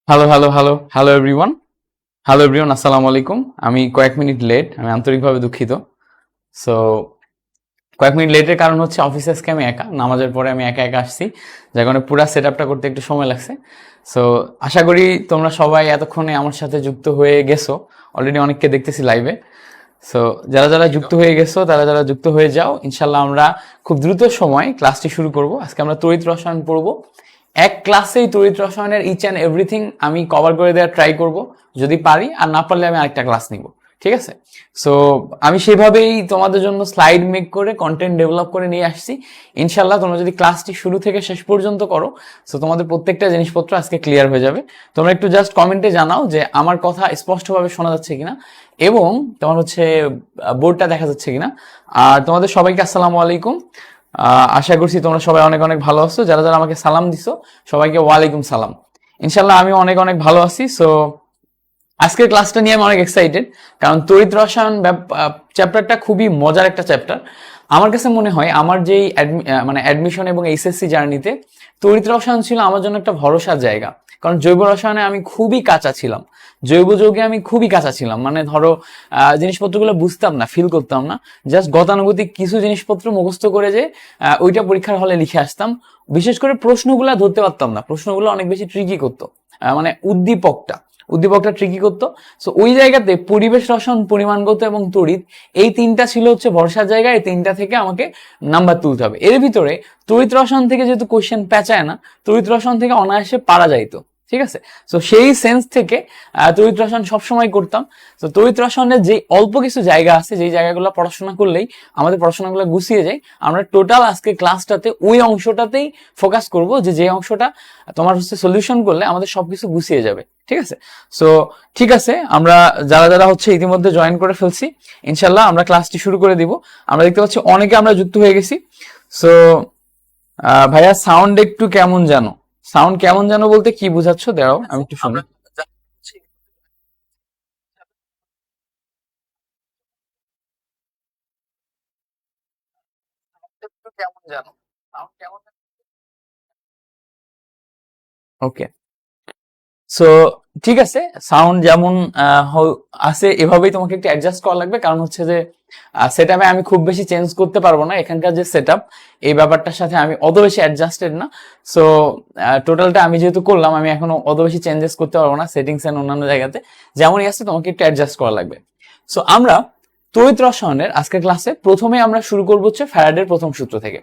Hello hello hello hello everyone. আসসালামু আলাইকুম। আমি কয়েক মিনিট লেট, আমি আন্তরিকভাবে দুঃখিত। সো কয়েক মিনিট লেটের কারণ হচ্ছে অফিসে আজকে আমি একা, নামাজের পরে আমি একা একা আসছি, যার কারণে পুরো সেট আপটা করতে একটু সময় লাগছে। সো আশা করি তোমরা সবাই এতক্ষণে আমার সাথে যুক্ত হয়ে গেছো। অলরেডি অনেককে দেখতেছি লাইভে। সো যারা যারা যুক্ত হয়ে গেছো, তারা যারা যুক্ত হয়ে যাও। ইনশাল্লাহ আমরা খুব দ্রুত সময় ক্লাসটি শুরু করব। আজকে আমরা তড়িৎ রসায়ন পড়বো। এক ক্লাসেই তড়িৎ রসায়নের ইচ অ্যান্ড এভরিথিং আমি কভার করে দেওয়ার ট্রাই করব, যদি পারি, আর না পারলে আমি আরেকটা ক্লাস নিব। ঠিক আছে? সো আমি সেভাবেই তোমাদের জন্য স্লাইড মেক করে কন্টেন্ট ডেভেলপ করে নিয়ে আসছি। ইনশাল্লাহ তোমরা যদি ক্লাসটি শুরু থেকে শেষ পর্যন্ত করো, সো তোমাদের প্রত্যেকটা জিনিসপত্র আজকে ক্লিয়ার হয়ে যাবে। তোমরা একটু জাস্ট কমেন্টে জানাও যে আমার কথা স্পষ্টভাবে শোনা যাচ্ছে কিনা এবং তোমার হচ্ছে বোর্ডটা দেখা যাচ্ছে কিনা। আর তোমাদের সবাইকে আসসালামু আলাইকুম। আশা করছি তোমরা সবাই অনেক অনেক ভালো আছো। যারা যারা আমাকে সালাম দিছো সবাইকে ওয়ালাইকুম সালাম। ইনশাল্লাহ আমি অনেক অনেক ভালো আছি। সো আজকের ক্লাসটা নিয়ে আমি অনেক এক্সাইটেড, কারণ তড়িৎ রসায়ন চ্যাপ্টারটা খুবই মজার একটা চ্যাপ্টার। আমার কাছে মনে হয় আমার যেই মানে অ্যাডমিশন এবং এইচএসসি জার্নিতে তড়িৎ রসায়ন ছিল আমার জন্য একটা ভরসার জায়গা। কারণ জৈব রসায়নে আমি খুবই কাঁচা ছিলাম, জৈব যৌগে আমি খুবই কাঁচা ছিলাম। মানে ধরো জিনিসপত্রগুলো বুঝতাম না, ফিল করতাম না, জাস্ট গতানুগতিক কিছু জিনিসপত্র মুখস্থ করে যে ওইটা পরীক্ষার হলে লিখে আসতাম। বিশেষ করে প্রশ্নগুলো ধরতে পারতাম না, প্রশ্নগুলো অনেক বেশি ট্রিকি করতো। মানে উদ্দীপকটা ট্রিকি করতো। সো ওই জায়গাতে পরিবেশ রসায়ন, পরিমাণগত এবং তড়িৎ, এই তিনটা ছিল হচ্ছে ভরসার জায়গা। এই তিনটা থেকে আমাকে নাম্বার তুলতে হবে। এর ভিতরে তড়িৎ রসায়ন থেকে যেহেতু কোশ্চেন পেঁচায় না, তড়িৎ রসায়ন থেকে অনায়াসে পারা যাইতো। ঠিক আছে? সো সেই সেন্স থেকে তড়িৎ রসায়ন সবসময় করতাম। তো তড়িৎ রসায়নের যে অল্প কিছু জায়গা আছে, যেই জায়গাগুলো পড়াশোনা করলেই আমাদের পড়াশোনাগুলো গুছিয়ে যায়, আমরা টোটাল আজকে ক্লাসটাতে ওই অংশটাতেই ফোকাস করব, যে অংশটা তোমার হচ্ছে সলিউশন করলে আমাদের সবকিছু গুছিয়ে যাবে। ঠিক আছে? সো ঠিক আছে, আমরা যারা যারা হচ্ছে ইতিমধ্যে জয়েন করে ফেলছি, ইনশাল্লাহ আমরা ক্লাসটি শুরু করে দিব। আমরা দেখতে পাচ্ছি অনেকে আমরা যুক্ত হয়ে গেছি। সো ভাইয়া সাউন্ড একটু কেমন জানো, সাউন্ড কেমন জানো বলতে কি বুঝাচ্ছ? দাঁড়াও আমি একটু শুনি। কেমন জানো, সাউন্ড কেমন? ওকে। সো ঠিক আছে, সাউন্ড যেমন আছে এভাবেই তোমাকে একটু অ্যাডজাস্ট করা লাগবে। কারণ হচ্ছে যে সেটআপে আমি খুব বেশি চেঞ্জ করতে পারবো না। এখানকার যে সেটআপ, এই ব্যাপারটার সাথে আমি অত বেশি অ্যাডজাস্টেড না। সো টোটালটা আমি যেহেতু করলাম, আমি এখনো অত বেশি চেঞ্জেস করতে পারবো না। সেটিংস এন্ড অন্যান্য জায়গাতে যেমনই আছে তোমাকে একটু অ্যাডজাস্ট করা লাগবে। সো আমরা তড়িৎ রসায়নের আজকের ক্লাসে প্রথমে আমরা শুরু করবো হচ্ছে ফ্যারাডের প্রথম সূত্র থেকে।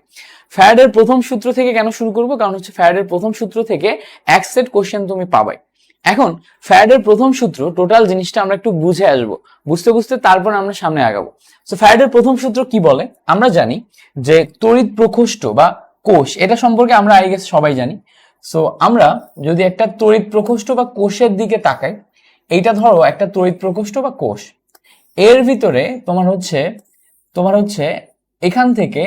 ফ্যারাডের প্রথম সূত্র থেকে কেন শুরু করবো? কারণ হচ্ছে ফ্যারাডের প্রথম সূত্র থেকে এক সেট কোশ্চেন তুমি পাবে। এখন ফ্যারাডের প্রথম সূত্র, টোটাল জিনিসটা আমরা একটু বুঝে আসবো, বুঝতে বুঝতে তারপর আমরা সামনে আগাবো। সো ফ্যারাডের প্রথম সূত্র কি বলে? আমরা জানি যে তড়িৎ প্রকোষ্ঠ বা কোষ, এটা সম্পর্কে আমরা আই গেস সবাই জানি। সো আমরা যদি একটা তড়িৎ প্রকোষ্ঠ বা কোষের দিকে তাকাই, এইটা ধরো একটা তড়িৎ প্রকোষ্ঠ বা কোষ। এর ভিতরে তোমার হচ্ছে এখান থেকে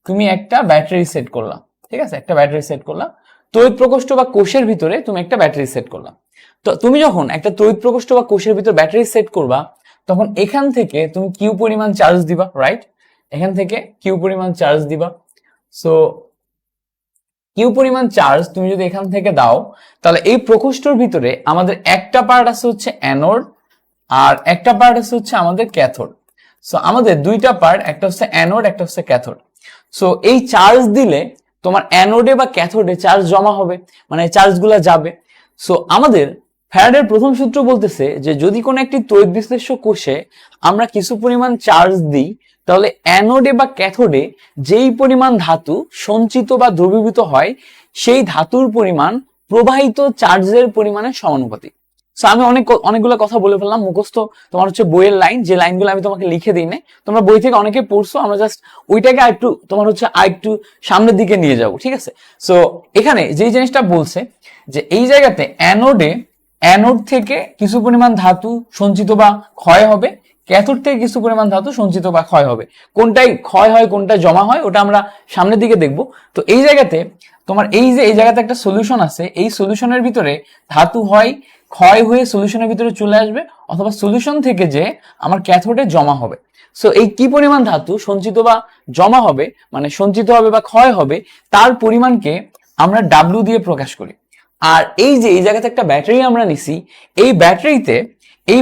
তুমি একটা ব্যাটারি সেট করলাম। ঠিক আছে? একটা ব্যাটারি সেট করলাম। তড়িৎ প্রকোষ্ঠ বা কোষের ভিতরে তুমি একটা ব্যাটারি সেট করলাম। তো তুমি যখন একটা তড়িৎ প্রকোষ্ঠ বা কোষের ভিতর ব্যাটারি সেট করবা, তখন এখান থেকে তুমি কিউ পরিমাণ চার্জ দিবা, রাইট? এখান থেকে কিউ পরিমাণ চার্জ দিবা। সো কিউ পরিমাণ চার্জ তুমি যদি এখান থেকে দাও, তাহলে এই প্রকোষ্ঠর ভিতরে আমাদের একটা পার্ট আছে হচ্ছে অ্যানোড, আর একটা পার্ট আছে হচ্ছে আমাদের ক্যাথোড। সো আমাদের দুইটা পার্ট, একটা হচ্ছে অ্যানোড, একটা হচ্ছে ক্যাথোড। সো এই চার্জ দিলে তোমার অ্যানোডে বা ক্যাথোডে চার্জ জমা হবে, মানে চার্জগুলো যাবে। সো আমাদের ফ্যারাডের প্রথম সূত্র বলতেছে যে যদি কোনো একটি তড়িৎ বিশ্লেষ্য কোষে আমরা কিছু পরিমাণ চার্জ দিই, তাহলে অ্যানোডে বা ক্যাথোডে যেই পরিমাণ ধাতু সঞ্চিত বা দ্রবীভূত হয়, সেই ধাতুর পরিমাণ প্রবাহিত চার্জের পরিমাণের সমানুপাতিক। সো আমি অনেকগুলো কথা বলে ফেললাম মুখস্থ, তোমার হচ্ছে বইয়ের লাইন, যে লাইনগুলো আমি তোমাকে লিখে দিই না, তোমরা বই থেকে অনেকে পড়ছো, আমরা জাস্ট ওইটাকে আরেকটু তোমার হচ্ছে আরেকটু সামনের দিকে নিয়ে যাবো। ঠিক আছে? সো এখানে যেই জিনিসটা বলছে যে এই জায়গাতে অ্যানোড থেকে কিছু পরিমাণ ধাতু সঞ্চিত বা ক্ষয় হবে, ক্যাথোড থেকে কিছু পরিমাণ ধাতু সঞ্চিত বা ক্ষয় হবে। কোনটাই ক্ষয় হয় কোনটা জমা হয় ওটা আমরা সামনের দিকে দেখব। তো এই জায়গাতে তোমার এই জায়গাতে একটা সলিউশন আছে, এই সলিউশনের ভিতরে ধাতু হয় ক্ষয় হয়ে সলিউশনের ভিতরে চলে আসবে, অথবা সলিউশন থেকে যে আমার ক্যাথোডে জমা হবে। সো এই কি পরিমাণ ধাতু সঞ্চিত বা জমা হবে, মানে সঞ্চিত হবে বা ক্ষয় হবে, তার পরিমাণকে আমরা ডাব্লিউ দিয়ে প্রকাশ করি। আর এই যে এই জায়গাতে একটা ব্যাটারি আমরা নিছি, এই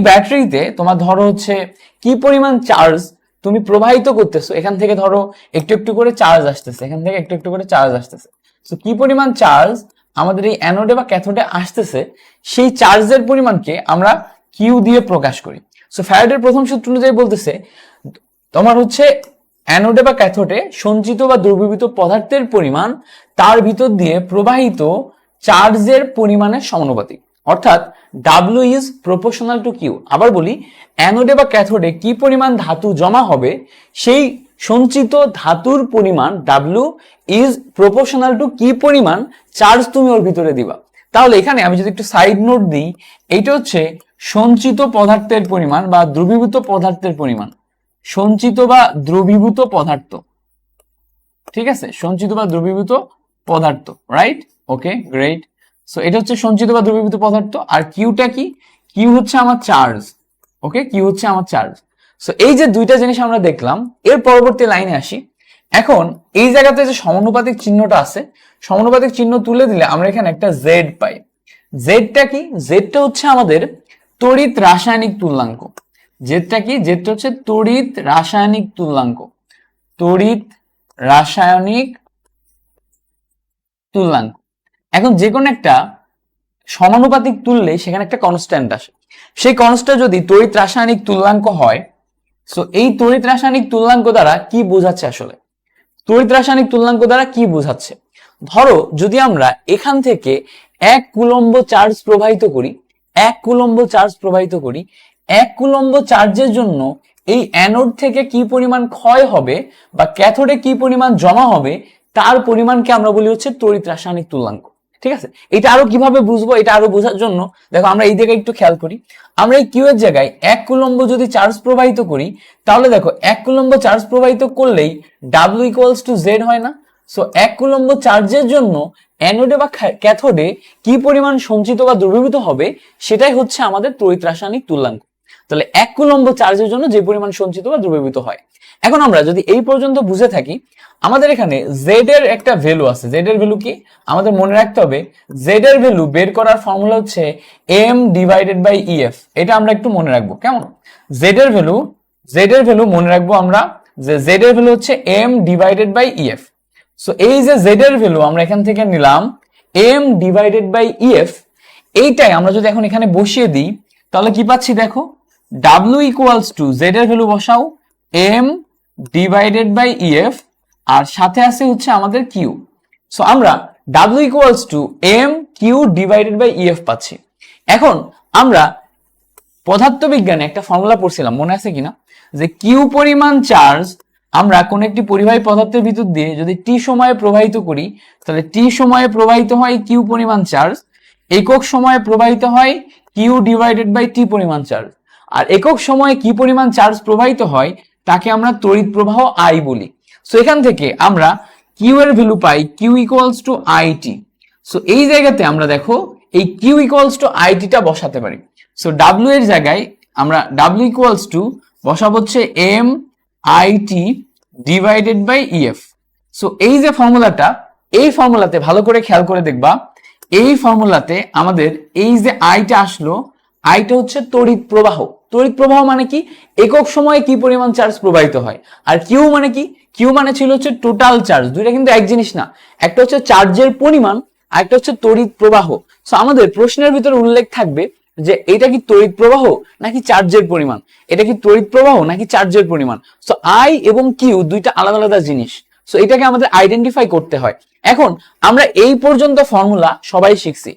ব্যাটারিতে তোমার ধরো হচ্ছে কি পরিমাণ চার্জ তুমি প্রবাহিত করতেছো, এখান থেকে ধরো একটু একটু করে চার্জ আসতেছে, এখান থেকে একটু একটু করে চার্জ আসতেছে। তো কি পরিমাণ চার্জ আমাদের এই অ্যানোডে বা ক্যাথোডে আসতেছে, সেই চার্জের পরিমাণকে আমরা কিউ দিয়ে প্রকাশ করি। সো ফ্যারাডের প্রথম সূত্র অনুযায়ী বলতেছে তোমার হচ্ছে অ্যানোডে বা ক্যাথোডে সঞ্চিত বা দ্রবীভূত পদার্থের পরিমাণ তার ভিতর দিয়ে প্রবাহিত চার্জের পরিমাণের সমানুপাতিক, অর্থাৎ W is proportional to Q. আবার বলি, অ্যানোডে বা ক্যাথোডে কি পরিমাণ ধাতু জমা হবে, সেই সঞ্চিত ধাতুর পরিমাণ ডাব্লিউ ইজ প্রপোর্শনাল টু কি পরিমাণ চার্জ তুমি ওর ভিতরে দিবা। তাহলে এখানে আমি যদি একটু সাইড নোট দিই, এইটা হচ্ছে সঞ্চিত পদার্থের পরিমাণ বা দ্রবীভূত পদার্থের পরিমাণ, সঞ্চিত বা দ্রবীভূত পদার্থ, ঠিক আছে, সঞ্চিত বা দ্রবীভূত পদার্থ, রাইট? ওকে, গ্রেট। সো এটা হচ্ছে সঞ্চিত বা দ্রবীভূত পদার্থ। আর কিউটা কি? কিউ হচ্ছে আমার চার্জ। ওকে, কিউ হচ্ছে আমার চার্জ। সো এই যে দুইটা জিনিস আমরা দেখলাম, এর পরবর্তী লাইনে আসি। এখন এই জায়গাতে যে সমানুপাতিক চিহ্নটা আছে, সমানুপাতিক চিহ্ন তুলে দিলে আমরা এখানে একটা জেড পাই। জেডটা কি? জেডটা হচ্ছে আমাদের তড়িৎ রাসায়নিক তুল্যাঙ্ক। জেডটা কি? জেডটা হচ্ছে তড়িৎ রাসায়নিক তুল্যাঙ্ক, তড়িৎ রাসায়নিক তুল্যাঙ্ক। এখন যে কোনো একটা সমানুপাতিক তুললে সেখানে একটা কনস্ট্যান্ট আসে, সেই কনস্ট্যান্ট যদি তড়িৎ রাসায়নিক তুল্যাঙ্ক হয়, সো এই তড়িৎ রাসায়নিক তুল্যাঙ্ক দ্বারা কি বোঝাচ্ছে আসলে? তড়িৎ রাসায়নিক তুল্যাঙ্ক দ্বারা কি বোঝাচ্ছে? ধরো যদি আমরা এখান থেকে 1 কুলম্ব চার্জ প্রবাহিত করি, 1 কুলম্ব চার্জ প্রবাহিত করি, 1 কুলম্ব চার্জের জন্য এই অ্যানোড থেকে কি পরিমাণ ক্ষয় হবে বা ক্যাথোডে কি পরিমাণ জমা হবে, তার পরিমাণকে আমরা বলি হচ্ছে তড়িৎ রাসায়নিক তুল্যাঙ্ক। ঠিক আছে, এটা আরো কিভাবে বুঝবো, এটা আরো বোঝার জন্য দেখো আমরা এই জায়গায় একটু খেয়াল করি। আমরা এই কিউ এর জায়গায় 1 কুলম্ব যদি চার্জ প্রবাহিত করি, তাহলে দেখো 1 কুলম্ব চার্জ প্রবাহিত করলেই ডাব্লিউ ইকুয়ালস টু জেড হয় না? সো 1 কুলম্ব চার্জের জন্য অ্যানোডে বা ক্যাথোডে কি পরিমাণ সঞ্চিত বা দ্রবীভূত হবে, সেটাই হচ্ছে আমাদের তড়িৎ রাসায়নিক তুল্যাঙ্ক। তাহলে 1 কুলম্ব চার্জের জন্য যে পরিমাণ সঞ্চিত বা দ্রবীভূত হয়। এখন আমরা যদি এই পর্যন্ত বুঝে থাকি, আমাদের এখানে জেড এর একটা ভ্যালু আছে। জেড এর ভ্যালু কি আমাদের মনে রাখতে হবে? জেড এর ভ্যালু বের করার ফর্মুলা হচ্ছে এম ডিভাইডেড বাই ইএফ। এটা আমরা একটু মনে রাখবো, কেমন? জেড এর ভ্যালু মনে রাখবো আমরা, যে জেড এর ভ্যালু হচ্ছে M divided by EF. So এই যে জেড এর ভ্যালু আমরা এখান থেকে নিলাম এম ডিভাইডেড বাই ইএফ, এইটাই আমরা যদি এখন এখানে বসিয়ে দিই, তাহলে কি পাচ্ছি দেখো, ডাব্লিউ ইকুয়ালস টু জেড এর ভ্যালু বসাও এম ডিভাইডেড বাই ইএফ, আর সাথে আছে হচ্ছে আমাদের কিউ। সো আমরা W equals to M Q divided by EF পাচ্ছি। এখন আমরা পদার্থবিজ্ঞানে একটা ফর্মুলা পড়ছিলাম, মনে আছে কিনা, যে কিউ পরিমাণ চার্জ আমরা কোন একটি পরিবাহী পদার্থের ভিতর দিয়ে যদি টি সময়ে প্রবাহিত করি, তাহলে টি সময়ে প্রবাহিত হয় কিউ পরিমাণ চার্জ, একক সময়ে প্রবাহিত হয় কিউ ডিভাইডেড বাই টি পরিমাণ চার্জ। আর একক সময়ে কি পরিমাণ চার্জ প্রবাহিত হয় তাকে আমরা তড়িৎ প্রবাহ আই বলি। সো এখান থেকে আমরা কিউ এর ভ্যালু পাই Q equals to IT. So এই জায়গাতে আমরা দেখো এই কিউ ইকুয়ালস টু আইটি টা বসাতে পারি। সো ডাব্লিউ এর জায়গায় আমরা ডাব্লিউ ইকুয়ালস টু বসাবো হচ্ছে M IT divided by EF. So এই যে ফর্মুলাটা, এই ফর্মুলাতে ভালো করে খেয়াল করে দেখবা, এই ফর্মুলাতে আমাদের এই যে আইটা আসলো, আইটা হচ্ছে তড়িৎ প্রবাহ। তড়িৎ প্রবাহ মানে কি? একক সময়ে কি পরিমাণ চার্জ প্রবাহিত হয়। আর কিউ মানে কি? কিউ মানে ছিল হচ্ছে টোটাল চার্জ। দুইটা কিন্তু এক জিনিস না, একটা হচ্ছে চার্জের পরিমাণ আর একটা হচ্ছে তড়িৎ প্রবাহ। সো আমাদের প্রশ্নের ভিতরে উল্লেখ থাকবে যে এটা কি তড়িৎ প্রবাহ নাকি চার্জের পরিমাণ, এটা কি তড়িৎ প্রবাহ নাকি চার্জের পরিমাণ। সো আই এবং কিউ দুইটা আলাদা আলাদা জিনিস। সো এটাকে আমাদের আইডেন্টিফাই করতে হয়। এখন আমরা এই পর্যন্ত ফর্মুলা সবাই শিখছি,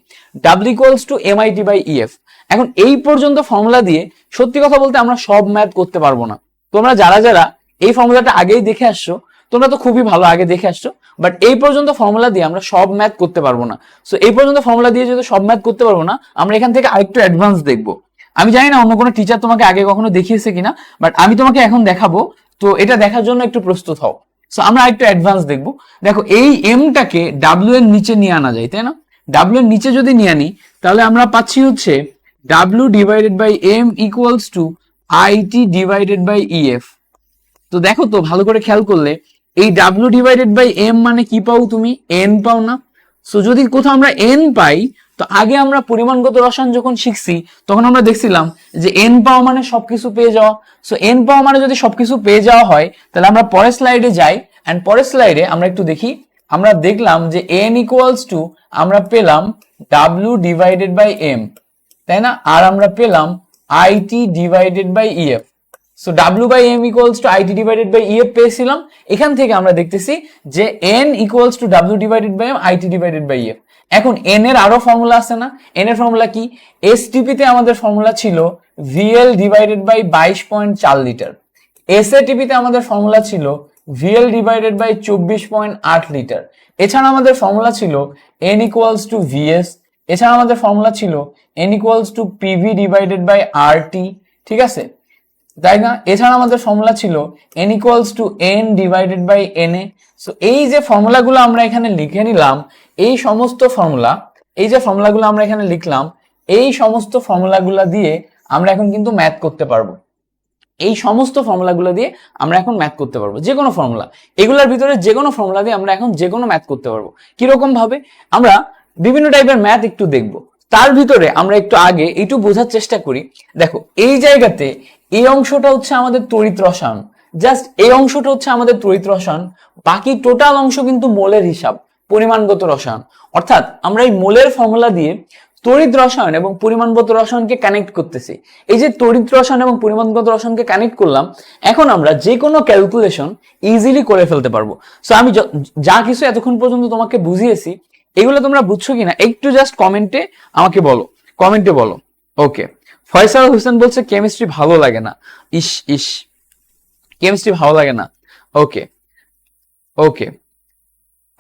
W equals to MIT by EF. এখন এই পর্যন্ত ফর্মুলা দিয়ে সত্যি কথা বলতে আমরা সব ম্যাথ করতে পারবো না। তোমরা যারা যারা এই ফর্মুলাটা আগেই দেখে আসছো, তোমরা তো খুবই ভালো, আগে দেখে আসছো, বাট এই পর্যন্ত ফর্মুলা দিয়ে আমরা সব ম্যাথ করতে পারবো না। সো এই পর্যন্ত ফর্মুলা দিয়ে যদি সব ম্যাথ করতে পারবো না, আমরা এখান থেকে আরেকটু অ্যাডভান্স দেখবো। আমি জানি না অন্য কোনো টিচার তোমাকে আগে কখনো দেখিয়েছে কিনা, বাট আমি তোমাকে এখন দেখাবো, তো এটা দেখার জন্য একটু প্রস্তুত হও। সো আমরা একটু অ্যাডভান্স দেখবো। দেখো এই এমটাকে ডাব্লিউ এর নিচে নিয়ে আনা যায়, তাই না? ডাব্লিউ এর নিচে যদি নিয়ে আনি, তাহলে আমরা পাচ্ছি হচ্ছে W divided by M equals to IT divided by EF. তো দেখো তো ভালো করে খেয়াল করলে এই ডাব্লিউ ডিভাইডেড বাই এম মানে কি পাও তুমি? এন পাও না? সো যদি কোথাও আমরা এন পাই, তো আগে আমরা পরিমাণগত রসায়ন যখন শিখছি তখন আমরা দেখছিলাম যে এন পাওয়া মানে সবকিছু পেয়ে যাওয়া। সো এন পাওয়া মানে যদি সবকিছু পেয়ে যাওয়া হয় তাহলে আমরা পরের স্লাইডে যাই, এন্ড পরের স্লাইডে আমরা একটু দেখি, আমরা দেখলাম যে এন ইকুয়ালস টু আমরা পেলাম ডাব্লিউ ডিভাইডেড বাই এম, তাই না, আর আমরা পেলাম IT divided by EF. So W by M equals to IT divided by EF পেয়েছিলাম। এখান থেকে আমরা দেখতেছি যে N equals to W divided by M IT divided by EF. এখন এন এর আরো ফর্মুলা আছে না, এন এর ফর্মুলা কি, এসটিপি তে আমাদের ফর্মুলা ছিল VL divided by 22.4 litre, SATP তে আমাদের ফর্মুলা ছিল ভিএল ডিভাইডেড বাই 24.8 লিটার। এছাড়া আমাদের ফর্মুলা ছিল এন ইকুয়ালস টু ভিএস, এছাড়া আমাদের ফর্মুলা ছিল N equals to PV divided by RT, ঠিক আছে, তাই না। এছাড়া আমাদের ফর্মুলা ছিল N equals to N divided by N A. So এই যে ফর্মুলাগুলো আমরা এখানে লিখে নিলাম, এই সমস্ত ফর্মুলা, এই যে ফর্মুলাগুলো আমরা এখানে লিখলাম, এই সমস্ত ফর্মুলাগুলো দিয়ে আমরা এখন কিন্তু ম্যাথ করতে পারবো। এই সমস্ত ফর্মুলাগুলো দিয়ে আমরা এখন ম্যাথ করতে পারবো, যে কোনো ফর্মুলা, এগুলোর ভিতরে যে কোনো ফর্মুলা দিয়ে আমরা এখন যে কোনো ম্যাথ করতে পারবো। কিরকম ভাবে, আমরা বিভিন্ন টাইপের ম্যাথ একটু দেখবো। তার ভিতরে আমরা একটু আগে একটু বোঝার চেষ্টা করি। দেখো এই জায়গাতে এই অংশটা হচ্ছে আমাদের তড়িৎ রসায়ন, জাস্ট এই অংশটা হচ্ছে আমাদের তড়িৎ রসায়ন, বাকি টোটাল অংশ কিন্তু মোলের হিসাব, পরিমাণগত রসায়ন। অর্থাৎ আমরা এই মোলের ফর্মুলা দিয়ে তড়িৎ রসায়ন এবং পরিমাণগত রসায়নকে কানেক্ট করতেছি। এই যে তড়িৎ রসায়ন এবং পরিমাণগত রসায়নকে কানেক্ট করলাম, এখন আমরা যে কোনো ক্যালকুলেশন ইজিলি করে ফেলতে পারবো। সো আমি যা কিছু এতক্ষণ পর্যন্ত তোমাকে বুঝিয়েছি, এগুলো তোমরা বুঝছো কিনা একটু জাস্ট কমেন্টে আমাকে বলো, কমেন্টে বলো। ওকে, ফয়সাল হোসেন বলছে কেমিস্ট্রি ভালো লাগে না, ইস ইস, কেমিস্ট্রি ভালো লাগে না। ওকে ওকে,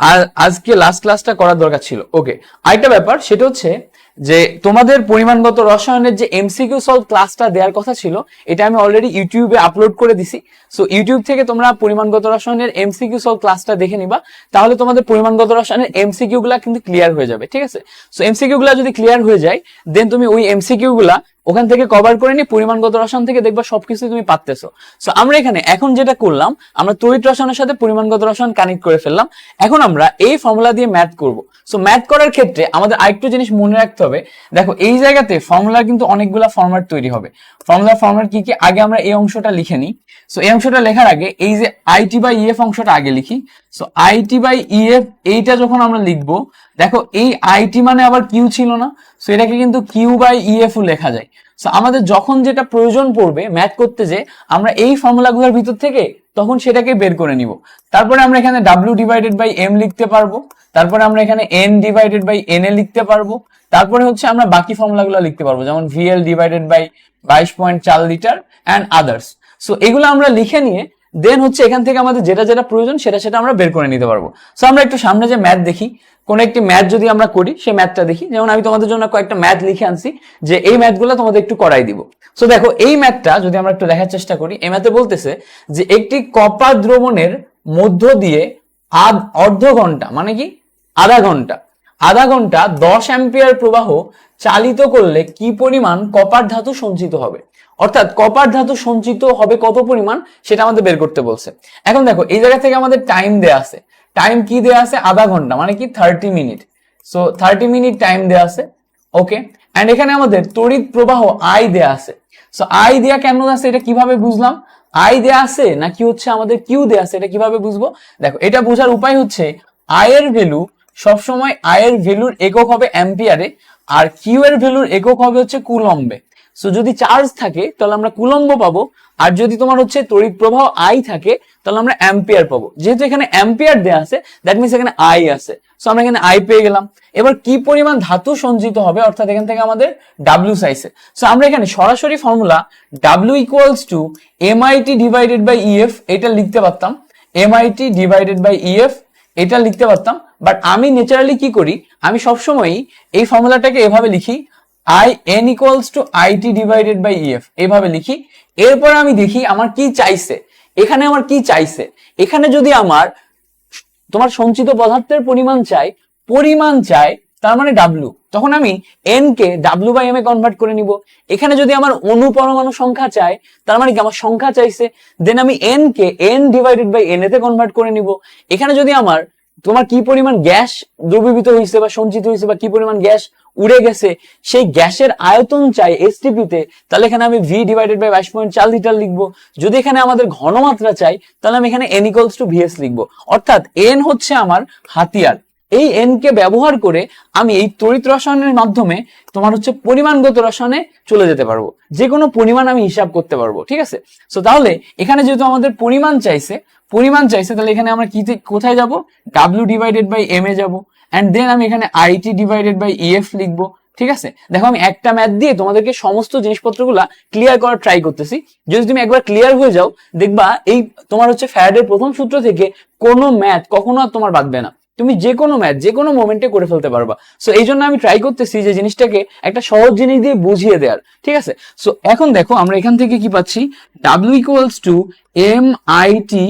আর আজকে লাস্ট ক্লাসটা করার দরকার ছিল। ওকে, আরেকটা ব্যাপার সেটা হচ্ছে যে তোমাদের পরিমাণগত রসায়নের যে এমসিকিউ সলভ ক্লাসটা দেওয়ার কথা ছিল, এটা আমি অলরেডি ইউটিউবে আপলোড করে দিছি। সো ইউটিউব থেকে তোমরা পরিমাণগত রসায়নের এমসিকিউ সলভ ক্লাসটা দেখে নিবা, তাহলে তোমাদের পরিমাণগত রসায়নের এমসিকিউ গুলা কিন্তু ক্লিয়ার হয়ে যাবে, ঠিক আছে। সো এমসিকিউ গুলা যদি ক্লিয়ার হয়ে যায়, দেন তুমি ওই এমসিকিউ গুলা ওখান থেকে কভার করে নিয়ে পরিমাণগত রসায়ন থেকে দেখবা সবকিছু তুমি পাচ্তেছো। সো আমরা এখানে এখন যেটা করলাম, আমরা তড়িৎ রসায়নের সাথে পরিমাণগত রসায়ন কানেক্ট করে ফেললাম। এখন আমরা এই ফর্মুলা দিয়ে ম্যাথ করব। সো ম্যাথ করার ক্ষেত্রে আমাদের আরেকটু জিনিস মনে রাখতে হবে। দেখো এই জায়গাতে ফর্মুলার কিন্তু অনেকগুলা ফরম্যাট তৈরি হবে। ফর্মুলার কি কি, আগে আমরা এই অংশটা লিখে নিই। সো এই অংশটা লেখার আগে এই যে আইটি বাই ইএফ অংশটা আগে লিখি। সো আইটি বাই ইএফ এইটা যখন আমরা লিখবো, দেখো এই আইটি মানে আবার কিউ ছিল না, সো এটাকে কিন্তু কিউ বাই ইএফ ও লেখা যায়। সো আমাদের যখন যেটা প্রয়োজন পড়বে ম্যাথ করতে, যে আমরা এই ফর্মুলাগুলোর ভিতর থেকে তখন সেটাকে বের করে নিব। তারপরে আমরা এখানে ডাব্লিউ ডিভাইডেড বাই এম লিখতে পারবো, তারপরে আমরা এখানে N divided by N A লিখতে পারবো, তারপরে হচ্ছে আমরা বাকি ফর্মুলাগুলো লিখতে পারবো, যেমন VL divided by 22.4 litre and others. So এগুলো আমরা লিখে নিয়ে দেন হচ্ছে এখান থেকে আমাদের যেটা যেটা প্রয়োজন সেটা আমরা বের করে নিতে পারবো। সো আমরা একটু সামনে যে ম্যাথ দেখি, কোন একটি ম্যাথ যদি আমরা করি সেই ম্যাথটা দেখি। যেমন আমি তোমাদের জন্য কয়েকটা ম্যাথ লিখে আনছি, যে এই ম্যাথগুলো তোমাদের একটু করাই দিব। সো দেখো এই ম্যাথটা যদি আমরা একটু দেখার চেষ্টা করি, এই ম্যাথে বলতেছে যে একটি কপার দ্রবণের মধ্য দিয়ে অর্ধ ঘন্টা মানে কি আধা ঘন্টা 10 অ্যাম্পিয়ার প্রবাহ চালিত করলে কি পরিমাণ কপার ধাতু সঞ্চিত হবে। অর্থাৎ কপার ধাতু সঞ্চিত হবে কত পরিমাণ সেটা আমাদের বের করতে বলছে। এখন দেখো এই জায়গা থেকে আমাদের টাইম দেয়া আছে, টাইম কি দেয়া আছে, আধা ঘন্টা মানে কি 30 মিনিট। সো 30 মিনিট টাইম দেয়া আছে। ওকে, এন্ড এখানে আমাদের তড়িৎ প্রবাহ আই দেয়া আছে। সো আই দেয়া কেন আছে এটা কিভাবে বুঝলাম, আই দেয়া আছে নাকি হচ্ছে আমাদের কিউ দেয়া আছে এটা কিভাবে বুঝবো। দেখো এটা বোঝার উপায় হচ্ছে আই এর ভ্যালু সবসময়, আই এর ভ্যালুর একক হবে অ্যাম্পিয়ারে, আর কিউ এর ভ্যালুর একক হবে হচ্ছে কুলম্বে। সো যদি চার্জ থাকে তাহলে আমরা কুলম্ব পাবো, আর যদি তোমার হচ্ছে তড়িৎ প্রবাহ আই থাকে তাহলে আমরা অ্যাম্পিয়ার পাবো। যেহেতু এখানে অ্যাম্পিয়ার দেয়া আছে, দ্যাট মিনস এখানে আই আছে। সো আমরা এখানে আই পেয়ে গেলাম। এবার কি পরিমাণ ধাতু সঞ্চিত হবে, অর্থাৎ এখান থেকে আমাদের ডাব্লিউ চাইছে। সো আমরা এখানে সরাসরি formula W equals to MIT divided by EF এটা লিখতে পারতাম, এমআইটি ডিভাইডেড বাই ইএফ এটা লিখতে পারতাম। বাট আমি ন্যাচারালি কি করি, আমি সবসময় এই ফর্মুলাটাকে এভাবে লিখি, I N equals to IT divided by EF এইভাবে লিখি। এরপর আমি দেখি আমার কি চাইছে, এখানে আমার কি চাইছে। এখানে যদি আমার তোমার সঞ্চিত পদার্থের পরিমাণ চাই তার মানে ডাব্লিউ, তখন আমি এন কে ডাব্লিউ বাই এম এ কনভার্ট করে নিব। এখানে যদি আমার অণু পরমাণু সংখ্যা চাই তার মানে কি আমার সংখ্যা চাইছে, দেন আমি এন কে N divided by N A তে কনভার্ট করে নিব। এখানে যদি আমার তোমার কি পরিমাণ গ্যাস দ্রবীভূত হয়েছে বা সঞ্চিত হয়েছে বা কি পরিমাণ গ্যাস উড়ে গেছে, সেই গ্যাসের আয়তন চাই এসটিপি তে, তাহলে এখানে আমি ভি ডিভাইডেড বাই 22.4 লিটার লিখবো। যদি এখানে আমাদের ঘনমাত্রা চাই তাহলে আমি এখানে এন ইকুয়ালস টু ভিএস লিখবো। অর্থাৎ এন হচ্ছে আমার হাতিয়ার। এই এন কে ব্যবহার করে আমি এই তড়িৎ রসায়নের মাধ্যমে তোমার হচ্ছে পরিমাণগত রসায়নে চলে যেতে পারবো, যে কোনো পরিমাণ আমি হিসাব করতে পারবো। ঠিক আছে, সো তাহলে এখানে যেহেতু আমাদের পরিমাণ চাইছে তাহলে এখানে আমরা কি কোথায় যাব, ডাব্লিউ ডিভাইডেড বাই এম এ যাবো, এন্ড দেন আমি এখানে আইটি ডিভাইডেড বাই ইএফ লিখবো। ঠিক আছে, দেখো আমি একটা ম্যাথ দিয়ে তোমাদেরকে সমস্ত জিনিসপত্রগুলা ক্লিয়ার করার ট্রাই করতেছি। যদি তুমি একবার ক্লিয়ার হয়ে যাও, দেখবা এই তোমার হচ্ছে ফ্যারাডের প্রথম সূত্র থেকে কোনো ম্যাথ কখনো আর তোমার বাদবে না, তুমি যে কোনো ম্যাথ যে কোনো মোমেন্টে করে ফেলতে পারবা। সো এই জন্য আমি ট্রাই করতেছি যে জিনিসটাকে একটা সহজ জিনিস দিয়ে বুঝিয়ে দেওয়ার। ঠিক আছে, সো এখন দেখো আমরা এখান থেকে কি পাচ্ছি, W equals to M I T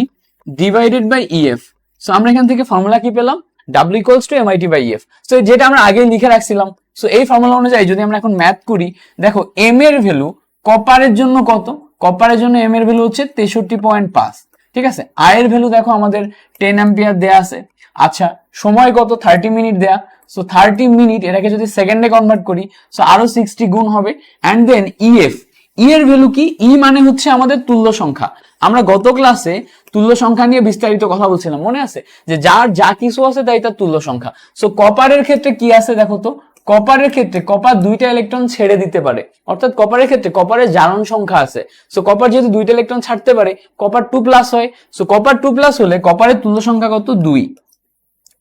divided by EF. So আমরা এখান থেকে ফর্মুলা কি পেলাম, W equals to M I T by EF. So যেটা আমরা আগে লিখে রাখছিলাম। সো এই ফর্মুলা অনুযায়ী যদি আমরা এখন ম্যাথ করি, দেখো এম এর ভ্যালু কপারের জন্য কত, কপারের জন্য এম এর ভ্যালু হচ্ছে 63.5। ঠিক আছে, আই এর ভ্যালু দেখো আমাদের 10 অ্যাম্পিয়ার দেয়া আছে। আচ্ছা, সময় কত, 30 মিনিট দেয়া। সো 30 মিনিট এটাকে যদি সেকেন্ডে কনভার্ট করি, সো আরো 60 গুণ হবে। এন্ড দেন ইএফ, ই এর ভ্যালু কি, ই মানে হচ্ছে আমাদের তুল্য সংখ্যা। আমরা গত ক্লাসে তুল্য সংখ্যা নিয়ে বিস্তারিত কথা বলছিলাম, মনে আছে, যে যার যা কিছু আছে তাই তার তুল্য সংখ্যা। সো কপারের ক্ষেত্রে কি আছে দেখো তো, কপারের ক্ষেত্রে কপার দুইটা ইলেকট্রন ছেড়ে দিতে পারে, অর্থাৎ কপারের ক্ষেত্রে কপারের জারণ সংখ্যা আছে। সো কপার যেহেতু দুইটা ইলেকট্রন ছাড়তে পারে, কপার 2+ হয়। সো কপার 2+ হলে কপারের তুল্য সংখ্যা কত, 2।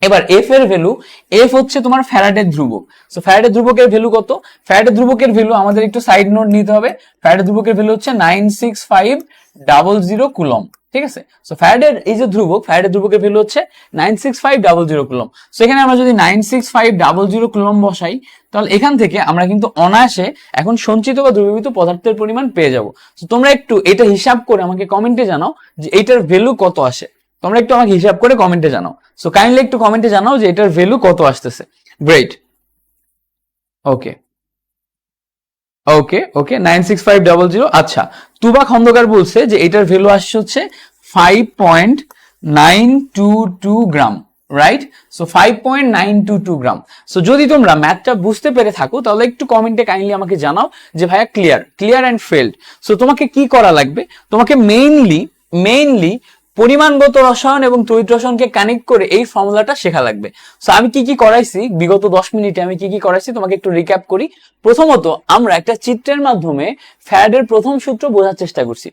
এবার এফ এর ভ্যালু, এফ হচ্ছে তোমার ফ্যারাডের ধ্রুবক। সো ফ্যারাডের ধ্রুবকের ভ্যালু কত, ফ্যারাডের ধ্রুবকের ভ্যালু আমাদের একটু সাইড নোট নিতে হবে। ফ্যারাডের ধ্রুবকের ভ্যালু হচ্ছে 96500 কুলম। ঠিক আছে, সো ফ্যারাডের এই যে ধ্রুবক, ফ্যারাডের ধ্রুবকের ভ্যালু হচ্ছে 96500 কুলম। সো এখানে আমরা যদি 96500 কুলম বসাই, তাহলে এখান থেকে আমরা কিন্তু অনায়াসে এখন সঞ্চিত বা দ্রবীভূত পদার্থের পরিমাণ পেয়ে যাব। তো তোমরা একটু এটা হিসাব করে আমাকে কমেন্টে জানাও যে এটার ভ্যালু কত আসে। তোমরা একটু আমাকে হিসাব করে কমেন্টে জানাও। সো কাইন্ডলি একটু কমেন্টে জানাও যে এটার ভ্যালু কত আসতেছে। গ্রেট, ওকে ওকে ওকে 96500। আচ্ছা, তুবা খন্দকার বলছে যে এটার ভ্যালু আসছে হচ্ছে 5.922 গ্রাম, রাইট? সো 5.922 গ্রাম। সো যদি তোমরা ম্যাথটা বুঝতে পেরে থাকো তাহলে একটু কমেন্টে কাইন্ডলি আমাকে জানাও যে ভাইয়া ক্লিয়ার অ্যান্ড ফেল্ড। সো তোমাকে কি করা লাগবে, তোমাকে মেইনলি পরিমাণগত রসায়ন এবং তড়িৎ রসায়নকে কানেক্ট করে এই ফর্মুলাটা শেখা লাগবে। সো আমি কি কি করাইছি বিগত 10 মিনিটে, আমি কি কি করাইছি তোমাকে একটু রিক্যাপ করি। প্রথমত আমরা একটা চিত্রের মাধ্যমে ফ্যারাডের প্রথম সূত্র বোঝার চেষ্টা করছি।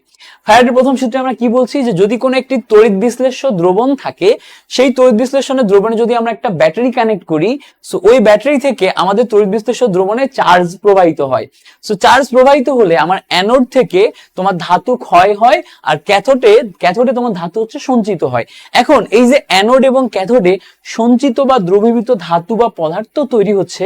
ফ্যারাডের প্রথম সূত্রে আমরা কি বলছি, যে যদি কোনো একটি তড়িৎ বিশ্লেষ্য দ্রবণ থাকে, সেই তড়িৎ বিশ্লেষণের দ্রবণে যদি আমরা একটা ব্যাটারি কানেক্ট করি, সো ওই ব্যাটারি থেকে আমাদের তড়িৎ বিশ্লেষ্য দ্রবণে চার্জ প্রবাহিত হয়। সো চার্জ প্রবাহিত হলে আমার অ্যানোড থেকে তোমার ধাতু ক্ষয় হয়, আর ক্যাথোডে তোমার ধাতু হচ্ছে সঞ্চিত হয়। এখন এই যে অ্যানোড এবং ক্যাথোডে সঞ্চিত বা দ্রবীভূত ধাতু বা পদার্থ তৈরি হচ্ছে,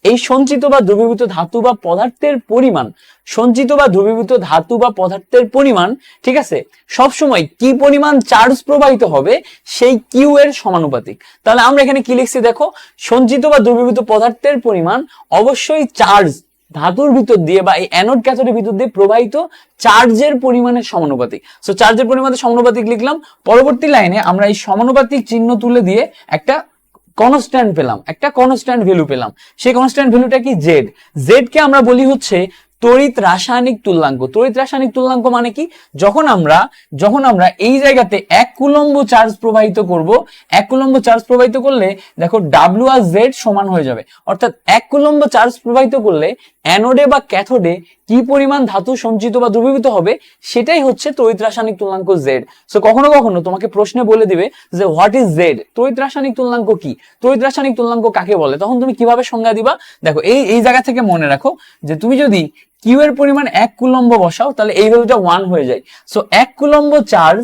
এই সঞ্চিত বা দ্রবীভূত ধাতু বা পদার্থের পরিমাণ, সঞ্চিত বা দ্রবীভূত ধাতু বা পদার্থের পরিমাণ, ঠিক আছে, সবসময় কি পরিমাণ চার্জ প্রবাহিত হবে সেই কিউ এর সমানুপাতিক। তাহলে আমরা এখানে কি লিখছি দেখো, সঞ্চিত বা দ্রবীভূত পদার্থের পরিমাণ অবশ্যই চার্জ ধাতুর ভিতর দিয়ে বা এই অ্যানোড ক্যাথোডের ভিতর দিয়ে প্রবাহিত চার্জের পরিমাণের সমানুপাতিক। সো চার্জের পরিমাণের সমানুপাতিক লিখলাম। পরবর্তী লাইনে আমরা এই সমানুপাতিক চিহ্ন তুলে দিয়ে একটা কনস্ট্যান্ট পেলাম, একটা কনস্ট্যান্ট ভ্যালু পেলাম। সেই কনস্ট্যান্ট ভ্যালুটা কি, জেড। জেড কে আমরা বলি হচ্ছে তড়িৎ রাসায়নিক তুল্যাঙ্ক। তড়িৎ রাসায়নিক তুল্যাঙ্ক মানে কি, যখন আমরা এই জায়গাতে 1 কুলম্ব চার্জ প্রবাহিত করব, 1 কুলম্ব চার্জ প্রবাহিত করলে দেখো ডাব্লিউ আর জেড সমান হয়ে যাবে। অর্থাৎ 1 কুলম্ব চার্জ প্রবাহিত করলে অ্যানোডে বা ক্যাথোডে কি পরিমাণ ধাতু সঞ্চিত বা দ্রবীভূত হবে, সেটাই হচ্ছে তড়িৎ রাসায়নিক তুল্যাঙ্ক জেড। সো কখনো কখনো তোমাকে প্রশ্নে বলে দিবে যে হোয়াট ইজ জেড, তড়িৎ রাসায়নিক তুল্যাঙ্ক কি, তড়িৎ রাসায়নিক তুল্যাঙ্ক কাকে বলে, তখন তুমি কিভাবে সংজ্ঞা দিবা। দেখো এই জায়গা থেকে মনে রাখো যে তুমি যদি কিউ এর পরিমাণ 1 কুলম্ব বসাও, তাহলে এই ভ্যালুটা 1 হয়ে যায়। সো 1 কুলম্ব চার্জ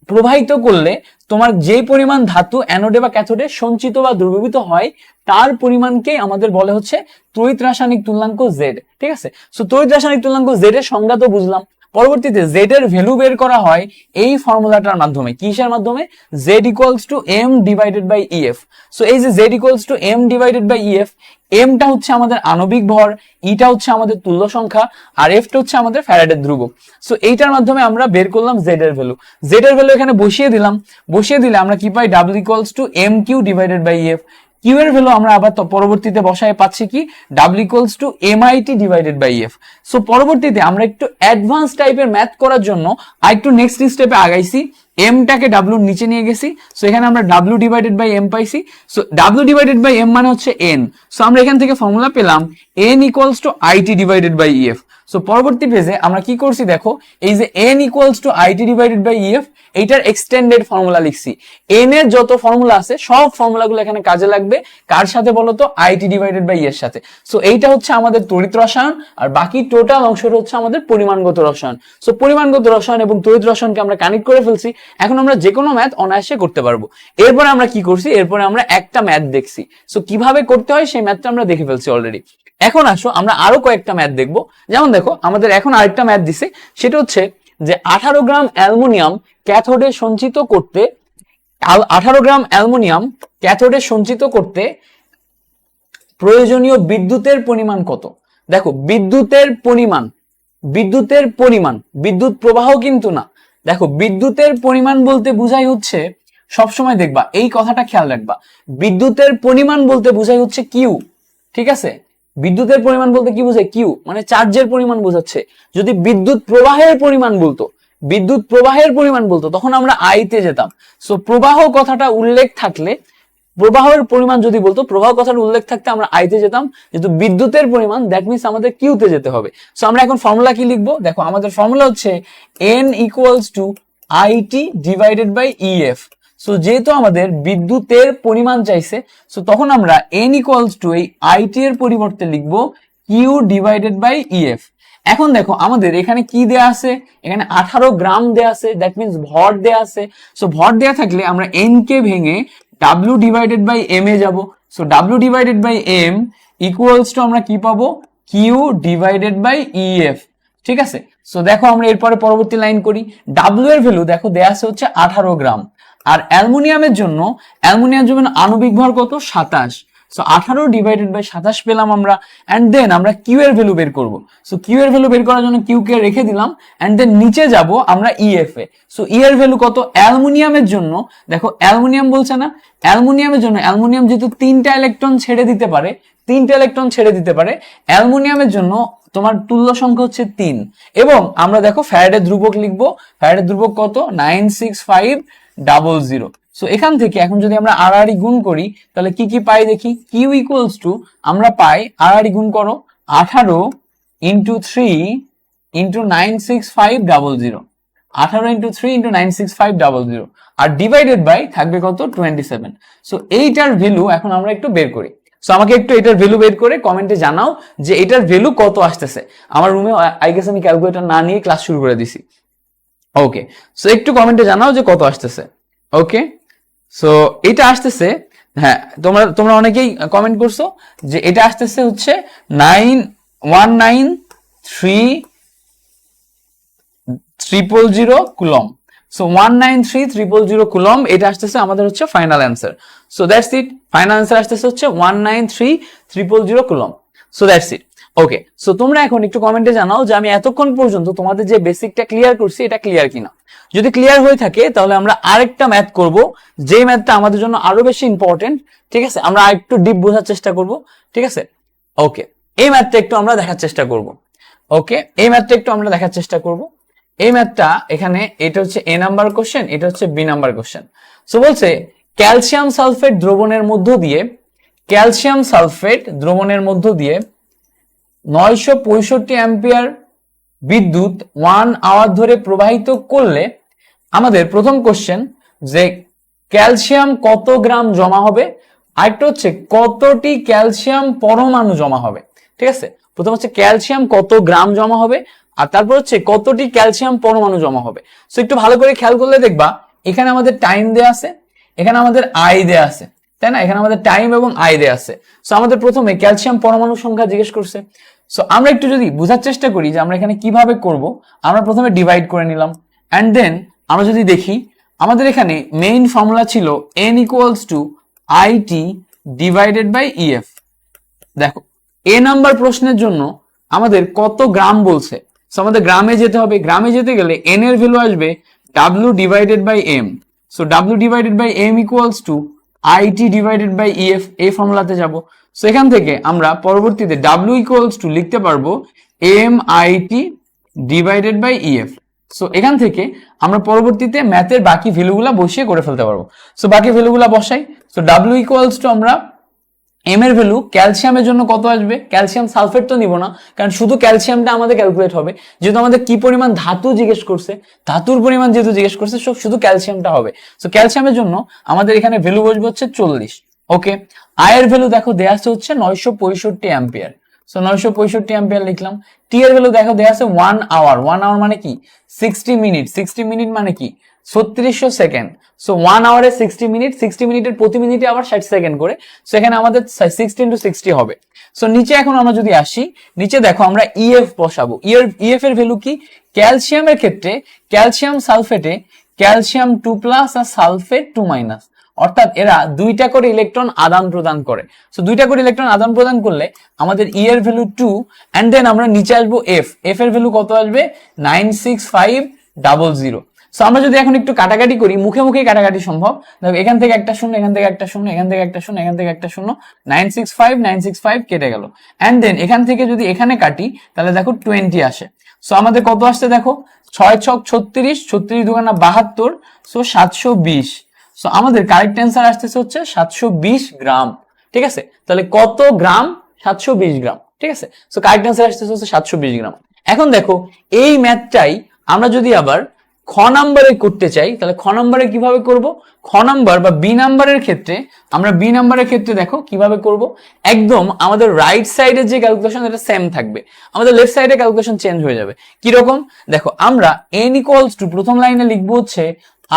প্রবাহিত করলে তোমার যে পরিমাণ ধাতু অ্যানোডে বা ক্যাথোডে সঞ্চিত বা দ্রবীভূত হয়, তার পরিমাণকে আমাদের বলে হচ্ছে তড়িৎ রাসায়নিক তুল্যাঙ্ক জেড। ঠিক আছে, সো তড়িৎ রাসায়নিক তুল্যাঙ্ক জেড এর সংজ্ঞা তো বুঝলাম। পরবর্তীতে জেড এর ভ্যালু বের করা হয় এই ফর্মুলাটার মাধ্যমে। কিসের মাধ্যমে? Z equals to M divided by EF. So এই যে Z equals to M divided by EF, এমটা হচ্ছে আমাদের আণবিক ভর, ইটা হচ্ছে আমাদের তুল্য সংখ্যা, আর এফটা হচ্ছে আমাদের ফ্যারাডের ধ্রুবক। সো এইটার মাধ্যমে আমরা বের করলাম জেড এর ভ্যালু। জেড এর ভ্যালু এখানে বসিয়ে দিলাম, বসিয়ে দিলে আমরা কি পাই? W equals to M Q divided by EF. Q এর ভ্যালু আমরা আবার পরবর্তীতে বসায় পাচ্ছি কি? W equals to MIT divided by EF. So পরবর্তীতে আমরা একটু অ্যাডভান্স টাইপের ম্যাথ করার জন্য আরেকটু নেক্সট স্টেপে আগাইছি, এমটাকে ডাব্লিউর নিচে নিয়ে গেছি। সো এখানে আমরা ডাব্লিউ ডিভাইডেড বাই এম পাইছি। So W divided by M মানে হচ্ছে এন। সো আমরা এখান থেকে ফর্মুলা পেলাম N equals to IT divided by EF. So পরবর্তী পেজে আমরা কি করছি দেখো, এই যে N equals to IT divided by EF, এইটার এক্সটেন্ডেড ফর্মুলা লিখছি। এন এর যত ফর্মুলা আছে সব ফর্মুলাগুলো এখানে কাজে লাগবে। কার সাথে বলো তো? আইটি ডিভাইডেড বাই এর সাথে। সো এইটা হচ্ছে আমাদের তড়িৎ রসায়ন, আর বাকি টোটাল অংশটা হচ্ছে আমাদের পরিমাণগত রসায়ন। সো পরিমাণগত রসায়ন এবং তড়িৎ রসায়নকে আমরা কানেক্ট করে ফেলছি। এখন আমরা যে কোনো ম্যাথ অনায়াসে করতে পারবো। এরপরে আমরা কি করছি? এরপরে আমরা একটা ম্যাথ দেখছি। সো কিভাবে করতে হয় সেই ম্যাথটা আমরা দেখে ফেলছি অলরেডি। এখন আসো আমরা আরো কয়েকটা ম্যাথ দেখবো। যেমন দেখো, আমাদের এখন আরেকটা ম্যাথ দিছে, সেটা হচ্ছে যে 18 গ্রাম অ্যালুমিনিয়াম ক্যাথোডে সঞ্চিত করতে 18 গ্রাম অ্যালুমিনিয়াম ক্যাথোডে সঞ্চিত করতে প্রয়োজনীয় বিদ্যুতের পরিমাণ কত? দেখো, বিদ্যুতের পরিমাণ, বিদ্যুৎ প্রবাহ কিন্তু না। দেখো, বিদ্যুতের পরিমাণ বলতে বোঝাই হচ্ছে, সবসময় দেখবা এই কথাটা খেয়াল রাখবা, বিদ্যুতের পরিমাণ বলতে বোঝাই হচ্ছে কিউ। ঠিক আছে, বিদ্যুতের পরিমাণ বলতে কি বোঝায়? কিউ মানে চার্জের পরিমাণ বোঝাচ্ছে। যদি বিদ্যুৎ প্রবাহের পরিমাণ বলতো তখন আমরা আইতে যেতাম। সো প্রবাহ কথাটা উল্লেখ থাকলে, প্রবাহের পরিমাণ যদি বলতো, প্রবাহ কথাটা উল্লেখ থাকতে আমরা আইতে যেতাম। যেহেতু বিদ্যুতের পরিমাণ, দ্যাট মিনস আমাদের কিউতে যেতে হবে। সো আমরা এখন ফর্মুলা কি লিখবো? দেখো, আমাদের ফর্মুলা হচ্ছে N equals to IT divided by EF. So যেহেতু আমাদের বিদ্যুতের পরিমাণ চাইছে, সো তখন আমরা এন ইকুয়ালস টু এই আইটি এর পরিবর্তে লিখবো কিউ ডিভাইডেড বাই ইএফ। এখন দেখো, আমাদের এখানে কি দেয়া আছে? এখানে 18 গ্রাম দেয়া আছে, দ্যাট মিনস ভর দেয়া আছে। সো ভর দেয়া থাকলে আমরা এন কে ভেঙে ডাব্লিউ ডিভাইডেড বাই এম এ যাবো। So W divided by M equals to আমরা কি পাবো? Q divided by EF. ঠিক আছে, সো দেখো আমরা এরপরে পরবর্তী লাইন করি। ডাব্লিউ এর ভ্যালু দেখো দেয়া আছে হচ্ছে 18 গ্রাম, আর অ্যালুমিনিয়ামের জন্য আণবিক ভর কত? 27। সো 18 ডিভাইডেড বাই 27 পেলাম আমরা। এন্ড দেন আমরা কিউ এর ভ্যালু বের করব। সো কিউ এর ভ্যালু বের করার জন্য কিউ কে রেখে দিলাম। এন্ড দেন নিচে যাব আমরা ইএফ এ। সো ই এর ভ্যালু কত? অ্যালুমিনিয়ামের জন্য দেখো, অ্যালুমিনিয়াম বলছে না, অ্যালুমিনিয়ামের জন্য, অ্যালুমিনিয়াম যেহেতু 3টা ইলেকট্রন ছেড়ে দিতে পারে, অ্যালুমিনিয়ামের জন্য তোমার তুল্য সংখ্যা হচ্ছে 3। এবং আমরা দেখো ফ্যারাডের ধ্রুবক লিখবো। ফ্যারাডের ধ্রুবক কত? 96500। সো এখান থেকে এখন যদি আমরা আড়াআড়ি গুণ করি তাহলে কি কি পাই দেখি। কিউ ইকুয়ালস টু আমরা পাই, আড়াআড়ি গুণ করো, 18 ইন্টু 3 ইন্টু 96500, 18 ইন্টু 3 ইন্টু 96500, আর ডিভাইডেড বাই থাকবে কত? 27। সো এইটার ভ্যালু এখন আমরা একটু বের করি। সো আমাকে একটু এটার ভ্যালু বের করে কমেন্টে জানাও যে এটার ভ্যালু কত আসতেছে। আমার রুমে আই গেস আমি ক্যালকুলেটর না নিয়ে ক্লাস শুরু করে দিছি। ওকে, সো একটু কমেন্টে জানাও যে কত আসতেছে। ওকে, সো এটা আসতেছে, হ্যাঁ তোমরা অনেকেই কমেন্ট করছো যে এটা আসতেছে হচ্ছে 193,000 কুলম। সো 193,000 কুলম এটা আসতেছে আমাদের হচ্ছে final answer. So that's it, final answer আসতেছে হচ্ছে 193,000 coulomb. So that's it. Okay, so তোমরা এখন একটু কমেন্টে জানাও যে আমি এতক্ষণ পর্যন্ত তোমাদের যে বেসিকটা ক্লিয়ার করছি এটা ক্লিয়ার কিনা। যদি ক্লিয়ার হয়ে থাকে তাহলে আমরা আরেকটা ম্যাথ করব, যে ম্যাথটা আমাদের জন্য আরো বেশি ইম্পর্টেন্ট। ঠিক আছে, আমরা আরেকটু ডিপ বোঝার চেষ্টা করব। ঠিক আছে, ওকে, এই ম্যাথটা একটু আমরা দেখার চেষ্টা করব। এই ম্যাথটা এখানে এটা হচ্ছে এ নাম্বার কোশ্চেন, এটা হচ্ছে বি নাম্বার কোশ্চেন। সো বলছে ক্যালসিয়াম সালফেট দ্রবণের মধ্য দিয়ে 965 অ্যাম্পিয়ার বিদ্যুৎ 1 আওয়ার ধরে প্রবাহিত করলে আমাদের প্রথম কোশ্চেন যে ক্যালসিয়াম কত গ্রাম জমা হবে, আরেকটা হচ্ছে কতটি ক্যালসিয়াম পরমাণু জমা হবে। ঠিক আছে, প্রথম হচ্ছে ক্যালসিয়াম কত গ্রাম জমা হবে, আর তারপর হচ্ছে কতটি ক্যালসিয়াম পরমাণু জমা হবে। সো একটু ভালো করে খেয়াল করলে দেখবা এখানে আমাদের টাইম দেয়া আছে, এখানে আমাদের আই দেয়া আছে, তাই না? এখানে আমাদের টাইম এবং আই দেয়া আছে। সো আমাদের প্রথমে ক্যালসিয়াম পরমাণু সংখ্যা জিজ্ঞেস করছে। সো আমরা একটু যদি বোঝার চেষ্টা করি যে আমরা এখানে কিভাবে করব, আমরা প্রথমে ডিভাইড করে নিলাম অ্যান্ড দেন আমরা যদি দেখি আমাদের এখানে মেইন ফর্মুলা ছিল n equals to IT divided by EF. দেখো এ নাম্বার প্রশ্নের জন্য আমাদের কত গ্রাম বলছে, সো আমাদের গ্রামে যেতে হবে। গ্রামে যেতে গেলে n এর ভ্যালু আসবে w divided by m। So w divided by m equals to IT divided by EF, এই ফর্মুলাতে যাব। সো এখান থেকে আমরা পরবর্তীতে w ইকুয়ালস টু লিখতে পারবো m IT divided by EF. So এখান থেকে আমরা পরবর্তীতে ম্যাথের বাকি ভ্যালুগুলা বসিয়ে করে ফেলতে পারবো। সো বাকি ভ্যালুগুলা বসাই। সো w ইকুয়ালস টু আমরা এম এর ভ্যালু ক্যালসিয়ামের জন্য কত আসবে, ক্যালসিয়াম সালফেট তো নিব না, কারণ শুধু ক্যালসিয়ামটা আমাদের ক্যালকুলেট হবে, যেহেতু আমাদের কি পরিমাণ ধাতু জিজ্ঞেস করছে, ধাতুর পরিমাণ যেহেতু জিজ্ঞেস করছে, সব শুধু ক্যালসিয়ামটা হবে। সো ক্যালসিয়ামের জন্য আমাদের এখানে ভ্যালু বসবে হচ্ছে 40। ওকে, আয়ের ভ্যালু দেখো দেয়া আছে হচ্ছে 965 অ্যাম্পিয়ার। সো 965 অ্যাম্পিয়ার লিখলাম। টি এর ভ্যালু দেখো দেয়া আছে 1 আওয়ার। 1 আওয়ার মানে কি 60 মিনিট। 60 মিনিট মানে কি 3600 সেকেন্ড। সো 1 আওয়ারে 60 মিনিট, 60 মিনিটের প্রতি মিনিটে আবার 60 সেকেন্ড করে। সো এখানে আমাদের 60 into 60 হবে। সো নিচে এখন আমরা যদি আসি, নিচে দেখো আমরা ইএফ বসাবো। ইএফ এর ভ্যালু কি, ক্যালসিয়ামের ক্ষেত্রে ক্যালসিয়াম সালফেটে ক্যালসিয়াম 2+ আর সালফেট 2-, অর্থাৎ এরা দুইটা করে ইলেকট্রন আদান প্রদান করে। সো দুইটা করে ইলেকট্রন আদান প্রদান করলে আমাদের ই এর ভ্যালু 2 এন্ড দেন আমরা নিচে আসবো এফ। এফ এর ভ্যালু কত আসবে 96500। সো আমরা যদি এখন একটু কাটাকাটি করি, মুখে মুখে কাটাকাটি সম্ভব। দেখো এখান থেকে একটা শূন্য, এখান থেকে একটা শূন্য, এখান থেকে একটা শূন্য, এখান থেকে একটা শূন্য, 965 কেটে গেল। এন্ড দেন এখান থেকে যদি এখানে কাটি তাহলে দেখো 20 আসে। সো আমাদের কত আসছে দেখো 6 ছক 36, 36 দুগুণা 72, সো 720। সো আমাদের কারেক্ট অ্যান্সার আসতেছে হচ্ছে 720 গ্রাম। ঠিক আছে, তাহলে কত গ্রাম 720 গ্রাম। ঠিক আছে, সো কারেক্ট অ্যান্সার আসতেছে হচ্ছে 720 গ্রাম। এখন দেখো এই ম্যাথটাই আমরা যদি আবার খ নাম্বারে করতে চাই, তাহলে খ নাম্বারে কিভাবে করব, খ নাম্বার বা বি নাম্বারের ক্ষেত্রে আমরা বি নাম্বারের ক্ষেত্রে দেখো কিভাবে করব, একদম আমাদের রাইট সাইডের যে ক্যালকুলেশন এটা সেম থাকবে, আমাদের লেফট সাইডে ক্যালকুলেশন চেঞ্জ হয়ে যাবে। কি রকম দেখো, আমরা n ইকুয়ালস টু প্রথম লাইনে লিখবো হচ্ছে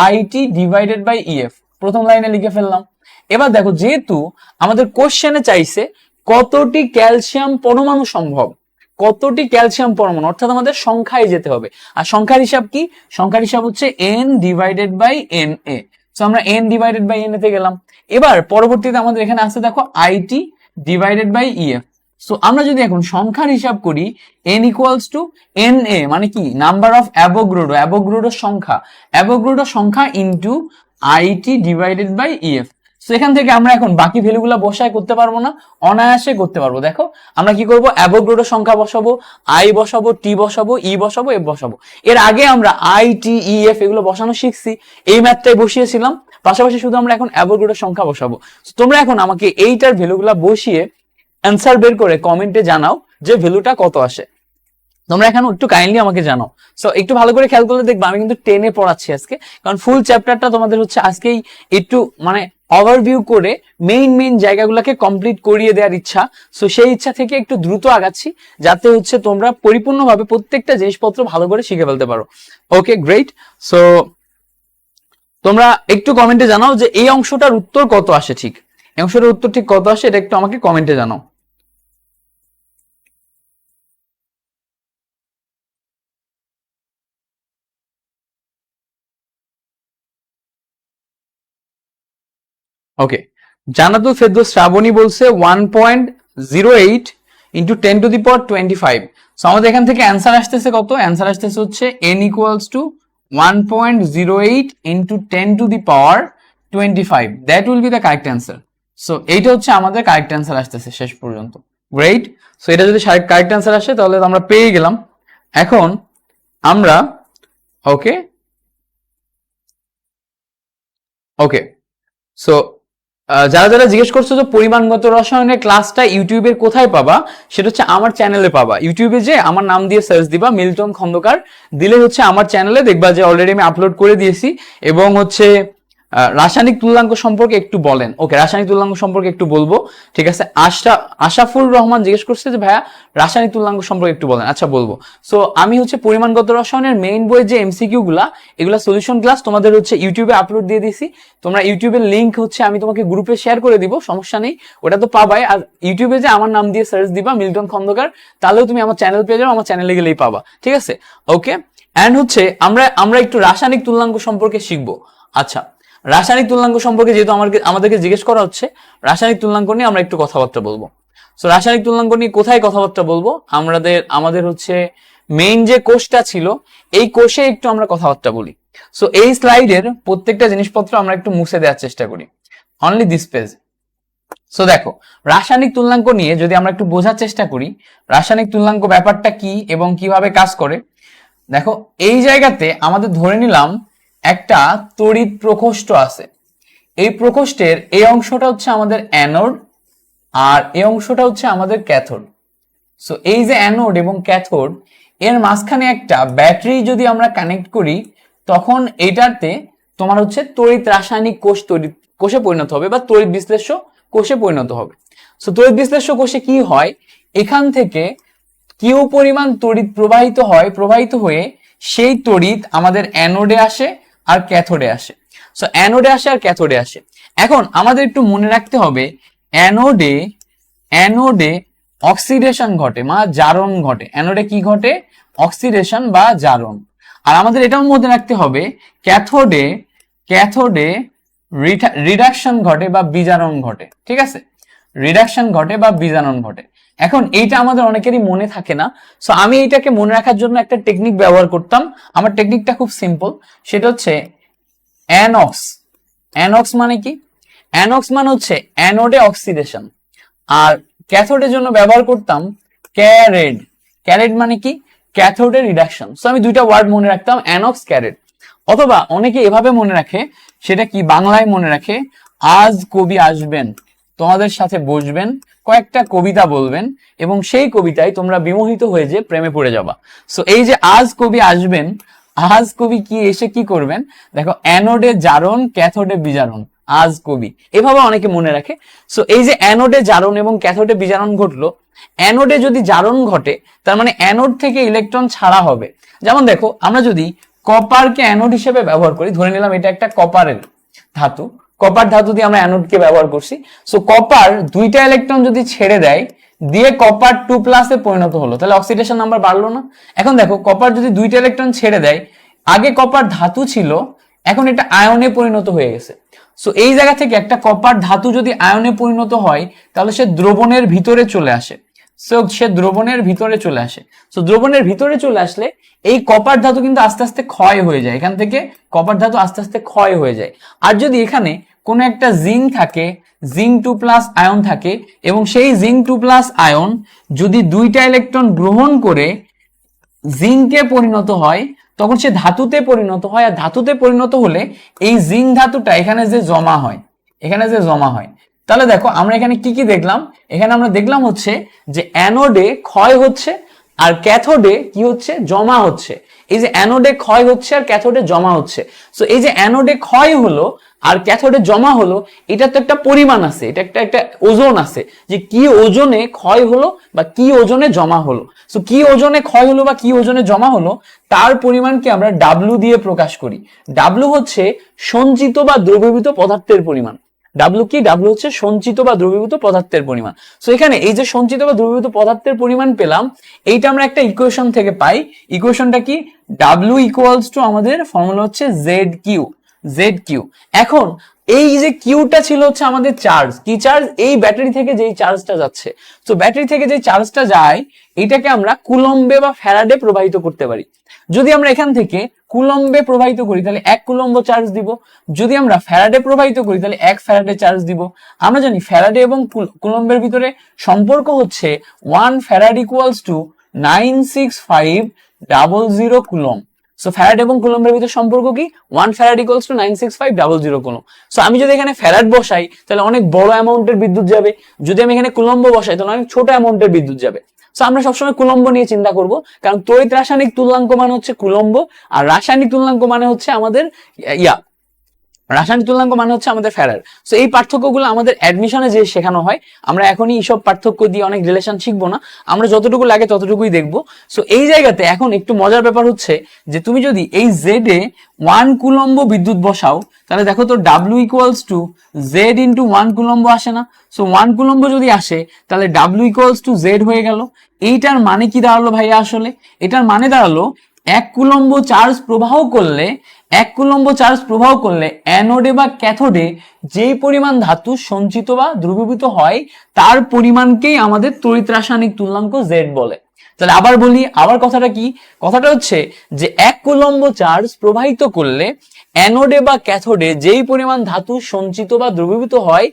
আইটি ডিভাইডেড বাই ইএফ, প্রথম লাইনে লিখে ফেললাম। এবার দেখো যেহেতু আমাদের কোশ্চেনে চাইছে কতটি ক্যালসিয়াম পরমাণু সম্ভব, কতটি ক্যালসিয়াম পরমাণু, অর্থাৎ আমাদের সংখ্যায় যেতে হবে। আর সংখ্যার হিসাব কি, সংখ্যার হিসাব হচ্ছে n divided by N A. So আমরা n divided by N A তে গেলাম। এবার পরবর্তীতে আমাদের এখানে আছে দেখো IT divided by EF. So আমরা যদি এখন সংখ্যার হিসাব করি n equals to N A মানে কি নাম্বার অফ অ্যাভোগাড্রো, অ্যাভোগাড্রোর সংখ্যা, অ্যাভোগাড্রোর সংখ্যা into IT divided by EF. So এখান থেকে আমরা এখন বাকি ভ্যালুগুলো বসায় করতে পারবো না, অনায়াসে করতে পারবো। দেখো আমরা কি করব, অ্যাভোগাড্রোর সংখ্যা বসাবো, আই বসাবো, টি বসাবো, ই বসাবো, এফ বসাবো। এর আগে আমরা আই টি ই এফ এগুলো বসানো শিখছি, এই ম্যাথটাই বসিয়েছিলাম, পাশাপাশি শুধু আমরা এখন অ্যাভোগাড্রোর সংখ্যা বসাবো। তোমরা এখন আমাকে এইটার ভ্যালুগুলো বসিয়ে অ্যান্সার বের করে কমেন্টে জানাও যে ভ্যালুটা কত আসে। তোমরা এখন একটু কাইন্ডলি আমাকে জানাও। সো একটু ভালো করে খেয়াল করলে দেখবা আমি কিন্তু 10-এ পড়াচ্ছি আজকে, কারণ ফুল চ্যাপ্টারটা তোমাদের হচ্ছে আজকেই একটু মানে ওভারভিউ করে মেইন জায়গাগুলোকে কমপ্লিট করিয়ে দেওয়ার ইচ্ছা। সো সেই ইচ্ছা থেকে একটু দ্রুত আগাচ্ছি, যাতে হচ্ছে তোমরা পরিপূর্ণভাবে প্রত্যেকটা জিনিসপত্র ভালো করে শিখে ফেলতে পারো। Okay great. সো তোমরা একটু কমেন্টে জানাও যে এই অংশটার উত্তর কত আসে, ঠিক এই অংশটার উত্তর ঠিক কত আসে, এটা একটু আমাকে কমেন্টে জানাও। ওকে, জান্নাতুল ফেরদৌস শ্রাবণী বলছে 1.08 ইন্টু 10⁻25। সো আমাদের এখান থেকে অ্যান্সার আসতেছে কত, অ্যান্সার আসতেছে হচ্ছে n equals two 1.08 into 10⁻25, that will be the correct answer. So এইটা হচ্ছে আমাদের কারেক্ট অ্যান্সার আসতেছে শেষ পর্যন্ত। গ্রেট। সো এটা যদি কারেক্ট অ্যান্সার আসে তাহলে আমরা পেয়ে গেলাম। এখন আমরা ওকে ওকে সো যারা যারা জিজ্ঞেস করছো যে পরিমাণগত রসায়নের ক্লাসটা ইউটিউবের কোথায় পাবা, সেটা হচ্ছে আমার চ্যানেলে পাবা। ইউটিউবে যে আমার নাম দিয়ে সার্চ দিবা মিল্টন খন্দকার, দিলে হচ্ছে আমার চ্যানেলে দেখবা যে অলরেডি আমি আপলোড করে দিয়েছি। এবং হচ্ছে রাসায়নিক তুল্যাঙ্ক সম্পর্কে একটু বলেন। ওকে, রাসায়নিক তুল্যাঙ্ক সম্পর্কে একটু বলবো ঠিক আছে। আশাফুল রহমান জিজ্ঞেস করছে যে ভাইয়া রাসায়নিক তুল্যাঙ্ক সম্পর্কে একটু বলেন। আচ্ছা বলবো। সো আমি হচ্ছে পরিমাণগত রসায়নের মেইন বইয়ের যে এমসিকিউ গুলা, এগুলা সলিউশন ক্লাস তোমাদের হচ্ছে ইউটিউবে আপলোড দিয়ে দিছি। তোমরা ইউটিউবের লিংক হচ্ছে আমি তোমাকে গ্রুপে শেয়ার করে দিব, সমস্যা নেই, ওটা তো পাবাই। আর ইউটিউবে যে আমার নাম দিয়ে সার্চ দিবা মিল্টন খন্দকার, তাহলেও তুমি আমার চ্যানেল পেয়ে যাও, আমার চ্যানেলে গেলেই পাবা। ঠিক আছে, ওকে। এন্ড হচ্ছে আমরা একটু রাসায়নিক তুল্যাঙ্ক সম্পর্কে শিখবো। আচ্ছা, রাসায়নিক তুল্যাঙ্ক সম্পর্কে যেহেতু আমাদেরকে জিজ্ঞেস করা হচ্ছে, রাসায়নিক তুল্যাঙ্ক নিয়ে আমরা একটু কথাবার্তা বলবো। সো রাসায়নিক তুল্যাঙ্ক নিয়ে কোথায় কথাবার্তা বলবো, আমাদের হচ্ছে মেইন যে কোষটা ছিল, এই কোষে একটু আমরা কথাবার্তা বলি। সো এই স্লাইডের প্রত্যেকটা জিনিসপত্র আমরা একটু মুছে দেওয়ার চেষ্টা করি, অনলি দিস পেজ। সো দেখো, রাসায়নিক তুল্যাঙ্ক নিয়ে যদি আমরা একটু বোঝার চেষ্টা করি, রাসায়নিক তুল্যাঙ্ক ব্যাপারটা কি এবং কিভাবে কাজ করে। দেখো, এই জায়গাতে আমাদের ধরে নিলাম একটা তড়িৎ প্রকোষ্ঠ আছে। এই প্রকোষ্ঠের এই অংশটা হচ্ছে আমাদের অ্যানোড, আর এই অংশটা হচ্ছে আমাদের ক্যাথোড। সো এই যে অ্যানোড এবং ক্যাথোড, এর মাঝখানে একটা ব্যাটারি যদি আমরা কানেক্ট করি, তখন এইটাতে তোমার হচ্ছে তড়িৎ রাসায়নিক কোষে পরিণত হবে, বা তড়িৎ বিশ্লেষ্য কোষে পরিণত হবে। সো তড়িৎ বিশ্লেষ্য কোষে কি হয়, এখান থেকে কিউ পরিমাণ তড়িৎ প্রবাহিত হয়ে সেই তড়িৎ আমাদের অ্যানোডে আসে আর ক্যাথোডে আসে। সো অ্যানোডে আসে আর ক্যাথোডে আসে। এখন আমাদের একটু মনে রাখতে হবে, অ্যানোডে অক্সিডেশন ঘটে, জারণ ঘটে। অ্যানোডে কি ঘটে? অক্সিডেশন বা জারণ। আর আমাদের এটাও মনে রাখতে হবে, ক্যাথোডে রিডাকশন ঘটে বা বিজারণ ঘটে। ঠিক আছে, রিডাকশন ঘটে বা বিজারণ ঘটে। এখন এইটা আমাদের অনেকেরই মনে থাকে না। সো আমি এইটাকে মনে রাখার জন্য একটা টেকনিক ব্যবহার করতাম। আমার টেকনিকটা খুব সিম্পল, সেটা হচ্ছে অ্যানক্স মানে কি? অ্যানক্স মানে হচ্ছে অ্যানোডে অক্সিডেশন, আর ক্যাথোডের জন্য ব্যবহার করতাম ক্যারেড মানে কি? ক্যাথোডে রিডাকশন। সো আমি দুইটা ওয়ার্ড মনে রাখতাম, অ্যানক্স, ক্যারেড। অথবা অনেকে এভাবে মনে রাখে, সেটা কি বাংলায় মনে রাখে, আজ কবি আসবেন, তোমাদের সাথে বসবেন, কয়েকটা কবিতা বলবেন, এবং সেই কবিতায় তোমরা বিমোহিত হয়ে যে প্রেমে পড়ে যাবা। সো এই যে আজ কবি আসবেন, আজ কবি কি এসে কি করবেন, দেখো অ্যানোডে জারণ, ক্যাথোডে বিজারণ, আজ কবি, এভাবে অনেকে মনে রাখে। সো এই যে অ্যানোডে জারণ এবং ক্যাথোডে বিজারণ ঘটলো, অ্যানোডে যদি জারণ ঘটে, তার মানে অ্যানোড থেকে ইলেকট্রন ছাড়া হবে। যেমন দেখো, আমরা যদি কপারকে অ্যানোড হিসেবে ব্যবহার করি, ধরে নিলাম এটা একটা কপারের ধাতু, কপার ধাতু দিয়ে আমরা অ্যানোডকে ব্যবহার করছি। সো কপার দুইটা ইলেকট্রন যদি ছেড়ে দেয়, দিয়ে কপার 2+ পরিণত হলো, তাহলে অক্সিডেশন নাম্বার বাড়লো না? এখন দেখো, কপার যদি দুইটা ইলেকট্রন ছেড়ে দেয়, আগে কপার ধাতু ছিল, এখন এটা আয়নে পরিণত হয়ে গেছে। সো এই জায়গা থেকে একটা কপার ধাতু যদি আয়নে পরিণত হয়, তাহলে সে দ্রবণের ভিতরে চলে আসে। সো দ্রবণের ভিতরে চলে আসলে এই কপার ধাতু কিন্তু আস্তে আস্তে ক্ষয় হয়ে যায়, এখান থেকে কপার ধাতু আস্তে আস্তে ক্ষয় হয়ে যায়। আর যদি এখানে কোনো একটা জিঙ্ক থাকে, জিঙ্ক 2+ আয়ন থাকে, এবং সেই জিঙ্ক 2+ আয়ন যদি দুইটা ইলেকট্রন গ্রহণ করে জিঙ্কে পরিণত হয়, তখন সে ধাতুতে পরিণত হয়। আর ধাতুতে পরিণত হলে এই জিঙ্ক ধাতুটা এখানে যে জমা হয়, তাহলে দেখো আমরা এখানে কি কি দেখলাম, এখানে আমরা দেখলাম হচ্ছে যে অ্যানোডে ক্ষয় হচ্ছে আর ক্যাথোডে কি হচ্ছে, জমা হচ্ছে। এই যে অ্যানোডে ক্ষয় হচ্ছে আর ক্যাথোডে জমা হচ্ছে। সো এই যে অ্যানোডে ক্ষয় হলো আর ক্যাথোডে জমা হলো, এটা তো একটা পরিমাণ আছে, এটা একটা ওজন আছে, যে কি ওজনে ক্ষয় হলো বা কি ওজনে জমা হলো। সো কি ওজনে ক্ষয় হলো বা কি ওজনে জমা হলো, তার পরিমাণকে আমরা ডাব্লু দিয়ে প্রকাশ করি। ডাব্লু হচ্ছে সঞ্চিত বা দ্রবীভূত পদার্থের পরিমাণ। ডাব্লু কি? ডাব্লু হচ্ছে সঞ্চিত বা দ্রবীভূত পদার্থের পরিমাণ। সো এখানে এই যে সঞ্চিত বা দ্রবীভূত পদার্থের পরিমাণ পেলাম, এইটা আমরা একটা ইকুয়েশন থেকে পাই। ইকুয়েশনটা কি? ডাব্লু ইকুয়ালস টু, আমাদের ফর্মুলা হচ্ছে জেড কিউ। এখন এই যে কিউটা ছিল হচ্ছে আমাদের চার্জ, কি চার্জ? এই ব্যাটারি থেকে যেই চার্জটা যাচ্ছে। তো ব্যাটারি থেকে যে চার্জটা যায়, এটাকে আমরা কুলম্বে বা ফ্যারাডে প্রবাহিত করতে পারি। যদি আমরা এখান থেকে কুলম্বে প্রবাহিত করি, তাহলে 1 কুলম্ব চার্জ দিব। যদি আমরা ফ্যারাডে প্রবাহিত করি, তাহলে 1 ফ্যারাডে চার্জ দিব। আমরা জানি ফ্যারাডে এবং কুলম্বের ভিতরে সম্পর্ক হচ্ছে 1 farad equals to 96500 coulomb. So farad এবং কুলম্বের ভিতরে সম্পর্ক কি? 1 farad equals to 96500 coulomb. So আমি যদি এখানে ফ্যারাড বসাই, তাহলে অনেক বড় অ্যামাউন্টের বিদ্যুৎ যাবে। যদি আমি এখানে কুলম্ব বসাই, তাহলে অনেক ছোট অ্যামাউন্টের বিদ্যুৎ যাবে। সো আমরা সবসময় কুলম্ব নিয়ে চিন্তা করব, কারণ তড়িৎ রাসায়নিক তুল্যাঙ্ক মানে হচ্ছে কুলম্ব, আর রাসায়নিক তুল্যাঙ্ক মানে হচ্ছে আমাদের রাসায়নিক তুল্যাঙ্ক মানে হচ্ছে আমাদের ফ্যারাড। সো এই পার্থক্যগুলো আমাদের অ্যাডমিশনে যে শেখানো হয়, আমরা এখনই এইসব পার্থক্য দিয়ে অনেক রিলেশন শিখবো না, আমরা যতটুকু লাগে ততটুকুই দেখবো। সো এই জায়গাতে এখন একটু মজার ব্যাপার হচ্ছে যে তুমি যদি এই জেড এ 1 কুলম্ব বিদ্যুৎ বসাও, তাহলে দেখো তো W equals to Z into 1 coulomb আসে না? সো 1 কুলম্ব যদি আসে তাহলে ডাব্লিউ ইকুয়ালস টু জেড হয়ে গেল। এইটার মানে কি দাঁড়ালো ভাইয়া? আসলে এটার মানে দাঁড়ালো 1 কুলম্ব চার্জ প্রবাহ করলে 1 কুলম্ব চার্জ প্রবাহ করলে অ্যানোডে বা ক্যাথোডে যেই পরিমাণ ধাতু সঞ্চিত বা দ্রবীভূত হয় তার পরিমাণকেই আমাদের তড়িৎ রাসায়নিক তুল্যাঙ্ক জেড বলে। তাহলে আবার বলি, আবার কথাটা কি? কথাটা হচ্ছে যে 1 কুলম্ব চার্জ প্রবাহিত করলে অ্যানোডে বা ক্যাথোডে যেই পরিমাণ ধাতু সঞ্চিত বা দ্রবীভূত হয়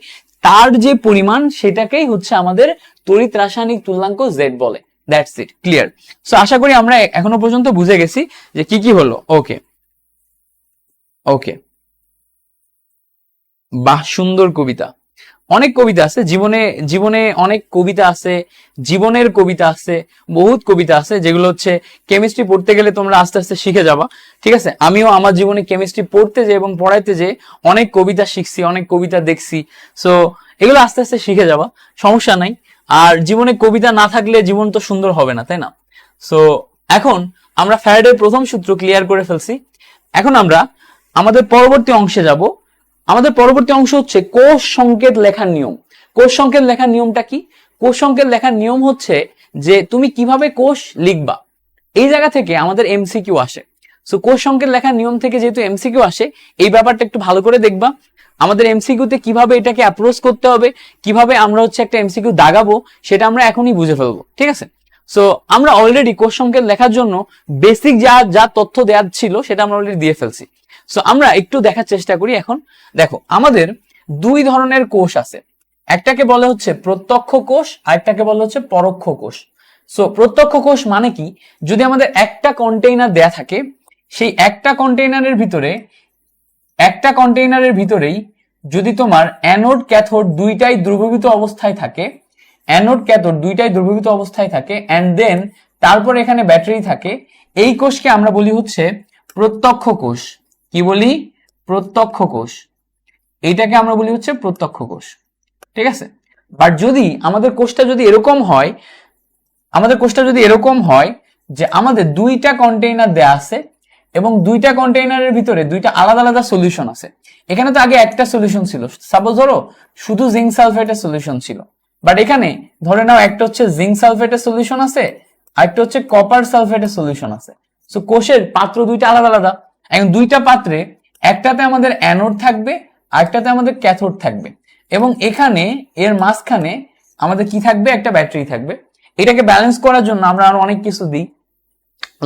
তার যে পরিমাণ সেটাকেই হচ্ছে আমাদের তড়িৎ রাসায়নিক তুল্যাঙ্ক জেড বলে। That's it, clear? সো আশা করি আমরা এখনো পর্যন্ত বুঝে গেছি যে কি কি হলো। ওকে ওকে, বাহ, সুন্দর কবিতা। অনেক কবিতা আছে জীবনে, জীবনে অনেক কবিতা আছে, জীবনের কবিতা আছে, বহুত কবিতা আছে যেগুলো হচ্ছে কেমিস্ট্রি পড়তে গেলে তোমরা আস্তে আস্তে শিখে যাবা। ঠিক আছে, আমিও আমার জীবনে কেমিস্ট্রি পড়তে যে এবং পড়াইতে যে অনেক কবিতা শিখছি, অনেক কবিতা দেখছি। সো এগুলো আস্তে আস্তে শিখে যাবা, সমস্যা নাই। আর জীবনে কবিতা না থাকলে জীবন তো সুন্দর হবে না, তাই না? সো এখন আমরা ফ্যারাডের প্রথম সূত্র ক্লিয়ার করে ফেলছি। এখন আমরা আমাদের পরবর্তী অংশে যাব। আমাদের পরবর্তী অংশ হচ্ছে কোষ সংকেত লেখার নিয়ম। কোষ সংকেত লেখার নিয়মটা কি? কোষ সংকেত লেখার নিয়ম হচ্ছে যে তুমি কিভাবে কোষ লিখবা, এই জায়গা থেকে আমাদের এমসিকিউ আসে। সো কোষ সংকেত লেখার নিয়ম থেকে যেহেতু এমসিকিউ আসে, এই ব্যাপারটা একটু ভালো করে দেখবা। আমাদের এমসিকিউতে কিভাবে এটাকে অ্যাপ্রোচ করতে হবে, কিভাবে আমরা হচ্ছে একটা এমসিকিউ দাগাবো, সেটা আমরা এখনই বুঝে ফেলবো। ঠিক আছে, সো আমরা অলরেডি কোষ সংকেত লেখার জন্য বেসিক যা যা তথ্য দেওয়ার ছিল সেটা আমরা অলরেডি দিয়ে ফেলছি। সো আমরা একটু দেখার চেষ্টা করি। এখন দেখো, আমাদের দুই ধরনের কোষ আছে, একটাকে বলে হচ্ছে প্রত্যক্ষ কোষ, আরেকটাকে বলে হচ্ছে পরোক্ষ কোষ। সো প্রত্যক্ষ কোষ মানে কি? যদি আমাদের একটা কন্টেইনার দেয়া থাকে, সেই একটা কন্টেইনারের ভিতরেই যদি তোমার অ্যানোড ক্যাথোড দুইটাই দ্রবীভূত অবস্থায় থাকে, অ্যানোড ক্যাথোড দুইটাই দ্রবীভূত অবস্থায় থাকে, এন্ড দেন তারপর এখানে ব্যাটারি থাকে, এই কোষকে আমরা বলি হচ্ছে প্রত্যক্ষ কোষ। কি বলি? প্রত্যক্ষ কোষ। এইটাকে আমরা বলি হচ্ছে প্রত্যক্ষ কোষ। ঠিক আছে, বাট যদি আমাদের কোষটা যদি এরকম হয়, যে আমাদের দুইটা কন্টেইনার দেয়া আছে এবং দুইটা কন্টেইনারের ভিতরে দুইটা আলাদা আলাদা সলিউশন আছে। এখানে তো আগে একটা সলিউশন ছিল, সাপোজ ধরো শুধু জিঙ্ক সালফেটের সলিউশন ছিল, বাট এখানে ধরে নাও একটা হচ্ছে জিঙ্ক সালফেটের সলিউশন আছে, আরেকটা হচ্ছে কপার সালফেটের সলিউশন আছে। সো কোষের পাত্র দুইটা আলাদা আলাদা। এখন দুইটা পাত্রে একটাতে আমাদের অ্যানোড থাকবে, আরেকটাতে আমাদের ক্যাথোড থাকবে, এবং এখানে এর মাঝখানে আমাদের কি থাকবে? একটা ব্যাটারি থাকবে। এটাকে ব্যালেন্স করার জন্য আমরা আরো অনেক কিছু দিই,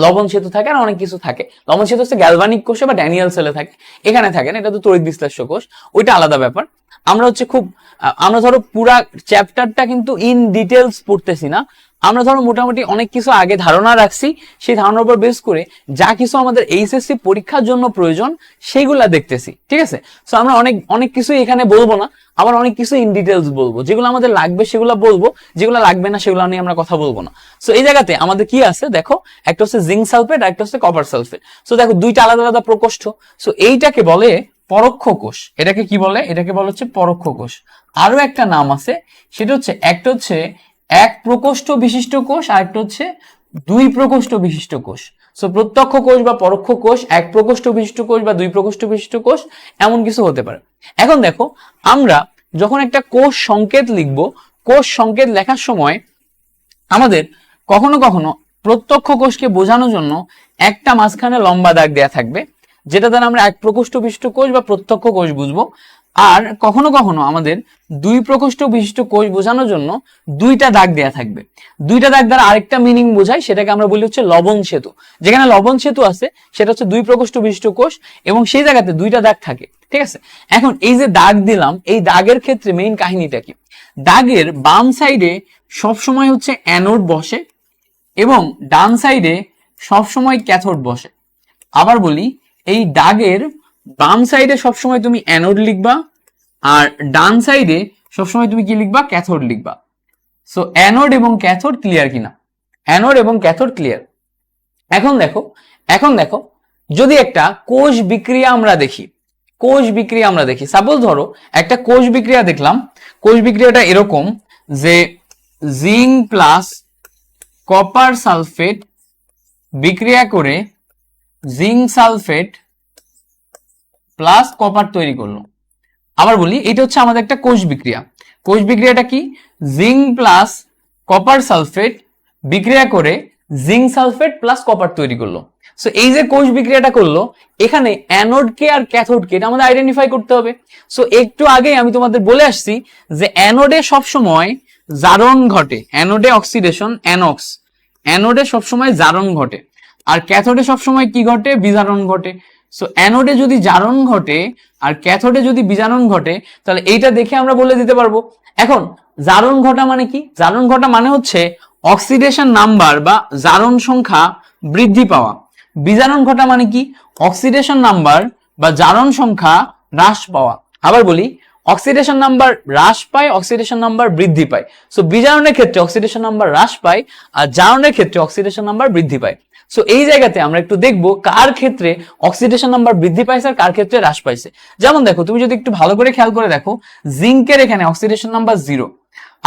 লবণ সেতু থাকে আর অনেক কিছু থাকে। লবণ সেতু হচ্ছে গ্যালভানিক কোষে বা ড্যানিয়েল সেলে থাকে, এখানে থাকে না, এটা তো তড়িৎ বিশ্লেষ্য কোষ, ওইটা আলাদা ব্যাপার। আমরা হচ্ছে আমরা ধরো পুরা চ্যাপ্টারটা কিন্তু ইন ডিটেলস পড়তেছি না, আমরা ধরো মোটামুটি অনেক কিছু আগে ধারণা রাখছি, সেই ধারণার উপর বেস করে যা কিছু আমাদের এইচএসসি পরীক্ষার জন্য প্রয়োজন সেইগুলা দেখতেছি। ঠিক আছে, সো আমরা অনেক কিছু এখানে বলবো না, আবার অনেক কিছু ইন ডিটেলস বলবো, যেগুলো আমাদের লাগবে সেগুলো বলবো, যেগুলো লাগবে না সেগুলো নিয়ে আমরা কথা বলবো না। সো এই জায়গাতে আমাদের কি আছে দেখো, একটা হচ্ছে জিঙ্ক সালফেট আর একটা হচ্ছে কপার সালফেট। সো দেখো দুইটা আলাদা আলাদা প্রকোষ্ঠ। সো এইটাকে বলে পরোক্ষ কোষ। এটাকে কি বলে? এটাকে বলে হচ্ছে পরোক্ষ কোষ। আরো একটা নাম আছে, সেটা হচ্ছে একটা হচ্ছে এক প্রকোষ্ঠ বিশিষ্ট কোষ, আর একটা হচ্ছে দুই প্রকোষ্ঠ বিশিষ্ট কোষ। সো প্রত্যক্ষ কোষ বা পরোক্ষ কোষ এক প্রকোষ্ঠ বিশিষ্ট কোষ বা দুই প্রকোষ্ঠ বিশিষ্ট কোষ, এমন কিছু হতে পারে। এখন দেখো, আমরা যখন একটা কোষ সংকেত লিখব, কোষ সংকেত লেখার সময় আমাদের কখনো কখনো প্রত্যক্ষ কোষকে বোঝানোর জন্য একটা মাঝখানে লম্বা দাগ দেয়া থাকবে, যেটা দ্বারা আমরা এক প্রকোষ্ঠ বিশিষ্ট কোষ বা প্রত্যক্ষ কোষ বুঝবো। আর কখনো কখনো আমাদের দুই প্রকোষ্ঠ বিশিষ্ট কোষ বোঝানোর জন্য দুইটা দাগ দেয়া থাকবে। দুইটা দাগ দ্বারা আরেকটা মিনিং বোঝায়, সেটাকে আমরা বলি হচ্ছে লবণ সেতু। যেখানে লবণ সেতু আছে সেটা হচ্ছে দুই প্রকোষ্ঠ বিশিষ্ট কোষ এবং সেই জায়গাতে দুইটা দাগ থাকে। ঠিক আছে, এখন এই যে দাগ দিলাম, এই দাগের ক্ষেত্রে মেইন কাহিনীটা কি? দাগের বাম সাইডে সবসময় হচ্ছে অ্যানোড বসে এবং ডান সাইডে সবসময় ক্যাথোড বসে। আবার বলি, এই দাগের বাম সাইডে সবসময় তুমি অ্যানোড লিখবা আর ডান সাইডে সবসময় তুমি কি লিখবা? ক্যাথোড লিখবা। সো অ্যানোড এবং ক্যাথোড ক্লিয়ার কিনা? অ্যানোড এবং ক্যাথোড ক্লিয়ার। এখন দেখো যদি একটা কোষ বিক্রিয়া আমরা দেখি, কোষ বিক্রিয়া আমরা দেখি। সাপোজ ধরো একটা কোষ বিক্রিয়া দেখলাম, কোষ বিক্রিয়াটা এরকম যে জিঙ্ক প্লাস কপার সালফেট বিক্রিয়া করে জিঙ্ক সালফেট প্লাস কপার তৈরি করলো। আবার বলি, এটা হচ্ছে আমাদের একটা কোষ বিক্রিয়া। কোষ বিক্রিয়াটা কি? জিঙ্ক প্লাস কপার সালফেট বিক্রিয়া করে জিঙ্ক সালফেট প্লাস কপার তৈরি করলো। সো এই যে কোষ বিক্রিয়াটা করলো, এখানে অ্যানোডকে আর ক্যাথোডকে এটা আমাদের আইডেন্টিফাই করতে হবে। সো একটু আগে আমি তোমাদের বলে আসছি যে অ্যানোডে সবসময় জারণ ঘটে, অ্যানোডে অক্সিডেশন অ্যানক্স, অ্যানোডে সবসময় জারণ ঘটে, আর ক্যাথোডে সবসময় কি ঘটে? বিজারণ ঘটে। সো অ্যানোডে যদি জারণ ঘটে আর ক্যাথোডে যদি বিজারণ ঘটে, তাহলে এইটা দেখে আমরা বলে দিতে পারবো। এখন জারণ ঘটা মানে কি? জারণ ঘটা মানে হচ্ছে অক্সিডেশন নাম্বার বা জারণ সংখ্যা বৃদ্ধি পাওয়া। বিজারণ ঘটা মানে কি? অক্সিডেশন নাম্বার বা জারণ সংখ্যা হ্রাস পাওয়া। আবার বলি, অক্সিডেশন নাম্বার হ্রাস পায়, অক্সিডেশন নাম্বার বৃদ্ধি পায়। সো বিজারণের ক্ষেত্রে অক্সিডেশন নাম্বার হ্রাস পায় আর জারণের ক্ষেত্রে অক্সিডেশন নাম্বার বৃদ্ধি পায়। সো এই জায়গাতে আমরা একটু দেখবো কার ক্ষেত্রে অক্সিডেশন নাম্বার বৃদ্ধি পাইছে আর কার ক্ষেত্রে হ্রাস পাইছে। যেমন দেখো, তুমি যদি একটু ভালো করে খেয়াল করে দেখো, জিঙ্কের এখানে অক্সিডেশন নাম্বার 0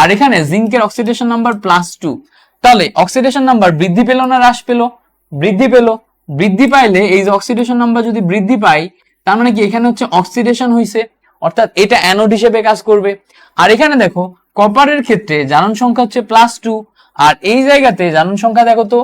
আর এখানে জিঙ্কের অক্সিডেশন নাম্বার +2, তাহলে অক্সিডেশন নাম্বার বৃদ্ধি পেল না হ্রাস পেল? বৃদ্ধি পেল। বৃদ্ধি পাইলে এই যে অক্সিডেশন নাম্বার যদি বৃদ্ধি পায়, তার মানে কি এখানে হচ্ছে অক্সিডেশন হয়েছে, অর্থাৎ এটা অ্যানোড হিসেবে কাজ করবে। আর এখানে দেখো কপারের ক্ষেত্রে জারণ সংখ্যা হচ্ছে +2 আর এই জায়গাতে জারণ সংখ্যা দেখো তো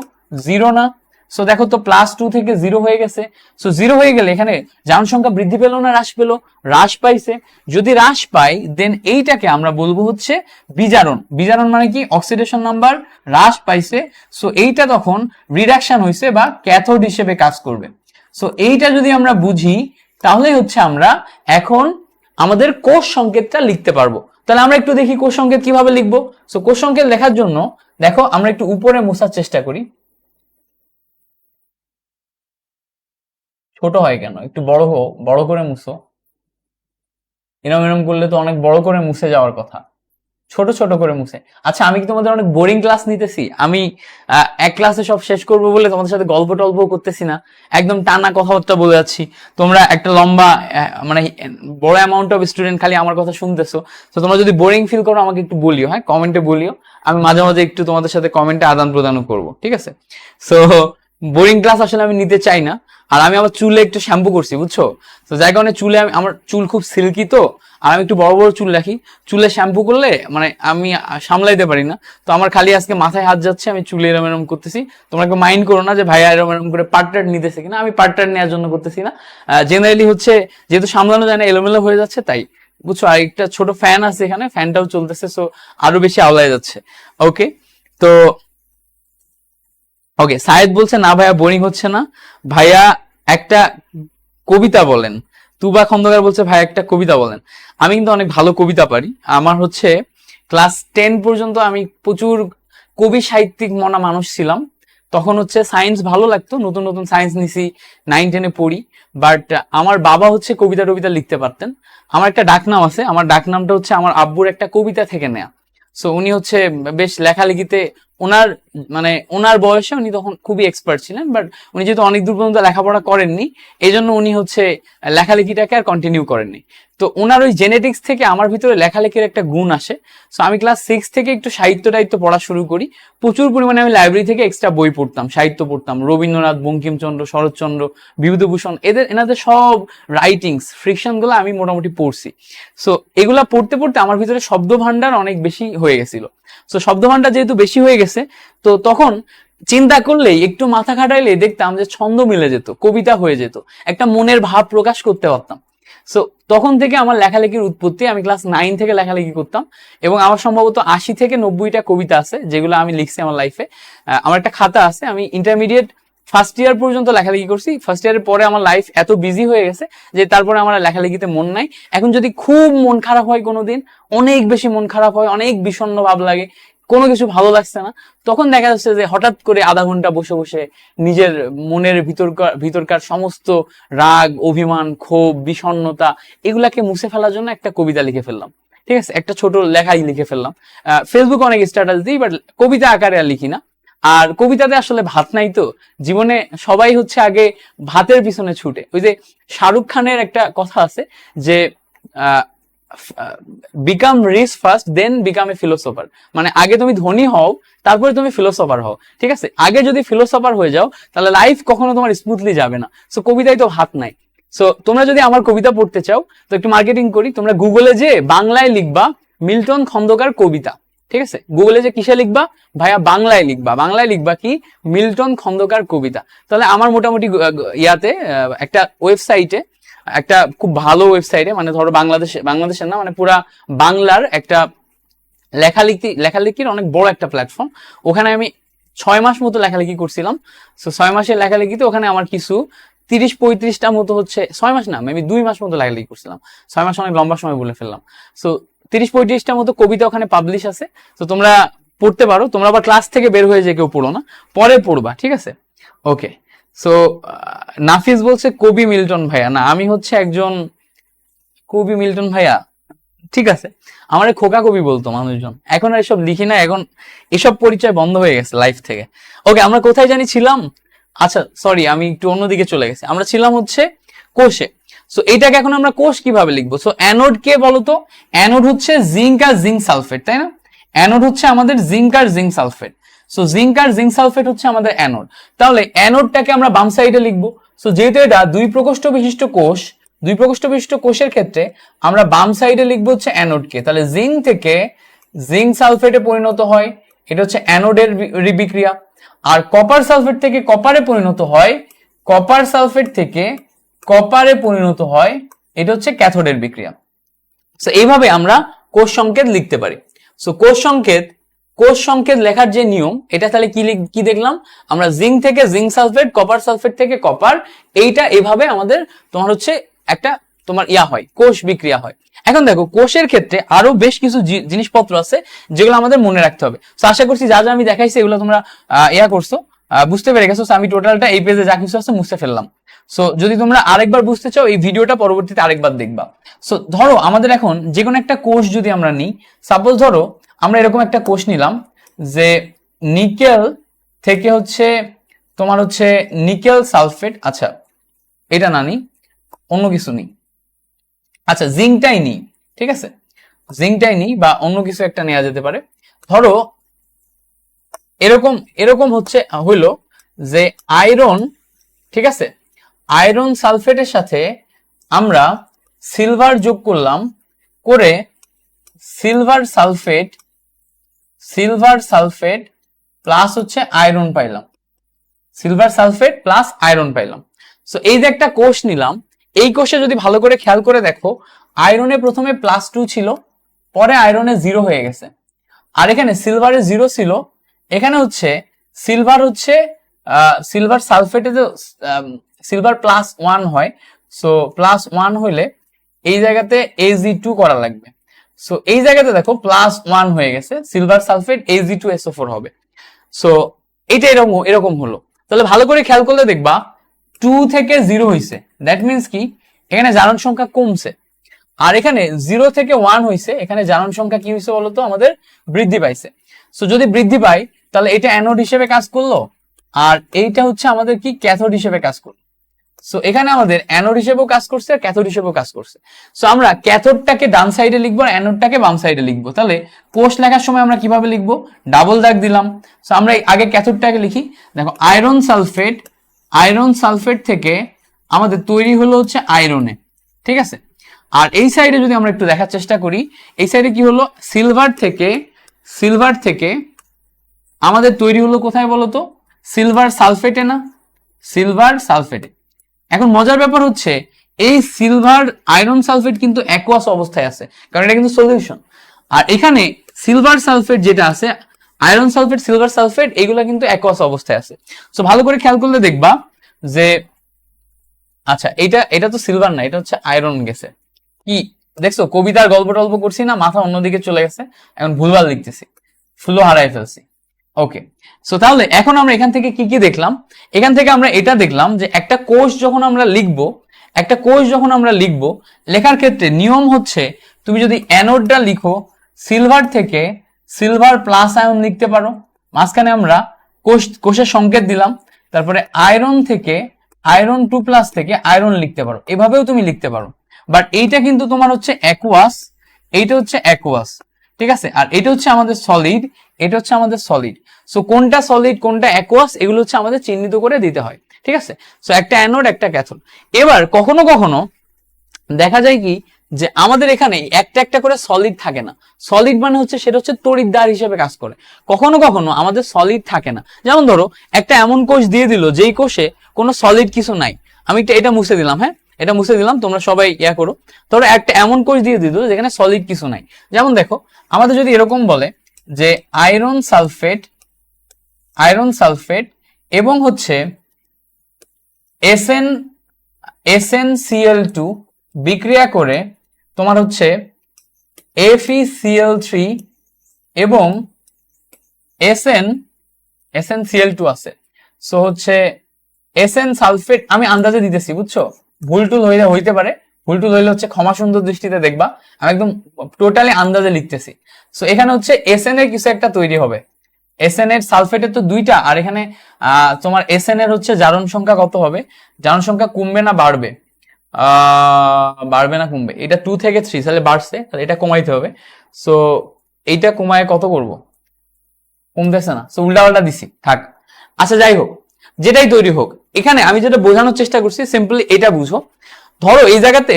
0 না। সো দেখো তো +2 থেকে 0 হয়ে গেছে। সো 0 হয়ে গেলে এখানে জারণ সংখ্যা বৃদ্ধি পেল না হ্রাস পেল? হ্রাস পাইছে। যদি হ্রাস পাই দেন এইটাকে আমরা বলবো হচ্ছে বিজারণ। বিজারণ মানে কি? অক্সিডেশন নাম্বার হ্রাস পাইছে। সো এইটা তখন রিডাকশন হয়েছে বা ক্যাথোড হিসেবে কাজ করবে। সো এইটা যদি আমরা বুঝি, তাহলে হচ্ছে আমরা এখন আমাদের কোষ সংকেতটা লিখতে পারবো। তাহলে আমরা একটু দেখি কোষ সংকেত কিভাবে লিখবো। সো কোষ সংকেত লেখার জন্য দেখো আমরা একটু উপরে মোছার চেষ্টা করি। ছোট হয় কেন? একটু বড় হো, বড় করে মুছো। এরম এরম করলে তো অনেক বড় করে মুছে যাওয়ার কথা, ছোট ছোট করে মুছে। আচ্ছা, আমি কি তোমাদের অনেক বোরিং ক্লাস নিতেছি? আমি এক ক্লাসে সব শেষ করবো বলে তোমাদের সাথে গল্প টল্প করতেছি না, একদম টানা কথাবার্তা বলে যাচ্ছি। তোমরা একটা লম্বা মানে বড় অ্যামাউন্ট অফ স্টুডেন্ট খালি আমার কথা শুনতেছো। তো তোমরা যদি বোরিং ফিল করো আমাকে একটু বলিও, হ্যাঁ, কমেন্টে বলিও। আমি মাঝে মাঝে একটু তোমাদের সাথে কমেন্টে আদান প্রদানও করবো, ঠিক আছে? সো বোরিং ক্লাস আসলে আমি নিতে চাই না। আর আমি আমার চুলে একটু শ্যাম্পু করছি, বুঝছো? তো যার কারণে চুলে আমার চুল খুব সিল্কি, তো আর আমি একটু বড় বড় চুল রাখি, চুলে শ্যাম্পু করলে মানে আমি সামলাইতে পারি না। তো আমার খালি আজকে মাথায় হাত যাচ্ছে, আমি চুলে এরম এরম করতেছি। তোমরা একটু মাইন্ড করো না যে ভাইয়া এরম এরম করে পার্টনার নিতেছে কিনা। আমি পার্টনার নেওয়ার জন্য করতেছি না, জেনারেলি হচ্ছে যেহেতু সামলানো যায় না, এলোমেলো হয়ে যাচ্ছে তাই, বুঝছো? আর একটা ছোট ফ্যান আছে এখানে, ফ্যানটাও চলতেছে, সো আরো বেশি আওলায় যাচ্ছে। ওকে, তো ওকে, সায়েদ বলছে না ভাইয়া বোরিং হচ্ছে না, ভাইয়া একটা কবিতা বলেন। তুবা খন্দকার বলছে ভাই একটা কবিতা বলেন। আমি কিন্তু অনেক ভালো কবিতা পারি। আমার হচ্ছে ক্লাস 10 পর্যন্ত আমি প্রচুর কবি সাহিত্যিক মনা মানুষ ছিলাম। তখন হচ্ছে সায়েন্স ভালো লাগতো, নতুন নতুন সায়েন্স নিছি, 9-10-এ পড়ি। বাট আমার বাবা হচ্ছে কবিতা টবিতা লিখতে পারতেন। আমার একটা ডাকনাম আছে, আমার ডাকনামটা হচ্ছে আমার আব্বুর একটা কবিতা থেকে নেয়া। সো উনি হচ্ছে বেশ লেখালেখিতে, ওনার মানে ওনার বয়সে উনি তখন খুবই এক্সপার্ট ছিলেন, বাট উনি যেহেতু অনেক দূর পর্যন্ত লেখাপড়া করেননি, এই জন্য উনি হচ্ছে লেখালেখিটাকে আর কন্টিনিউ করেননি। তো ওনার ওই জেনেটিক্স থেকে আমার ভিতরে লেখালেখির একটা গুণ আসে। সো আমি ক্লাস 6 থেকে একটু সাহিত্য টাহিত্য পড়া শুরু করি। প্রচুর পরিমাণে আমি লাইব্রেরি থেকে এক্সট্রা বই পড়তাম, সাহিত্য পড়তাম, রবীন্দ্রনাথ, বঙ্কিমচন্দ্র, শরৎচন্দ্র, বিভূতিভূষণ, এনাদের সব রাইটিংস ফ্রিকশন গুলো আমি মোটামুটি পড়ছি। সো এগুলা পড়তে পড়তে আমার ভিতরে শব্দ ভান্ডার অনেক বেশি হয়ে গেছিল। সো শব্দ ভান্ডার যেহেতু বেশি হয়ে গেছে, তো তখন চিন্তা করলেই একটু মাথা খাটাইলে দেখতাম যে ছন্দ মিলে যেত, কবিতা হয়ে যেত, একটা মনের ভাব প্রকাশ করতে পারতাম। সো তখন থেকে আমার লেখালেখির উৎপত্তি। আমি ক্লাস 9 থেকে লেখালেখি করতাম এবং আমার সম্ভবত 80 থেকে 90টা কবিতা আছে যেগুলো আমি লিখছি আমার লাইফে। আমার একটা খাতা আছে, আমি ইন্টারমিডিয়েট ফার্স্ট ইয়ার পর্যন্ত লেখালেখি করছি। ফার্স্ট ইয়ারের পরে আমার লাইফ এত বিজি হয়ে গেছে যে তারপরে আমার লেখালেখিতে মন নাই। এখন যদি খুব মন খারাপ হয় কোনোদিন, অনেক বেশি মন খারাপ হয়, অনেক বিষণ্ণ ভাব লাগে, কোনো কিছু ভালো লাগছে না, তখন দেখা যাচ্ছে যে হঠাৎ করে আধা ঘন্টা বসে বসে নিজের মনের ভিতরকার সমস্ত রাগ, অভিমান, ক্ষোভ, বিষণ্ণতা এগুলাকে মুছে ফেলার জন্য একটা কবিতা লিখে ফেললাম। ঠিক আছে, একটা ছোট লেখাই লিখে ফেললাম। ফেসবুকে অনেক স্ট্যাটাস দিই, বাট কবিতা আকারে আর লিখি না। আর কবিতাতে আসলে ভাত নাই তো জীবনে, সবাই হচ্ছে আগে ভাতের পিছনে ছুটে। ওই যে শাহরুখ খানের একটা কথা আছে যে become rich first then become a philosopher, মানে আগে তুমি ধনী হও তারপরে তুমি ফিলোসোফার হও, ঠিক আছে? আগে যদি ফিলোসোফার হয়ে যাও তাহলে লাইফ কখনো তোমার স্মুথলি যাবে না। সো কবিতায় তো ভাত নাই। সো তোমরা যদি আমার কবিতা পড়তে চাও তো একটু মার্কেটিং করি, তোমরা গুগলে যে বাংলায় লিখবা মিল্টন খন্দকার কবিতা, ঠিক আছে? গুগলে যে কিসে লিখবা ভাইয়া, বাংলায় লিখবা। বাংলায় লিখবা কি মিল্টন খন্দকার কবিতা, তাহলে আমার মোটামুটি ইয়াতে একটা ওয়েবসাইটে, একটা খুব ভালো ওয়েবসাইটে, মানে ধরো বাংলাদেশের না, মানে পুরা বাংলার একটা লেখালেখির অনেক বড় একটা প্ল্যাটফর্ম। ওখানে আমি 6 মাস মতো লেখালেখি করছিলাম। সো 6 মাসের লেখালেখিতে ওখানে আমার কিছু 30-35টা মতো হচ্ছে, 6 মাস না মেবি 2 মাস মতো লেখালেখি করছিলাম, 6 মাস অনেক লম্বা সময় বলে ফেললাম। সো 30-35টা মতো কবিতা ওখানে পাবলিশ আছে। তো তোমরা পড়তে পারো, তোমরা আবার ক্লাস থেকে বের হয়ে যে কেউ পড়ো না, পরে পড়বা, ঠিক আছে? ওকে। সো নাফিস বলছে কবি মিল্টন ভাইয়া, না আমি হচ্ছে একজন কবি মিল্টন ভাইয়া, ঠিক আছে? আমার খোকা কবি বলতো মানুষজন, এখন আর এসব লিখি না, এখন এসব পরিচয় বন্ধ হয়ে গেছে লাইফ থেকে। ওকে, আমরা কোথায় জানি ছিলাম? আচ্ছা সরি, আমি একটু অন্যদিকে চলে গেছি। আমরা ছিলাম হচ্ছে কোষে। সো এইটাকে এখন আমরা কোষ কিভাবে লিখবো? সো অ্যানোড কে বলতো? অ্যানোড হচ্ছে জিঙ্ক আর জিঙ্ক সালফেট, তাই না? অ্যানোড হচ্ছে আমাদের জিঙ্ক আর জিঙ্ক সালফেট। সো জিঙ্ক আর জিঙ্ক সালফেট হচ্ছে আমাদের অ্যানোড। তাহলে অ্যানোডটাকে আমরা বাম সাইডে লিখবো। সো যেহেতু এটা 2 প্রকোষ্ঠ বিশিষ্ট কোষ, 2 প্রকোষ্ঠ বিশিষ্ট কোষের ক্ষেত্রে আমরা বাম সাইডে লিখবো হচ্ছে অ্যানোডকে। তাহলে জিঙ্ক থেকে জিঙ্ক সালফেটে পরিণত হয়, এটা হচ্ছে অ্যানোডের বিক্রিয়া। আর কপার সালফেট থেকে কপারে পরিণত হয়, কপার সালফেট থেকে কপারে পরিণত হয়, এটা হচ্ছে ক্যাথোডের বিক্রিয়া। সো এইভাবে আমরা কোষ সংকেত লিখতে পারি। সো কোষ সংকেত লেখার যে নিয়ম, এটা তাহলে কি দেখলাম আমরা? জিঙ্ক থেকে জিঙ্ক সালফেট, কপার সালফেট থেকে কপার, এইটা এভাবে আমাদের তোমার হচ্ছে একটা তোমার হয়, কোষ বিক্রিয়া হয়। এখন দেখো কোষের ক্ষেত্রে আরো বেশ কিছু জিনিসপত্র আছে যেগুলো আমাদের মনে রাখতে হবে। তো আশা করছি যা যা আমি দেখাইছি এগুলো তোমরা করছো, বুঝতে পেরে গেছো। আমি টোটালটা এই পেজে যা কিছু আছে মুছে ফেললাম। সো যদি তোমরা আরেকবার বুঝতে চাও এই ভিডিওটা পরবর্তীতে আরেকবার দেখবা। সো ধরো আমাদের এখন যে কোনো একটা কোষ যদি আমরা নিই, সাপোজ ধরো আমরা এরকম একটা কোষ নিলাম যে নিকেল থেকে হচ্ছে তোমার হচ্ছে নিকেল সালফেট, আচ্ছা এটা না নিই, অন্য কিছু নিই, আচ্ছা জিঙ্কটাই নিই, ঠিক আছে? জিঙ্কটাই নিই বা অন্য কিছু একটা নেওয়া যেতে পারে। ধরো এরকম হচ্ছে হইলো যে আয়রন, ঠিক আছে? আয়রন সালফেটের সাথে আমরা সিলভার যোগ করলাম, করে সিলভার সালফেট প্লাস হচ্ছে আয়রন পাইলাম, সিলভার সালফেট প্লাস আয়রন পাইলাম। সো এই যে একটা কোষ নিলাম, এই কোষে যদি ভালো করে খেয়াল করে দেখো, আয়রনে প্রথমে +2 ছিল, পরে আয়রনে 0 হয়ে গেছে। আর এখানে সিলভারে 0 ছিল, এখানে হচ্ছে সিলভার সালফেটে যে সিলভার +1 হয়। সো +1 হইলে এই জায়গাতে Ag2 করা লাগবে। সো এই জায়গাতে দেখো +1 হয়ে গেছে, সিলভার সালফেট Ag2SO4 হবে। সো এটা এরকম হলো। তাহলে ভালো করে খেয়াল করলে দেখবা 2 থেকে 0 হইছে, দ্যাট মিনস কি এখানে জারণ সংখ্যা কমছে। আর এখানে 0 থেকে 1 হইছে, এখানে জারণ সংখ্যা কি হইছে বলতো? আমাদের বৃদ্ধি পাইছে। সো যদি বৃদ্ধি পাই তাহলে এটা অ্যানোড হিসেবে কাজ করলো, আর এইটা হচ্ছে আমাদের কি ক্যাথোড হিসেবে কাজ করলো। সো এখানে আমাদের অ্যানোড হিসেবেও কাজ করছে আর ক্যাথোড হিসেবেও কাজ করছে। সো আমরা ক্যাথোডটাকে ডান সাইডে লিখবো আর অ্যানোডটাকে বাম সাইডে লিখবো। তাহলে কোষ লেখার সময় আমরা কিভাবে লিখবো? ডাবল দাগ দিলাম। সো আমরা আগে ক্যাথোডটাকে লিখি। দেখো আয়রন সালফেট থেকে আমাদের তৈরি হলো হচ্ছে আয়রনে, ঠিক আছে? আর এই সাইডে যদি আমরা একটু দেখার চেষ্টা করি, এই সাইডে কি হলো? সিলভার থেকে আমাদের তৈরি হলো কোথায় বলতো? সিলভার সালফেটে, না সিলভার সালফেটে। এখন মজার ব্যাপার হচ্ছে এই সিলভার আয়রন সালফেট কিন্তু অ্যাকুয়াস অবস্থায় আছে, কারণ এটা কিন্তু সলিউশন। আর এখানে সিলভার সালফেট যেটা আছে, আয়রন সালফেট, সিলভার সালফেট, এগুলা কিন্তু অ্যাকুয়াস অবস্থায় আছে। সো ভালো করে খেয়াল করলে দেখবা যে আচ্ছা এটা তো সিলভার না, এটা হচ্ছে আয়রন গেছে। কি দেখছো? কবিতার গল্প টল্প করছি না, মাথা অন্যদিকে চলে গেছে, এখন ভুলভাল লিখতেছি, ফ্লো হারাই ফেলছি। ওকে, সো তাহলে এখন আমরা এখান থেকে কি দেখলাম? এখান থেকে আমরা এটা দেখলাম যে একটা কোষ যখন আমরা লিখবো, লেখার ক্ষেত্রে নিয়ম হচ্ছে তুমি যদি অ্যানোডটা লিখো সিলভার থেকে সিলভার প্লাস আয়ন লিখতে পারো, মাঝখানে আমরা কোষের সংকেত দিলাম, তারপরে আয়রন থেকে আয়রন 2+ থেকে আয়রন লিখতে পারো, এভাবেও তুমি লিখতে পারো। বাট এইটা কিন্তু তোমার হচ্ছে অ্যাকুয়াস, এইটা হচ্ছে অ্যাকুয়াস, ঠিক আছে। আর এটা হচ্ছে আমাদের সলিড, এটা হচ্ছে আমাদের সলিড। সো কোনটা সলিড কোনটা অ্যাকুয়াস এগুলো হচ্ছে আমাদের চিহ্নিত করে দিতে হয়, ঠিক আছে। সো একটা অ্যানোড একটা ক্যাথোড। এবার কখনো কখনো দেখা যায় কি যে আমাদের এখানে একটা একটা করে সলিড থাকে না। সলিড মানে হচ্ছে সেটা হচ্ছে তড়িৎদ্বার হিসেবে কাজ করে। কখনো কখনো আমাদের সলিড থাকে না। যেমন ধরো একটা এমন কোষ দিয়ে দিল যেই কোষে কোনো সলিড কিছু নাই। আমি এটা মুছে দিলাম, হ্যাঁ এটা মুছে দিলাম, তোমরা সবাই ইয়া করো। ধরো একটা এমন কোষ দিয়ে দিল যেখানে সলিড কিছু নাই। যেমন দেখো আমাদের যদি এরকম বলে যে আয়রন সালফেট এবং হচ্ছে SnCl2 বিক্রিয়া করে তোমার হচ্ছে FeCl3 এবং SnCl2 আছে। সো হচ্ছে Sn সালফেট, আমি আন্দাজে দিতেছি বুঝছো, ভুল টুল হইতে পারে, ভুল টুল হইলে হচ্ছে ক্ষমা সুন্দর দৃষ্টিতে দেখবা, আমি একদম টোটালি আন্দাজে লিখতেছি। সো এখানে হচ্ছে Sn এর কিছু একটা তৈরি হবে। Sn এর সালফেটের তো দুইটা, আর এখানে তোমার Sn এর হচ্ছে জারণ সংখ্যা কত হবে, জারণ সংখ্যা কমবে না বাড়বে, বাড়বে না কমবে, এটা 2 থেকে 3, তাহলে বাড়ছে, তাহলে এটা কমাইতে হবে। সো এইটা কমায় কত করব, কমতেছে না, সো উল্টা দিছি, থাক। আচ্ছা যাই হোক, যেটাই তৈরি হোক, এখানে আমি যেটা বোঝানোর চেষ্টা করছি সিম্পলি এটা বুঝো। ধরো এই জায়গাতে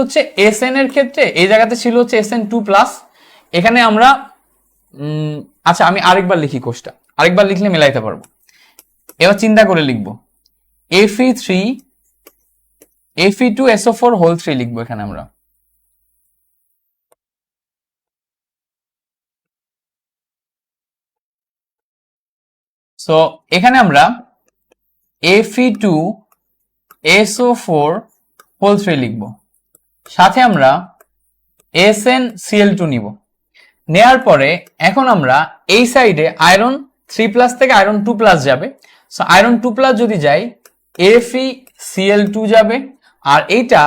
হচ্ছে Sn এর ক্ষেত্রে এই জায়গাতে ছিল হচ্ছে Sn2+, এখানে আমরা আচ্ছা আমি আরেকবার লিখি কোষটা, আরেকবার লিখলে মেলাইতে পারবো। এবার চিন্তা করে লিখবো Fe2SO4 লিখবো এখানে আমরা। সো এখানে আমরা Fe2SO4 লিখবো, সাথে আমরা SnCl2 নিব। নেয়ার পরে এখন আমরা এই সাইডে আয়রন 3+ থেকে আয়রন 2+ যাবে। সো আয়রন 2+ যদি যাই FeCl2 যাবে, আর এইটা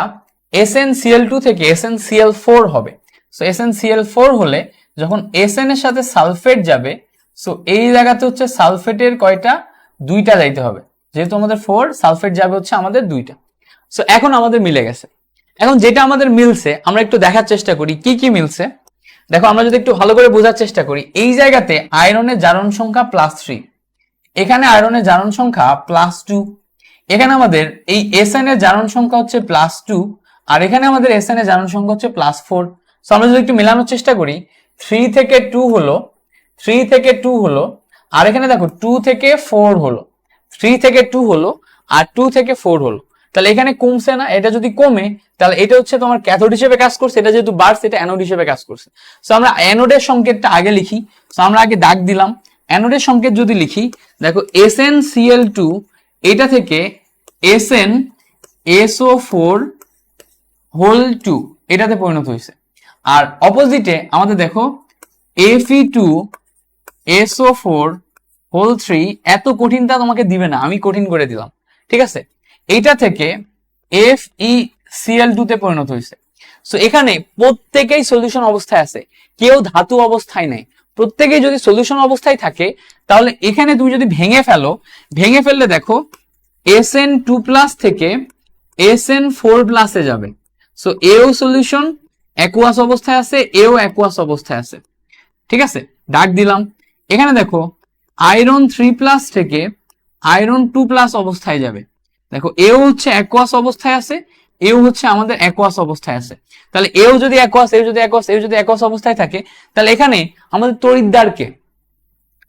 SnCl2 থেকে SnCl4 হবে। সো SnCl4 হলে যখন Sn এর সাথে সালফেট যাবে, সো এই জায়গাতে হচ্ছে সালফেটের কয়টা, দুইটা যাইতে হবে, যেহেতু আমাদের 4, সালফেট যাবে হচ্ছে আমাদের দুইটা। সো এখন আমাদের মিলে গেছে। এখন যেটা আমাদের মিলছে আমরা একটু দেখার চেষ্টা করি কি কি মিলছে। দেখো আমরা যদি একটু ভালো করে বোঝার চেষ্টা করি, এই জায়গাতে আয়রনের জারণ সংখ্যা +3, এখানে আয়রনের জারণ সংখ্যা +2, এখানে আমাদের এই Sn এর জারণ সংখ্যা হচ্ছে +2, আর এখানে আমাদের Sn এর জারণ সংখ্যা হচ্ছে +4। সো আমরা যদি একটু মেলানোর চেষ্টা করি, 3 থেকে 2 হলো, আর এখানে দেখো 2 থেকে 4 হলো, 3 থেকে 2 হলো আর 2 থেকে 4 হলো, তাহলে এখানে কমছে না। এটা যদি কমে তাহলে এটা হচ্ছে তোমার ক্যাথোড হিসেবে কাজ করছে, এটা যেহেতু বাড়ছে এটা অ্যানোড হিসেবে কাজ করছে। সো আমরা অ্যানোডের সংকেতটা আগে লিখি। সো আমরা আগে দাগ দিলাম, অ্যানোডের সংকেত যদি লিখি, দেখো SnCl2 এটা থেকে SnSO4 এটাতে পরিণত হয়েছে। আর অপোজিটে আমাদের দেখো Fe2SO4 এত কঠিনটা তোমাকে দিবে না, আমি কঠিন করে দিলাম, ঠিক আছে। এইটা থেকে FeCl2 তে পরিণত হয়েছে। সো এখানে প্রত্যেকেই সলিউশন অবস্থায় আছে, কেউ ধাতু অবস্থায় নেই। প্রত্যেকেই যদি সলিউশন অবস্থায় থাকে তাহলে এখানে তুমি যদি ভেঙে ফেললে দেখো Sn2+ থেকে Sn4+ এ যাবে। সো এও সলিউশন অ্যাকুয়াস অবস্থায় আছে, এও অ্যাকুয়াস অবস্থায় আছে, ঠিক আছে, দাগ দিলাম। এখানে দেখো আয়রন 3+ থেকে আয়রন 2+ অবস্থায় যাবে। দেখো এও হচ্ছে অ্যাকুয়াস অবস্থায় আছে, এও হচ্ছে আমাদের অ্যাকুয়াস অবস্থায় আছে। তাহলে এও যদি অ্যাকুয়াস অবস্থায় থাকে, তাহলে এখানে আমাদের তড়িৎদ্বারকে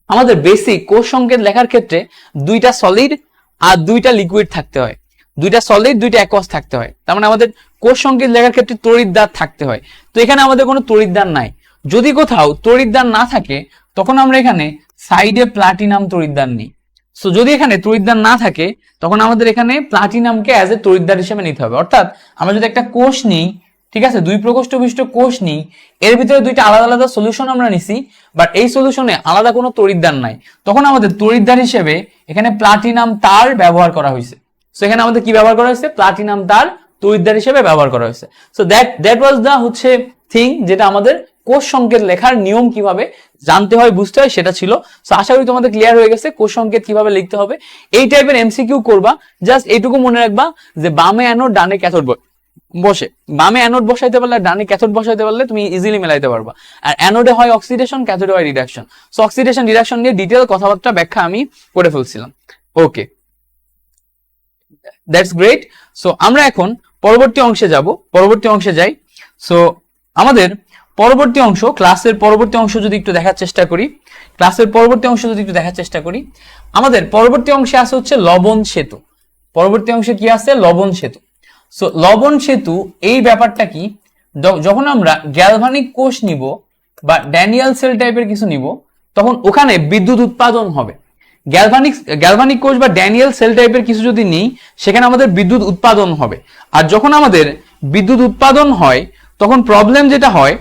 আমাদের বেসিক কোষ সংকেত লেখার ক্ষেত্রে দুইটা সলিড আর দুইটা লিকুইড থাকতে হয়, দুইটা সলিড দুইটা অ্যাকুয়াস থাকতে হয়। তার মানে আমাদের কোষ সংকেত লেখার ক্ষেত্রে তড়িৎদ্বার থাকতে হয়। তো এখানে আমাদের কোনো তড়িৎদ্বার নাই। যদি কোথাও তড়িৎদ্বার না থাকে তখন আমরা এখানে সাইডে প্লাটিনাম তড়িৎদ্বার নিই। সো যদি এখানে তড়িৎদ্বার না থাকে তখন আমাদের এখানে প্লাটিনামকে অ্যাজ এ তড়িৎদ্বার হিসেবে নিতে হবে। অর্থাৎ আমরা যদি একটা কোষ নিই, ঠিক আছে, 2 প্রকোষ্ঠ বিশিষ্ট কোষ নিই, এর ভিতরে দুইটা আলাদা আলাদা সলিউশন আমরা নিছি, বাট এই সলিউশনে আলাদা কোনো তড়িৎদ্বার নাই, তখন আমাদের তড়িৎদ্বার হিসেবে এখানে প্লাটিনাম তার ব্যবহার করা হয়েছে। সো এখানে আমাদের কি ব্যবহার করা হয়েছে, প্লাটিনাম তার তড়িৎদ্বার হিসেবে ব্যবহার করা হয়েছে। সো দ্যাট ওয়াজ দা হচ্ছে থিং যেটা আমাদের কোষ সংকেত লেখার নিয়ম কিভাবে জানতে হয় বুঝতে হয় সেটা ছিল। সো আশা করি তোমাদের ক্লিয়ার হয়ে গেছে কোষ সংকেত কিভাবে লিখতে হবে। এই টাইপের এমসিকিউ করবা, জাস্ট এইটুকু মনে রাখবা যে বামে অ্যানোড ডানে ক্যাথোড বসে, বামে অ্যানোড বসাইতে পারলে ডানে ক্যাথোড বসাইতে পারলে তুমি ইজিলি মেলাইতে পারবা। আর অ্যানোডে হয় অক্সিডেশন, ক্যাথোডে হয় রিডাকশন। সো অক্সিডেশন রিডাকশন নিয়ে ডিটেইল কথাবার্তা ব্যাখ্যা আমি করে ফেলছিলাম। ওকে, দ্যাটস গ্রেট। সো আমরা এখন পরবর্তী অংশে যাব, পরবর্তী অংশে যাই। সো আমাদের পরবর্তী অংশ, ক্লাসের পরবর্তী অংশ যদি একটু দেখার চেষ্টা করি, ক্লাসের পরবর্তী অংশ যদি একটু দেখার চেষ্টা করি, আমাদের পরবর্তী অংশে আছে হচ্ছে লবণ সেতু। পরবর্তী অংশে কি আছে? লবণ সেতু। সো লবণ সেতু এই ব্যাপারটা কি, যখন আমরা গ্যালভানিক কোষ নিব বা ড্যানিয়েল সেল টাইপের কিছু নিব, তখন ওখানে বিদ্যুৎ উৎপাদন হবে। গ্যালভানিক কোষ বা ড্যানিয়েল সেল টাইপের কিছু যদি নিই, সেখানে আমাদের বিদ্যুৎ উৎপাদন হবে। আর যখন আমাদের বিদ্যুৎ উৎপাদন হয়, তখন প্রবলেম যেটা হয়,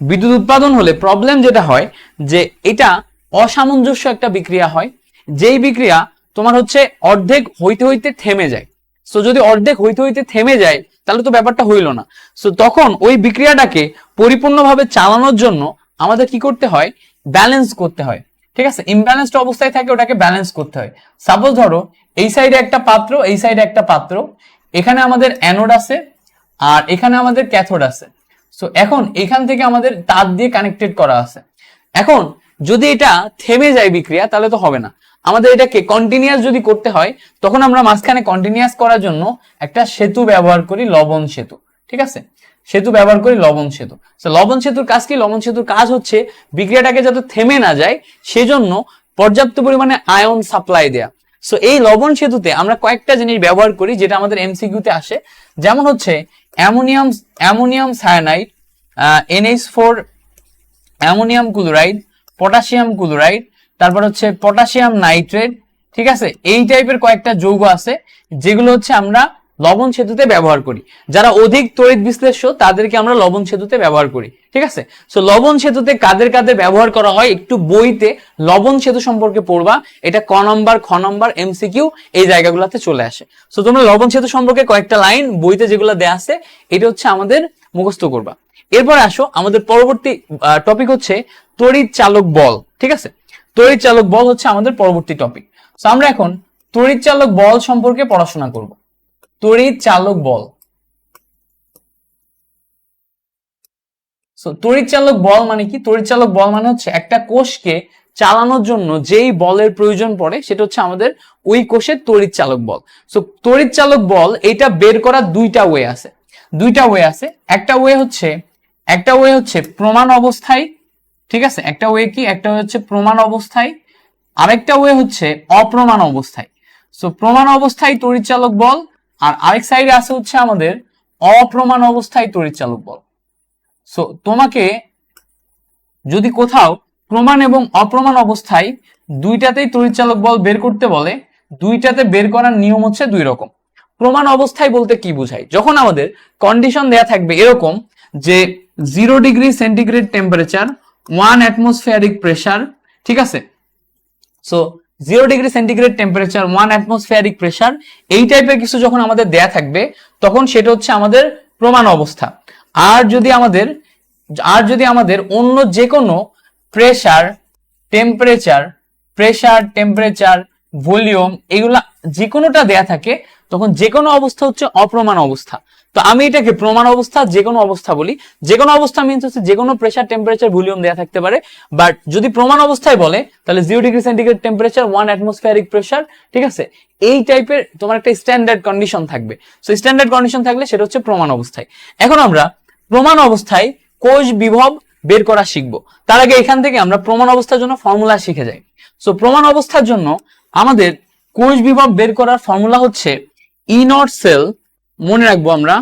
বিদ্যুৎ উৎপাদন হলে প্রবলেম যেটা হয় যে এটা অসামঞ্জস্য একটা বিক্রিয়া হয়, যেই বিক্রিয়া তোমার হচ্ছে অর্ধেক হইতে হইতে থেমে যায়। সো যদি অর্ধেক হইতে হইতে থেমে যায় তাহলে তো ব্যাপারটা হইল না। সো তখন ওই বিক্রিয়াটাকে পরিপূর্ণভাবে চালানোর জন্য আমাদের কি করতে হয়? ব্যালেন্স করতে হয়। ঠিক আছে, ইমব্যালেন্সড অবস্থায় থাকে ওটাকে ব্যালেন্স করতে হয়। সাপোজ ধরো এই সাইডে একটা পাত্র, এই সাইডে একটা পাত্র, এখানে আমাদের অ্যানোড আছে আর এখানে আমাদের ক্যাথোড আছে। সো এখন এখান থেকে আমাদের তার দিয়ে কানেক্টেড করা আছে। এখন যদি এটা থেমে যায় বিক্রিয়া তাহলে তো হবে না, আমাদের এটাকে কন্টিনিউয়াস যদি করতে হয় তখন আমরা মাঝখানে কন্টিনিউয়াস করার জন্য একটা সেতু ব্যবহার করি, লবণ সেতু। ঠিক আছে, সেতু ব্যবহার করি লবণ সেতু। লবণ সেতুর কাজ কি? লবণ সেতুর কাজ হচ্ছে বিক্রিয়াটাকে যাতে থেমে না যায় সেজন্য পর্যাপ্ত পরিমাণে আয়ন সাপ্লাই দেয়া। সো এই লবণ সেতুতে আমরা কয়েকটা জিনিস ব্যবহার করি যেটা আমাদের এমসিকিউতে আসে, যেমন হচ্ছে ammonium cyanide, NH4 ammonium chloride, potassium chloride, তারপর হচ্ছে পটাশিয়াম নাইট্রেট। ঠিক আছে, এই টাইপের কয়েকটা যৌগ আছে যেগুলো হচ্ছে আমরা লবণ সেতুতে ব্যবহার করি। যারা অধিক তড়িৎ বিশ্লেষ্য তাদেরকে আমরা লবণ সেতুতে ব্যবহার করি। ঠিক আছে, সো লবণ সেতুতে কাদের কাদের ব্যবহার করা হয় একটু বইতে লবণ সেতু সম্পর্কে পড়বা, এটা ক নম্বর খ নম্বর এমসিকিউ এই জায়গাগুলোতে চলে আসে। সো তোমরা লবণ সেতু সম্পর্কে কয়েকটা লাইন বইতে যেগুলো দেয়া আছে এটা হচ্ছে আমাদের মুখস্থ করবা। এরপর আসো আমাদের পরবর্তী টপিক হচ্ছে তড়িৎ চালক বল। ঠিক আছে, তড়িৎ চালক বল হচ্ছে আমাদের পরবর্তী টপিক। সো আমরা এখন তড়িৎ চালক বল সম্পর্কে পড়াশোনা করব। তড়িৎ চালক বল। সো তড়িৎ চালক বল মানে কি? তড়িৎ চালক বল মানে হচ্ছে একটা কোষকে চালানোর জন্য যেই বলের প্রয়োজন পড়ে সেটা হচ্ছে আমাদের ওই কোষের তড়িৎ চালক বল। সো তড়িৎ চালক বল এটা বের করার দুইটা ওয়ে আছে, দুইটা ওয়ে আছে। একটা ওয়ে হচ্ছে প্রমাণ অবস্থায়। ঠিক আছে, একটা ওয়ে কি? একটা ওয়ে হচ্ছে প্রমাণ অবস্থায়, আরেকটা ওয়ে হচ্ছে অপ্রমাণ অবস্থায়। সো প্রমাণ অবস্থায় তড়িৎ চালক বল, আর আরেক সাইডে আছে হচ্ছে আমাদের অপ্রমাণ অবস্থায় তড়িৎ চালক বল। সো তোমাকে যদি কোথাও প্রমাণ এবং অপ্রমাণ অবস্থায় দুইটাতেই তড়িৎ চালক বল বের করতে বলে, দুইটাতে বের করার নিয়ম হচ্ছে দুই রকম। প্রমাণ অবস্থায় বলতে কি বোঝায়? যখন আমাদের কন্ডিশন দেয়া থাকবে এরকম যে 0 degree centigrade temperature, 1 atmospheric pressure. ঠিক আছে, so 0 degree centigrade temperature, 1 atmospheric pressure, এই টাইপের কিছু যখন আমাদের দেয়া থাকবে তখন সেটা হচ্ছে আমাদের প্রমাণ অবস্থা। আর যদি আমাদের অন্য যে কোনো প্রেসার, টেম্পারেচার, ভলিউম এগুলা যে কোনোটা দেয়া থাকে তখন যে কোনো অবস্থা হচ্ছে অপ্রমাণ অবস্থা। তো আমি এটাকে প্রমাণ অবস্থা, যে কোনো অবস্থা বলি। যে কোনো অবস্থা মিন্স হচ্ছে যে কোনো প্রেসার, টেম্পারেচার, ভলিউম দেয়া থাকতে পারে। বাট যদি প্রমাণ অবস্থায় বলে তাহলে 0 degree centigrade temperature, 1 atmospheric pressure. ঠিক আছে, এই টাইপের তোমার একটা স্ট্যান্ডার্ড কন্ডিশন থাকবে। সো স্ট্যান্ডার্ড কন্ডিশন থাকলে সেটা হচ্ছে প্রমাণ অবস্থায়। এখন আমরা প্রমাণ অবস্থায় কোষ বিভব বের করা শিখবো। তার আগে এখান থেকে আমরা প্রমাণ অবস্থার জন্য ফর্মুলা শিখে যাই। সো প্রমাণ অবস্থার জন্য আমাদের কোষ বিভব বের করার ফর্মুলা হচ্ছে ই নট সেল, মনে রাখবো আমরা,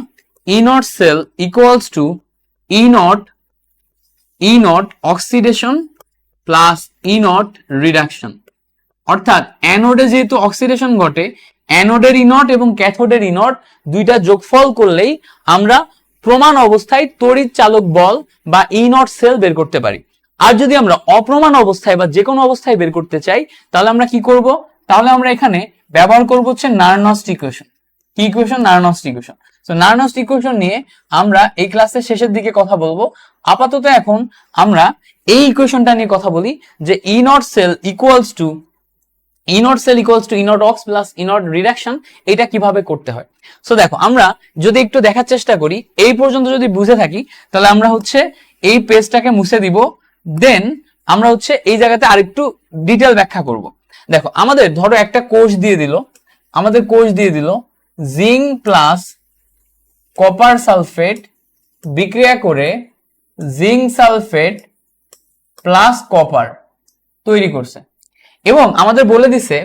E naught cell equals to E naught oxidation plus E naught reduction. অর্থাৎ অ্যানোডে যেহেতু অক্সিডেশন ঘটে, অ্যানোডের ই নট এবং ক্যাথোডের ই নট দুইটা যোগফল করলেই আমরা প্রমাণ অবস্থায় তড়িৎ চালক বল বা ই নট সেল বের করতে পারি। আর যদি আমরা অপ্রমাণ অবস্থায় বা যে কোনো অবস্থায় বের করতে চাই তাহলে আমরা কি করব? তাহলে আমরা এখানে ব্যবহার করব হচ্ছে নারনস্ট ইকুয়েশন। কি ইকুয়েশন? নারনস্ট ইকুয়েশন। তো নার্নস্ট ইকুয়েশন নিয়ে আমরা এই ক্লাসের শেষের দিকে কথা বলবো। আপাতত এখন আমরা এই ইকুয়েশনটা নিয়ে কথা বলি যে E naught cell equals to E naught ox plus E naught reduction, এটা কিভাবে করতে হয়। সো দেখো, আমরা যদি একটু দেখার চেষ্টা করি, এই পর্যন্ত যদি বুঝে থাকি, তাহলে আমরা হচ্ছে এই পেজটাকে মুছে দিব, দেন আমরা হচ্ছে এই জায়গাতে আরেকটু ডিটেল ব্যাখ্যা করব। দেখো, আমাদের ধরো একটা কোষ দিয়ে দিল, জিঙ্ক প্লাস কপার সালফেট বিক্রিয়া করে জিঙ্ক সালফেট প্লাস কপার তৈরি করছে, এবং আমাদের বলে দিছে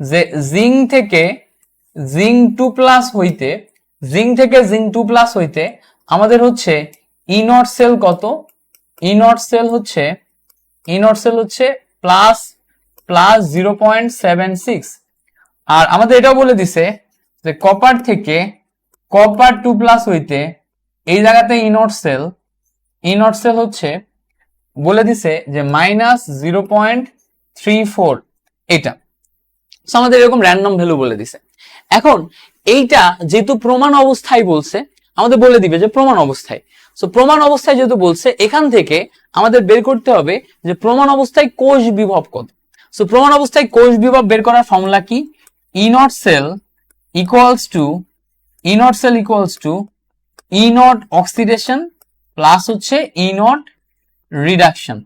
যে জিঙ্ক থেকে জিঙ্ক টু প্লাস হইতে আমাদের হচ্ছে ই নট সেল কত, ই নট সেল হচ্ছে প্লাস 0.76, আর আমাদের এটাও বলে দিছে যে কপার থেকে কপার টু প্লাস হইতে এই জায়গাতে ই নট সেল হচ্ছে বলে দিছে যে -0.34, এটা আমাদের এরকম র্যান্ডম ভ্যালু বলে দিছে। এখন এইটা যেহেতু প্রমাণ অবস্থায় বলছে, আমাদের বলে দিবে যে প্রমাণ অবস্থায়, সো প্রমাণ অবস্থায় যেহেতু বলছে, এখান থেকে আমাদের বের করতে হবে যে প্রমাণ অবস্থায় কোষ বিভব কত। সো প্রমাণ অবস্থায় কোষ বিভব বের করার ফর্মুলা কি, E naught cell equals to E naught oxidation plus হচ্ছে ই নট রিডাকশন,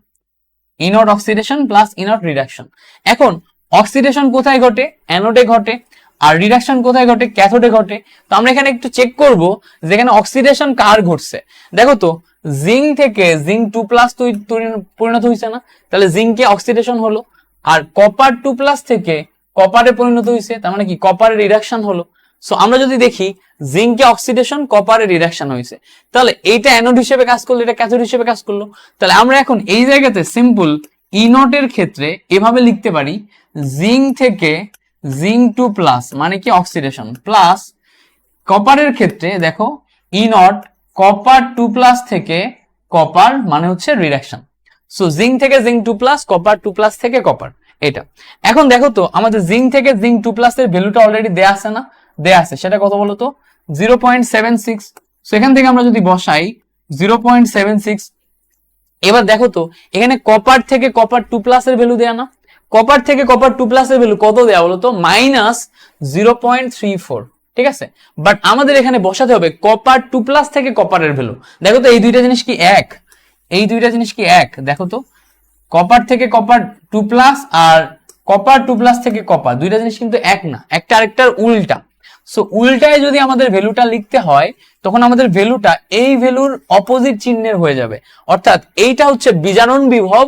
এখন অক্সিডেশন কোথায় ঘটে, অ্যানোডে ঘটে, আর রিডাকশন কোথায় ঘটে, ক্যাথোডে ঘটে। তো আমরা এখানে একটু চেক করব যে এখানে অক্সিডেশন কার ঘটছে। দেখো তো, জিঙ্ক থেকে জিঙ্ক টু প্লাস পরিণত হয়েছে না, তাহলে জিঙ্কে অক্সিডেশন হলো, আর কপার টু প্লাস থেকে কপারে পরিণত হয়েছে, তার মানে কি কপারের রিডাকশন হলো। সো আমরা যদি দেখি জিঙ্কে অক্সিডেশন, কপারে রিডাকশন হয়েছে, তাহলে এইটা অ্যানোড হিসেবে কাজ করলো, এটা ক্যাথোড হিসেবে কাজ করলো। তাহলে আমরা এখন এই জায়গাতে সিম্পল ই নট এর ক্ষেত্রে এভাবে লিখতে পারি, জিঙ্ক থেকে জিঙ্ক টু প্লাস মানে কি অক্সিডেশন, প্লাস কপারের ক্ষেত্রে দেখো E naught copper two plus থেকে কপার মানে হচ্ছে রিডাকশন। সো জিঙ্ক থেকে zinc two plus, copper two plus থেকে কপার, এটা। এখন দেখো তো, আমাদের জিঙ্ক থেকে জিঙ্ক টু প্লাস এর ভ্যালুটা অলরেডি দেয়া আছে না, দেয়া আছে, সেটা কত বলতো 0.76। সো এখান থেকে আমরা যদি বসাই 0.76, এবার দেখো তো এখানে কপার থেকে কপার টু প্লাস এর ভ্যালু দেয়া না, কপার থেকে কপার টু প্লাস এর ভ্যালু কত দেয়া বলতো -0.34, ঠিক আছে। বাট আমাদের এখানে বসাতে হবে কপার টু প্লাস থেকে কপারের ভ্যালু। দেখো তো এই দুইটা জিনিস কি এক, দেখো তো কপার থেকে কপার টু প্লাস আর কপার টু প্লাস থেকে কপার, দুইটা জিনিস কিন্তু এক না, একটা আরেকটার উল্টা। সো উল্টায় যদি আমাদের ভ্যালুটা লিখতে হয়, তখন আমাদের ভ্যালুটা এই ভ্যালুর অপোজিট চিহ্নের হয়ে যাবে, অর্থাৎ এইটা হচ্ছে বিজারণ বিভব,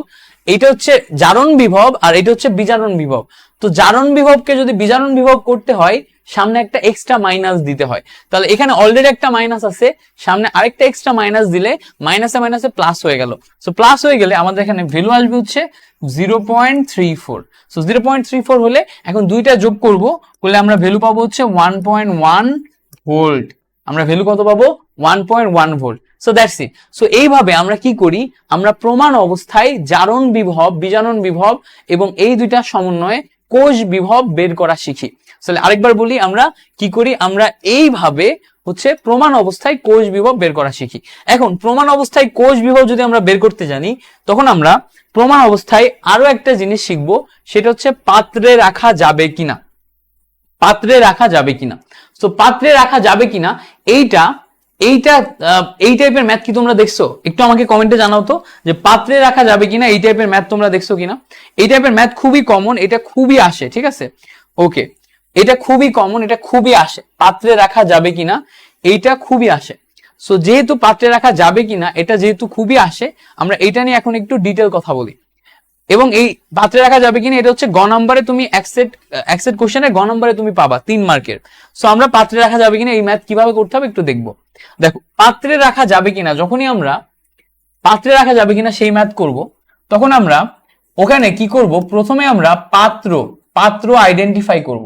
এইটা হচ্ছে জারণ বিভব, আর এটা হচ্ছে বিজারণ বিভব। তো জারণ বিভবকে যদি বিজারণ বিভব করতে হয়, সামনে একটা এক্সট্রা মাইনাস দিতে হয়। তাহলে এখানে অলরেডি একটা মাইনাস আছে, সামনে আরেকটা এক্সট্রা মাইনাস দিলে মাইনাসে মাইনাসে প্লাস হয়ে গেল। সো প্লাস হয়ে গেলে আমাদের এখানে ভ্যালু আসবে হচ্ছে 0.34। সো 0.34 হলে এখন দুইটা যোগ করব, করলে আমরা ভ্যালু পাবো হচ্ছে 1.1 ভোল্ট। আমরা ভ্যালু কত পাবো 1.1 volt. So that's it. So এইভাবে আমরা কি করি, আমরা প্রমাণ অবস্থায় জারণ বিভব, বিজারণ বিভব এবং এই দুইটা সমন্বয়ে কোষ বিভব বের করা শিখি। তাহলে আরেকবার বলি, আমরা কি করি, আমরা এইভাবে হচ্ছে প্রমাণ অবস্থায় কোষ বিভব বের করা শিখি। এখন প্রমাণ অবস্থায় কোষ বিভব যদি আমরা বের করতে জানি, তখন আমরা প্রমাণ অবস্থায় আরো একটা জিনিস শিখবো, সেটা হচ্ছে পাত্রে রাখা যাবে কিনা। তো পাত্রে রাখা যাবে কিনা এই টাইপের ম্যাথ কি তোমরা দেখছো? একটু আমাকে কমেন্টে জানাও তো, যে পাত্রে রাখা যাবে কিনা এই টাইপের ম্যাথ তোমরা দেখছো কিনা। এই টাইপের ম্যাথ খুবই কমন, এটা খুবই আসে, ঠিক আছে, ওকে, এটা খুবই কমন, এটা খুবই আসে, পাত্রে রাখা যাবে কিনা এইটা খুবই আসে। সো যেহেতু পাত্রে রাখা যাবে কিনা এটা যেহেতু খুবই আসে, আমরা এটা নিয়ে এখন একটু ডিটেল কথা বলি। এবং এই পাত্রে রাখা যাবে কিনা এটা হচ্ছে গ নম্বরে তুমি একসেট কোশ্চেনে গ নম্বরে তুমি পাবা 3 মার্কের। সো আমরা পাত্রে রাখা যাবে কিনা এই ম্যাথ কিভাবে করতে হবে একটু দেখবো। দেখো, পাত্রে রাখা যাবে কিনা, যখনই আমরা পাত্রে রাখা যাবে কিনা সেই ম্যাথ করব, তখন আমরা ওখানে কি করব, প্রথমে আমরা পাত্র আইডেন্টিফাই করব।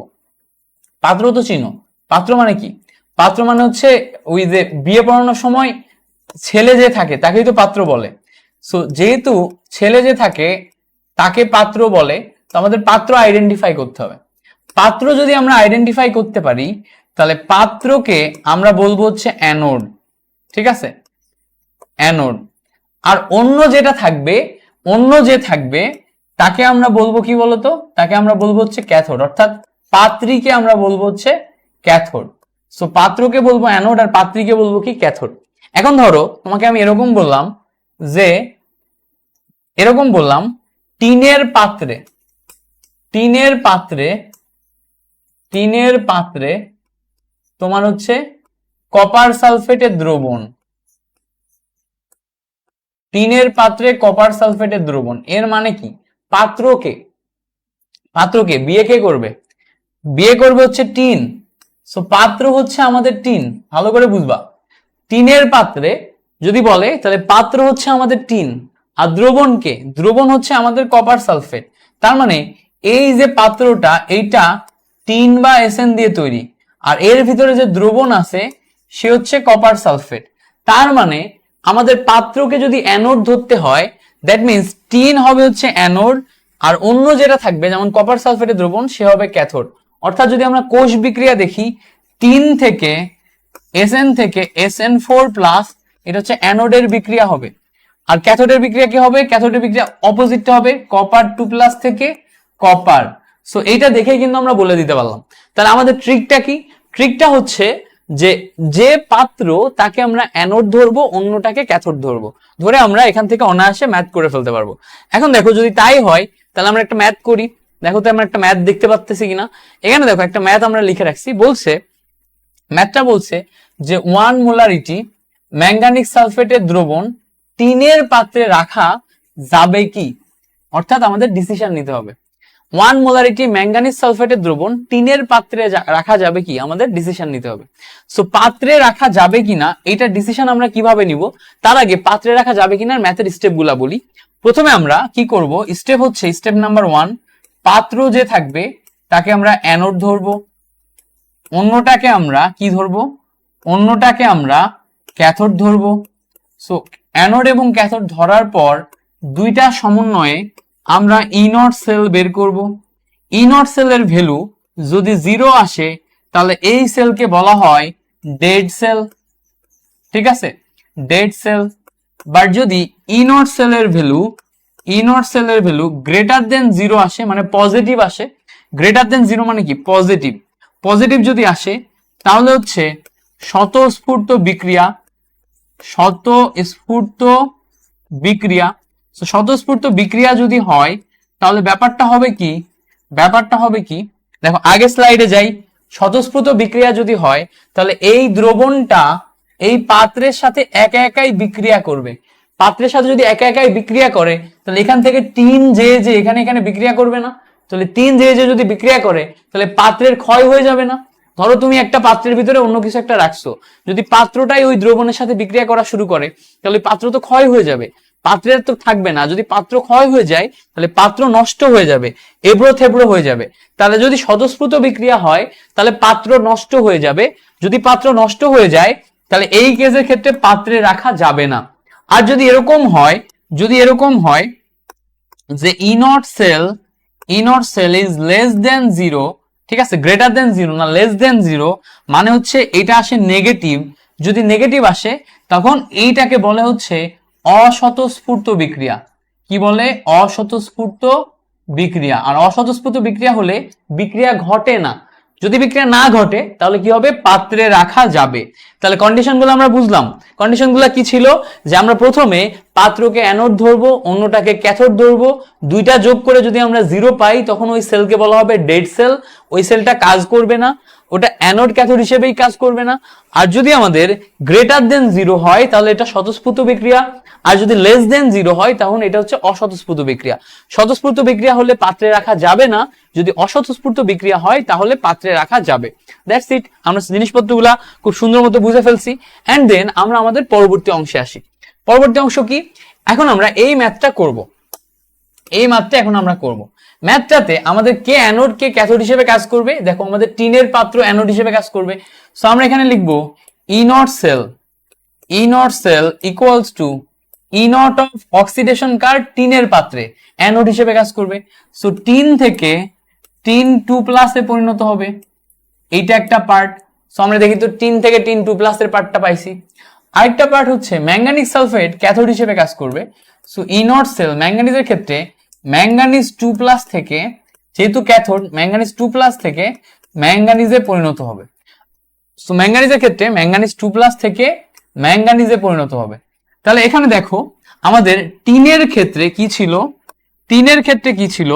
পাত্র তো চিনো, পাত্র মানে কি, পাত্র মানে হচ্ছে ওই যে বিয়ে পড়ানোর সময় ছেলে যে থাকে তাকেই তো পাত্র বলে। সো যেহেতু ছেলে যে থাকে তাকে পাত্র বলে, তো আমাদের পাত্র আইডেন্টিফাই করতে হবে। পাত্র যদি আমরা আইডেন্টিফাই করতে পারি, তাহলে পাত্রকে আমরা বলবো হচ্ছে অ্যানোড, ঠিক আছে, অ্যানোড। আর অন্য যে থাকবে তাকে আমরা বলবো কি বলতো, তাকে আমরা বলবো হচ্ছে ক্যাথোড, অর্থাৎ পাত্রীকে আমরা বলবো হচ্ছে ক্যাথোড। সো পাত্রকে বলবো অ্যানোড আর পাত্রীকে বলবো কি ক্যাথোড। এখন ধরো তোমাকে আমি এরকম বললাম যে টিনের পাত্রে তোমার হচ্ছে কপার সালফেটের দ্রবণ, টিনের পাত্রে কপার সালফেটের দ্রবণ। এর মানে কি, পাত্রকে বিয়ে কে করবে, বিয়ে করবে হচ্ছে টিন। সো পাত্র হচ্ছে আমাদের টিন, ভালো করে বুঝবা। টিনের পাত্রে যদি বলে তাহলে পাত্র হচ্ছে আমাদের টিন, আর দ্রবণ হচ্ছে আমাদের কপার সালফেট। তার মানে এই যে পাত্রটা এইটা টিন বা এসএন দিয়ে তৈরি, আর এর ভিতরে যে দ্রবণ আছে সে হচ্ছে কপার সালফেট। তার মানে আমাদের পাত্রকে যদি অ্যানোড ধরতে হয়, দ্যাট মিনস টিন হবে হচ্ছে অ্যানোড, আর অন্য যেটা থাকবে যেমন কপার সালফেটের দ্রবণ সে হবে ক্যাথোড। অর্থাৎ যদি আমরা কোষ বিক্রিয়া দেখি, টিন থেকে SN4+, এটা হচ্ছে অ্যানোডের বিক্রিয়া হবে। আর ক্যাথোডের বিক্রিয়া কি হবে, ক্যাথোডের বিক্রিয়া অপোজিটটা হবে, কপার 2+ থেকে কপার। সো এইটা দেখেই কিন্তু আমরা বলে দিতে পারলাম। তাহলে আমাদের ট্রিকটা কি, ট্রিকটা হচ্ছে যে পাত্র তাকে আমরা অ্যানোড ধরবো, অন্যটাকে ক্যাথোড ধরবো, ধরে আমরা এখান থেকে অনায়াসে ম্যাথ করে ফেলতে পারবো। এখন দেখো যদি তাই হয় তাহলে আমরা একটা ম্যাথ করি। দেখো তো আমরা একটা ম্যাথ দেখতে পাচ্ছি কিনা। এখানে দেখো একটা ম্যাথ আমরা লিখে রাখছি, ম্যাথটা বলছে যে 1 মোলারিটি ম্যাঙ্গানিজ সালফেটের দ্রবণ টিনের পাত্রে রাখা যাবে কি, অর্থাৎ আমাদের ডিসিশন নিতে হবে। 1 মোলারিটি ম্যাঙ্গানিজ সালফেটের দ্রবণ টিনের পাত্রে রাখা যাবে কি, আমাদের ডিসিশন নিতে হবে। সো পাত্রে রাখা যাবে কিনা এটা ডিসিশন আমরা কিভাবে নিব, তার আগে পাত্রে রাখা যাবে কিনা ম্যাথের স্টেপগুলা বলি। প্রথমে আমরা কি করব, স্টেপ নাম্বার 1, পাত্র যে থাকবে তাকে আমরা অ্যানোড ধরবো, অন্যটাকে আমরা কি ধরবো, অন্যটাকে আমরা ক্যাথোড ধরবো। সো অ্যানোড এবং ক্যাথোড ধরার পর দুইটা সমন্বয়ে আমরা ইনট সেল বের করব। ইনট সেলের ভ্যালু যদি 0 আসে তাহলে এই সেলকে বলা হয় ডেড সেল, ঠিক আছে, ডেড সেল। বাট যদি ইনট সেলের ভ্যালু গ্রেটার দেন 0 আসে, মানে পজিটিভ আসে, গ্রেটার দেন 0 মানে কি পজিটিভ যদি আসে তাহলে হচ্ছে স্বতঃস্ফূর্ত বিক্রিয়া যদি হয় তাহলে ব্যাপারটা হবে কি, দেখো আগে স্লাইডে যাই। স্বতঃস্ফূর্ত বিক্রিয়া যদি হয় তাহলে এই দ্রবণটা এই পাত্রের সাথে একা একাই বিক্রিয়া করবে। পাত্রের সাথে যদি একা একাই বিক্রিয়া করে তাহলে এখান থেকে টিন যে এখানে বিক্রিয়া করবে না। তাহলে টিন যে যদি বিক্রিয়া করে তাহলে পাত্রের ক্ষয় হয়ে যাবে না। ধরো তুমি একটা পাত্রের ভিতরে অন্য কিছু একটা রাখছো, যদি পাত্রটাই ওই দ্রবণের সাথে বিক্রিয়া করা শুরু করে তাহলে পাত্র তো ক্ষয় হয়ে যাবে, পাত্রের তো থাকবে না। যদি পাত্র ক্ষয় হয়ে যায় তাহলে পাত্র নষ্ট হয়ে যাবে, এবড়ো থেবড়ো হয়ে যাবে। তাহলে যদি স্বতঃস্ফূর্ত বিক্রিয়া হয় তাহলে পাত্র নষ্ট হয়ে যাবে। যদি পাত্র নষ্ট হয়ে যায় তাহলে এই কেসের ক্ষেত্রে পাত্রে রাখা যাবে না। আর যদি এরকম হয় যে ইনট সেল ইজ লেস দেন 0, ঠিক আছে, গ্রেটার দেন 0 না, লেস দেন 0, মানে হচ্ছে এটা আসে নেগেটিভ। যদি নেগেটিভ আসে তখন এইটাকে বলে হচ্ছে অস্বতঃস্ফূর্ত বিক্রিয়া। কি বলে, অস্বতঃস্ফূর্ত বিক্রিয়া। আর অস্বতঃস্ফূর্ত বিক্রিয়া হলে বিক্রিয়া ঘটে না। যদি বিক্রিয়া না ঘটে তাহলে কি হবে, পাত্রে রাখা যাবে। তাহলে কন্ডিশনগুলো আমরা বুঝলাম। কন্ডিশনগুলো কি ছিল, যে আমরা প্রথমে পাত্রকে অ্যানোড ধরবো, অন্যটাকে ক্যাথোড ধরবো, দুইটা যোগ করে যদি আমরা 0 পাই তখন ওই সেলকে বলা হবে ডেড সেল। ওই সেলটা কাজ করবে না, ওটা অ্যানোড ক্যাথোড হিসেবেই কাজ করবে না। আর যদি আমাদের গ্রেটার দেন 0 হয় তাহলে এটা স্বতঃস্ফূর্ত বিক্রিয়া, আর যদি লেস দেন 0 হয় তখন এটা হচ্ছে অস্বতঃস্ফূর্ত বিক্রিয়া। স্বতঃস্ফূর্ত বিক্রিয়া হলে পাত্রে রাখা যাবে না, যদি অস্বতঃস্ফূর্ত বিক্রিয়া হয় তাহলে পাত্রে রাখা যাবে। That's it. আমরা জিনিসপত্রগুলা খুব সুন্দর মতো বুঝে ফেলছি। এন্ড দেন আমরা আমাদের পরবর্তী অংশে আসি। পরবর্তী অংশ কি, এখন আমরা এই ম্যাথটা করব। ম্যাথটাতে আমাদের কে অ্যানোড কে ক্যাথোড হিসেবে কাজ করবে। দেখো আমাদের টিনের পাত্র অ্যানোড হিসেবে কাজ করবে। সো আমরা এখানে লিখবো E naught cell equals to E naught of oxidation কার টিনের পাত্রে অ্যানোড হিসেবে কাজ করবে। সো টিন থেকে টিন 2+ এ পরিণত হবে, এইটা একটা পার্ট। সো আমরা দেখি তো টিন থেকে টিন 2+ এর পার্টটা পাইছি। আরেকটা পার্ট হচ্ছে ম্যাঙ্গানিজ সালফেট ক্যাথোড হিসেবে কাজ করবে। সো ইনট সেল ম্যাঙ্গানিজের ক্ষেত্রে ম্যাঙ্গানিজ 2+ থেকে, যেহেতু ক্যাথোড, ম্যাঙ্গানিজ 2+ থেকে ম্যাঙ্গানিজে পরিণত হবে। সো ম্যাঙ্গানিজের ক্ষেত্রে ম্যাঙ্গানিজ 2+ থেকে ম্যাঙ্গানিজে পরিণত হবে। তাহলে এখানে দেখো আমাদের টিনের ক্ষেত্রে কি ছিল, টিনের ক্ষেত্রে কি ছিল,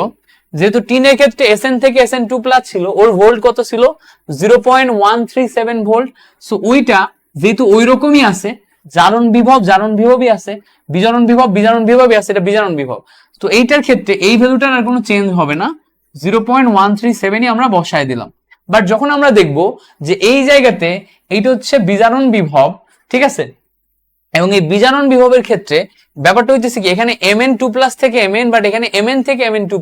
যেহেতু টিনের ক্ষেত্রে Sn থেকে Sn2+ ছিল, ওর ভোল্ট কত ছিল 0.137 ভোল্ট। সো ওইটা যেহেতু ওই রকমই আছে, জারণ বিভবই আছে, বিজারণ বিভবই আছে, এটা বিজারণ বিভব। তো এইটার ক্ষেত্রে এই ভ্যালুটার আর কোনো চেঞ্জ হবে না, 0.137ই আমরা বসায় দিলাম। বাট যখন আমরা দেখব যে এই জায়গাতে এইটা হচ্ছে বিজারণ বিভব, ঠিক আছে, এবং এই বিজারণ বিভবের ক্ষেত্রে ব্যাপারটা হইতেছে কি, এখানে Mn2+ থেকে Mn, বাট এখানে Mn থেকে Mn2+,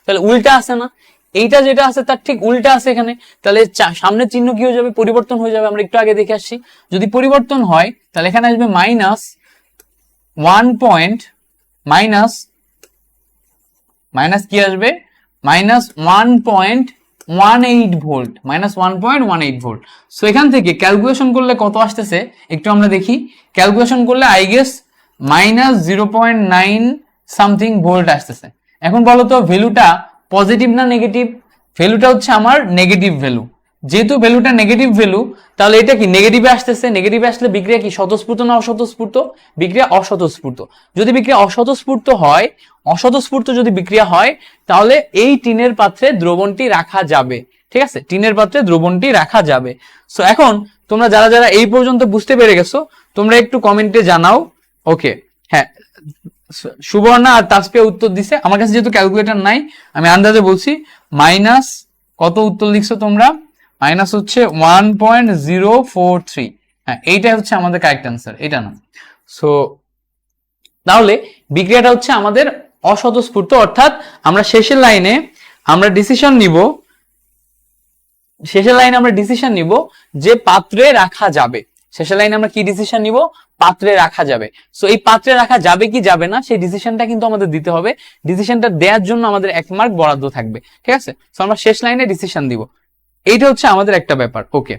তাহলে উল্টা আছে না, এইটা যেটা আছে তার ঠিক উল্টা আছে এখানে। তাহলে সামনের চিহ্ন কি হয়ে যাবে, পরিবর্তন হয়ে যাবে। আমরা একটু আগে দেখে আসছি, যদি পরিবর্তন হয় তাহলে এখানে আসবে মাইনাস কি আসবে, -1.18 ভোল্ট, -1.18 ভোল্ট। সো এখান থেকে ক্যালকুলেশন করলে কত আসতেছে একটু আমরা দেখি। ক্যালকুলেশন করলে আই গেস -0.9 সামথিং ভোল্ট আসতেছে। এখন বলো তো ভ্যালুটা পজিটিভ না নেগেটিভ? ভ্যালুটা হচ্ছে আমার নেগেটিভ ভ্যালু। যেহেতু ভ্যালুটা নেগেটিভ ভ্যালু, তাহলে এটা কি নেগেটিভে আসতেছে। নেগেটিভে আসলে বিক্রিয়া কি স্বতঃস্ফূর্ত না অস্বতঃস্ফূর্ত? বিক্রিয়া অস্বতঃস্ফূর্ত। যদি বিক্রিয়া অস্বতঃস্ফূর্ত হয়, যদি বিক্রিয়া হয়, তাহলে এই টিনের পাত্রে দ্রবণটি রাখা যাবে। ঠিক আছে, টিনের পাত্রে দ্রবণটি রাখা যাবে। সো এখন তোমরা যারা যারা এই পর্যন্ত বুঝতে পেরে গেছো, তোমরা একটু কমেন্টে জানাও। ওকে, হ্যাঁ, সুবর্ণা আর তাসপিয়া উত্তর দিছে। আমার কাছে যেহেতু ক্যালকুলেটর নাই, আমি আন্দাজে বলছি। মাইনাস কত উত্তর লিখছো তোমরা? মাইনাস হচ্ছে 1.043। হ্যাঁ, এইটাই হচ্ছে আমাদের কারেক্ট অ্যান্সার, এটা না। সো তাহলে বিক্রিয়াটা হচ্ছে আমাদের অস্বতঃস্ফূর্ত, অর্থাৎ আমরা শেষের লাইনে আমরা ডিসিশন নিব যে পাত্রে রাখা যাবে। শেষের লাইনে আমরা কি ডিসিশন নিব? পাত্রে রাখা যাবে। সো এই পাত্রে রাখা যাবে কি যাবে না, সেই ডিসিশনটা কিন্তু আমাদের দিতে হবে। ডিসিশনটা দেওয়ার জন্য আমাদের 1 মার্ক বরাদ্দ থাকবে। ঠিক আছে, সো আমরা শেষ লাইনে ডিসিশন দিব। এইটা হচ্ছে আমাদের একটা ব্যাপার। ওকে,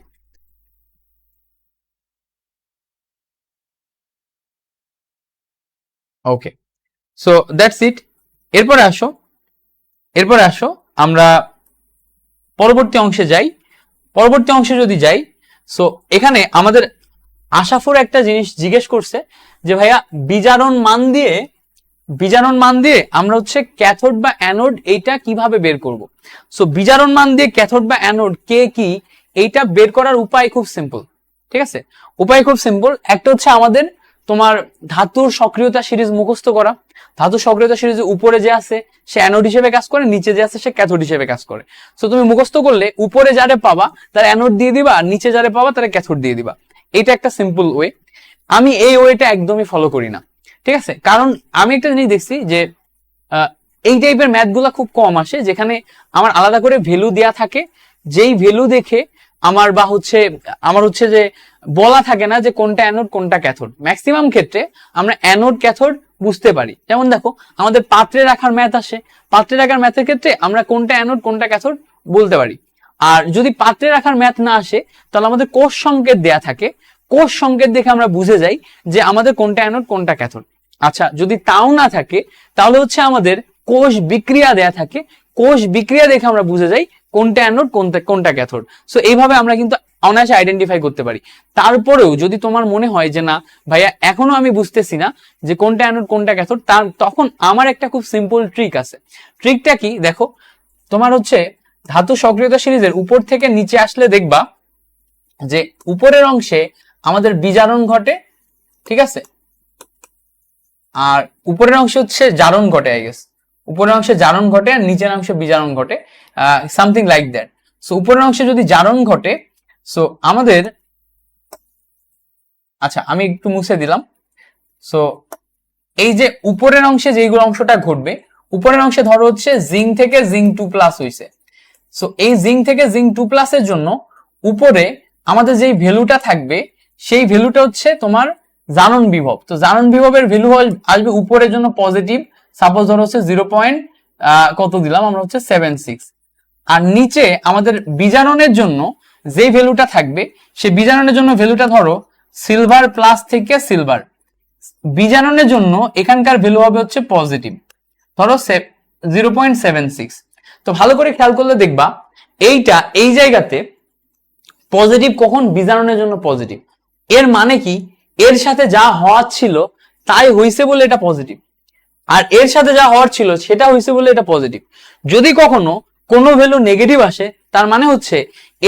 ওকে, সো দ্যাটস ইট। এরপরে আসো আমরা পরবর্তী অংশে যাই। পরবর্তী অংশে যদি যাই, সো এখানে আমাদের আশাফুর একটা জিনিস জিজ্ঞেস করছে যে ভাইয়া বিজারণ মান দিয়ে আমরা হচ্ছে ক্যাথোড বা অ্যানোড এইটা কিভাবে বের করব। সো বিজারণ মান দিয়ে ক্যাথোড বা অ্যানোড কে কি, এইটা বের করার উপায় খুব সিম্পল। ঠিক আছে, উপায় খুব সিম্পল। একটা হচ্ছে আমাদের তোমার ধাতুর সক্রিয়তা সিরিজ মুখস্থ করা। ধাতুর সক্রিয়তা সিরিজের উপরে যে আছে সে অ্যানোড হিসেবে কাজ করে, নিচে যে আছে সে ক্যাথোড হিসেবে কাজ করে। সো তুমি মুখস্থ করলে উপরে যারে পাবা তার অ্যানোড দিয়ে দিবা, আর নিচে যারে পাবা তার ক্যাথোড দিয়ে দিবা। এটা একটা সিম্পল ওয়ে। আমি এই ওয়েটা একদমই ফলো করি না। ঠিক আছে, কারণ আমি একটা জিনিস দেখছি যে এই টাইপের ম্যাথ গুলা খুব কম আসে, যেখানে আমার আলাদা করে ভ্যালু দেয়া থাকে, যেই ভ্যালু দেখে আমার হচ্ছে যে বলা থাকে না যে কোনটা অ্যানোড কোনটা ক্যাথোড। ম্যাক্সিমাম ক্ষেত্রে আমরা অ্যানোড ক্যাথোড বুঝতে পারি। যেমন দেখো আমাদের পাত্রে রাখার ম্যাথ আসে, পাত্রে রাখার ম্যাথের ক্ষেত্রে আমরা কোনটা অ্যানোড কোনটা ক্যাথোড বলতে পারি। আর যদি পাত্রে রাখার ম্যাথ না আসে, তাহলে আমাদের কোষ সংকেত দেয়া থাকে, কোষ সংকেত দেখে আমরা বুঝে যাই যে আমাদের কোনটা অ্যানোড কোনটা ক্যাথোড। আচ্ছা, যদি তাও না থাকে, তাহলে হচ্ছে আমাদের কোষ বিক্রিয়া দেয়া থাকে, কোষ বিক্রিয়া দেখে আমরা বুঝে যাই কোনটা অ্যানোড কোনটা ক্যাথোড। সো এইভাবে আমরা কিন্তু অনায়াসে আইডেন্টিফাই করতে পারি। তারপরেও যদি তোমার মনে হয় যে না ভাইয়া এখনো আমি বুঝতেছি না যে কোনটা অ্যানোড কোনটা ক্যাথোড, তখন আমার একটা খুব সিম্পল ট্রিক আছে। ট্রিকটা কি দেখো, তোমার হচ্ছে ধাতু সক্রিয়তা সিরিজের উপর থেকে নিচে আসলে দেখবা যে উপরের অংশে আমাদের বিজারণ ঘটে। ঠিক আছে, আর উপরের অংশে হচ্ছে জারণ ঘটে, আই গেস উপরের অংশে জারণ ঘটে আর নিচের অংশে বিজারণ ঘটে, সামথিং লাইক দ্যাট। সো উপরের অংশে যদি জারণ ঘটে, সো আমাদের, আচ্ছা আমি একটু মুছে দিলাম। সো এই যে উপরের অংশে যেইগুলো অংশটা ঘটবে, উপরের অংশে ধরো হচ্ছে জিঙ্ক থেকে জিঙ্ক 2+ হইছে। সো এই জিঙ্ক থেকে জিঙ্ক 2+ এর জন্য উপরে আমাদের যেই ভ্যালুটা থাকবে, সেই ভ্যালুটা হচ্ছে তোমার জারণ বিভব। তো জারণ বিভবের ভ্যালু আসবে উপরের জন্য পজিটিভ, সাপোজ ধরো হচ্ছে 0. কত দিলাম আমরা হচ্ছে 76। আর নিচে আমাদের বিজারণের জন্য যে ভ্যালুটা থাকবে সে বিজারণের জন্য ভ্যালুটা ধরো সিলভার প্লাস থেকে সিলভার, বিজারণের জন্য এখানকার ভ্যালু হবে হচ্ছে পজিটিভ, ধরো 0.76। তো ভালো করে খেয়াল করলে দেখবা এইটা এই জায়গাতে পজিটিভ কখন, বিজারণের জন্য পজিটিভ। এর মানে কি, এর সাথে যা হওয়ার ছিল তাই হইছে বলে এটা পজিটিভ, আর এর সাথে যা হওয়ার ছিল সেটা হইছে বলে এটা পজিটিভ। যদি কখনো কোনো ভ্যালু নেগেটিভ আসে তার মানে হচ্ছে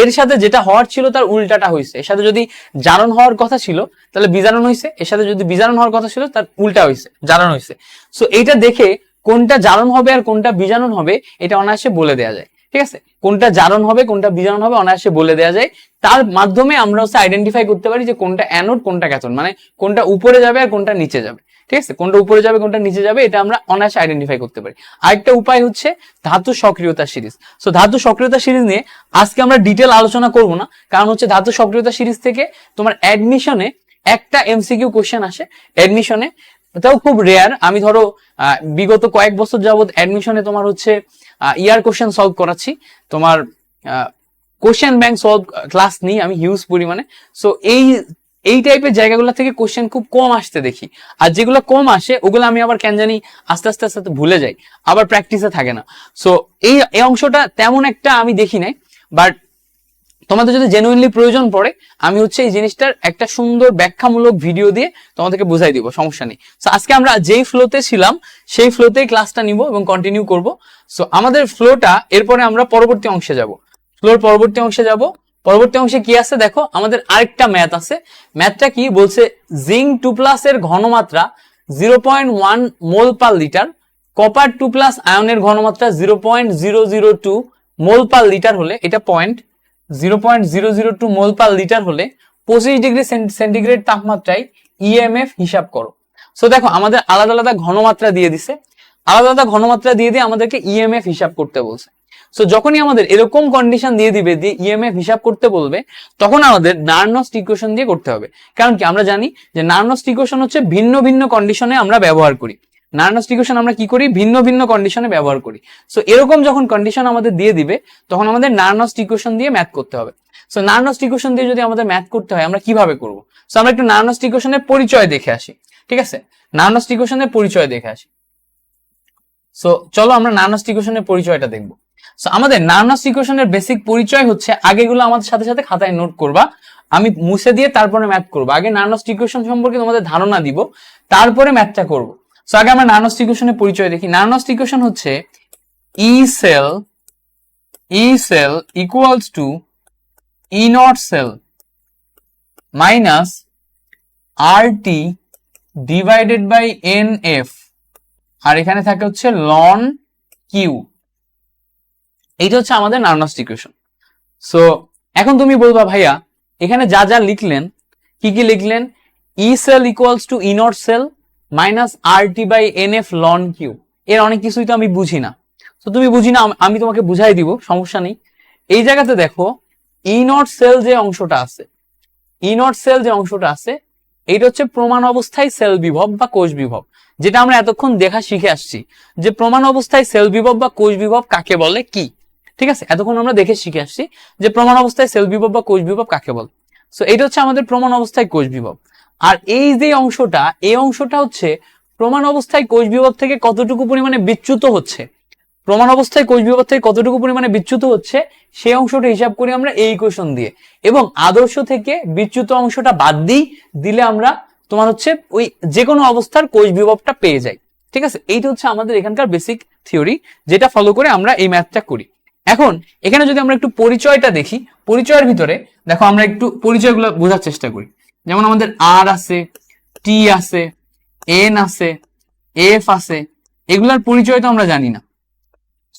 এর সাথে যেটা হওয়ার ছিল তার উল্টাটা হইছে। এর সাথে যদি জারণ হওয়ার কথা ছিল তাহলে বিজারণ হইছে, এর সাথে যদি বিজারণ হওয়ার কথা ছিল তার উল্টা হইছে, জারণ হইছে। সো এইটা দেখে কোনটা জারণ হবে আর কোনটা বিজারণ হবে এটা অনায়াসে বলে দেওয়া যায়। ঠিক আছে, কোনটা জারণ হবে কোনটা বিজারণ হবে অনায়াসে বলে দেওয়া যায়। তার মাধ্যমে আমরা হচ্ছে আইডেন্টিফাই করতে পারি যে কোনটা অ্যানোড কোনটা ক্যাথোড, মানে কোনটা উপরে যাবে আর কোনটা নিচে যাবে। ঠিক আছে, কোনটা উপরে যাবে কোনটা নিচে যাবে এটা আমরা অনায়াসে আইডেন্টিফাই করতে পারি। আরেকটা উপায় হচ্ছে ধাতু সক্রিয়তা সিরিজ। সো ধাতু সক্রিয়তা সিরিজ নিয়ে আজকে আমরা ডিটেল আলোচনা করব না, কারণ হচ্ছে ধাতু সক্রিয়তা সিরিজ থেকে তোমার অ্যাডমিশনে একটা এমসিকিউ কোশ্চেন আসে অ্যাডমিশনে, এটাও খুব রেয়ার। আমি ধরো বিগত কয়েক বছর যাবত অ্যাডমিশনে তোমার হচ্ছে ইয়ার কোশ্চেন সলভ করাচ্ছি, তোমার কোশ্চেন ব্যাংক সলভ ক্লাস নিই আমি হিউজ পরিমাণে। সো এই টাইপের জায়গাগুলো থেকে কোশ্চেন খুব কম আসতে দেখি, আর যেগুলো কম আসে ওগুলো আমি আবার কেন জানি আস্তে আস্তে আস্তে ভুলে যাই, আবার প্র্যাকটিসে থাকে না। সো এই অংশটা তেমন একটা আমি দেখি নাই, বাট তোমাদের যদি জেনুইনলি প্রয়োজন পড়ে আমি হচ্ছে এই জিনিসটার একটা সুন্দর ব্যাখ্যামূলক ভিডিও দিয়ে তোমাদেরকে বুঝাই দিব, সমস্যা নেই। সো আজকে আমরা যেই ফ্লোতে ছিলাম সেই ফ্লোতেই ক্লাসটা নিব এবং কন্টিনিউ করব। সো আমাদের ফ্লোটা এরপরে আমরা পরবর্তী অংশে যাব, ফ্লোর পরবর্তী অংশে যাব। পরবর্তী অংশে কি আছে দেখো, আমাদের আরেকটা ম্যাথ আছে। ম্যাথটা কি বলছে, জিঙ্ক 2+ এর ঘনমাত্রা 0.1 মোল পার লিটার, কপার 2+ আয়নের ঘনমাত্রা 0.002 মোল পার লিটার হলে, এটা 0.002 মোল পার লিটার হলে 25 ডিগ্রি সেন্টিগ্রেড তাপমাত্রায় ইএমএফ হিসাব করো। সো দেখো আমাদের আলাদা আলাদা ঘনমাত্রা দিয়ে দিছে, আলাদা আলাদা ঘনমাত্রা দিয়ে দিয়ে আমাদেরকে ইএমএফ হিসাব করতে বলছে। সো যখনই আমাদের এরকম কন্ডিশন দিয়ে দিবে যে ইএমএফ হিসাব করতে বলবে, তখন আমাদের নার্নস্ট ইকুয়েশন দিয়ে করতে হবে। কারণ কি, আমরা জানি যে নার্নস্ট ইকুয়েশন হচ্ছে ভিন্ন ভিন্ন কন্ডিশনে আমরা ব্যবহার করি। নার্নস্ট ইকুয়েশন আমরা কি করি, ভিন্ন ভিন্ন কন্ডিশনে ব্যবহার করি। সো এরকম যখন কন্ডিশন আমাদের দিয়ে দিবে তখন আমাদের নার্নস্ট ইকুয়েশন দিয়ে ম্যাথ করতে হবে। সো নার্নস্ট ইকুয়েশন দিয়ে যদি আমাদের ম্যাথ করতে হয় আমরা কিভাবে করব? সো আমরা একটু নার্নস্ট ইকুয়েশনের পরিচয় দেখে আসি। ঠিক আছে, নার্নস্ট ইকুয়েশনের পরিচয় দেখে আসি। সো চলো আমরা নার্নস্ট ইকুয়েশনের পরিচয়টা দেখবো। সো আমাদের নার্নস্ট ইকুয়েশনের বেসিক পরিচয় হচ্ছে, আগেগুলো আমাদের সাথে সাথে খাতায় নোট করবা, আমি মুছে দিয়ে তারপরে ম্যাথ করবো। আগে নার্নস্ট ইকুয়েশন সম্পর্কে তোমাদের ধারণা দিব, তারপরে ম্যাথটা করব। সো আগে আমরা নার্নস্ট ইকুয়েশনের পরিচয় দেখি। নার্নস্ট ইকুয়েশন হচ্ছে E cell equals to E naught cell minus R T divided by N F, আর এখানে থাকে হচ্ছে লন কিউ। এইটা হচ্ছে আমাদের নার্নস্ট ইকুয়েশন। সো এখন তুমি বলবা ভাইয়া এখানে যা যা লিখলেন, কি কি লিখলেন, E cell equals to E naught cell minus R T by N F ln Q, এর অনেক কিছুই তো আমি বুঝি না। তো তুমি বুঝি না, আমি তোমাকে বুঝাই দিব, সমস্যা নেই। এই জায়গাতে দেখো ই নট সেল যে অংশটা আছে, ই নট সেল যে অংশটা আছে এইটা হচ্ছে প্রমাণ অবস্থায় সেল বিভব বা কোষ বিভব, যেটা আমরা এতক্ষণ দেখা শিখে আসছি যে প্রমাণ অবস্থায় সেল বিভব বা কোষ বিভব কাকে বলে কি। ঠিক আছে, এতক্ষণ আমরা দেখে শিখে আসছি যে প্রমাণ অবস্থায় সেল বিভব বা কোষ বিভব কাকে বলে। সো এটা হচ্ছে আমাদের প্রমাণ অবস্থায় কোষ বিভব। আর এই যে অংশটা, এই অংশটা হচ্ছে প্রমাণ অবস্থায় কোষ বিভব থেকে কতটুকু পরিমাণে বিচ্যুত হচ্ছে, প্রমাণ অবস্থায় কোষ বিভব থেকে কতটুকু পরিমাণে বিচ্যুত হচ্ছে সেই অংশটা হিসাব করি আমরা এই ইকুয়েশন দিয়ে, এবং আদর্শ থেকে বিচ্যুত অংশটা বাদ দিলে আমরা তোমার হচ্ছে ওই যে কোনো অবস্থার কোষ বিভবটা পেয়ে যাই। ঠিক আছে, এইটা হচ্ছে আমাদের এখানকার বেসিক থিওরি, যেটা ফলো করে আমরা এই ম্যাথটা করি। এখন এখানে যদি আমরা একটু পরিচয়টা দেখি, পরিচয়ের ভিতরে দেখো আমরা একটু পরিচয়গুলো বোঝার চেষ্টা করি। যেমন আমাদের আর আছে, টি আছে, এন আছে, এফ আছে, এগুলার পরিচয় তো আমরা জানি না।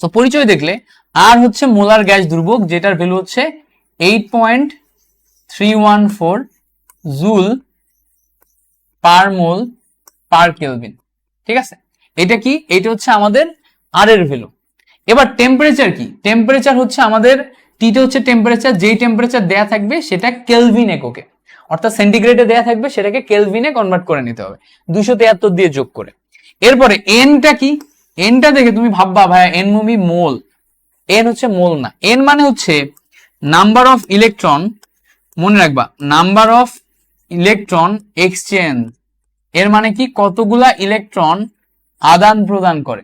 তো পরিচয় দেখলে আর হচ্ছে মোলার গ্যাস ধ্রুবক, যেটার ভ্যালু হচ্ছে 8.314 জুল পার মোল পার কেলভিন। ঠিক আছে, এটা কি, এটা হচ্ছে আমাদের আর এর ভ্যালু। এবার টেম্পারেচার কি, টেম্পারেচার হচ্ছে আমাদের টিটা হচ্ছে টেম্পারেচার, যেই টেম্পারেচার দেয়া থাকবে সেটা কেলভিন এককে, অর্থাৎ সেন্টিগ্রেডে দেয়া থাকবে সেটাকে কেলভিনে কনভার্ট করে নিতে হবে 273 দিয়ে যোগ করে। এরপরে এনটা কি, এনটা দেখে তুমি ভাববা ভাইয়া এন মুভি মোল, এন হচ্ছে মোল না, এন মানে হচ্ছে নাম্বার অফ ইলেকট্রন, মনে রাখবা নাম্বার অফ ইলেকট্রন এক্সচেঞ্জ, এর মানে কি কতগুলা ইলেকট্রন আদান প্রদান করে।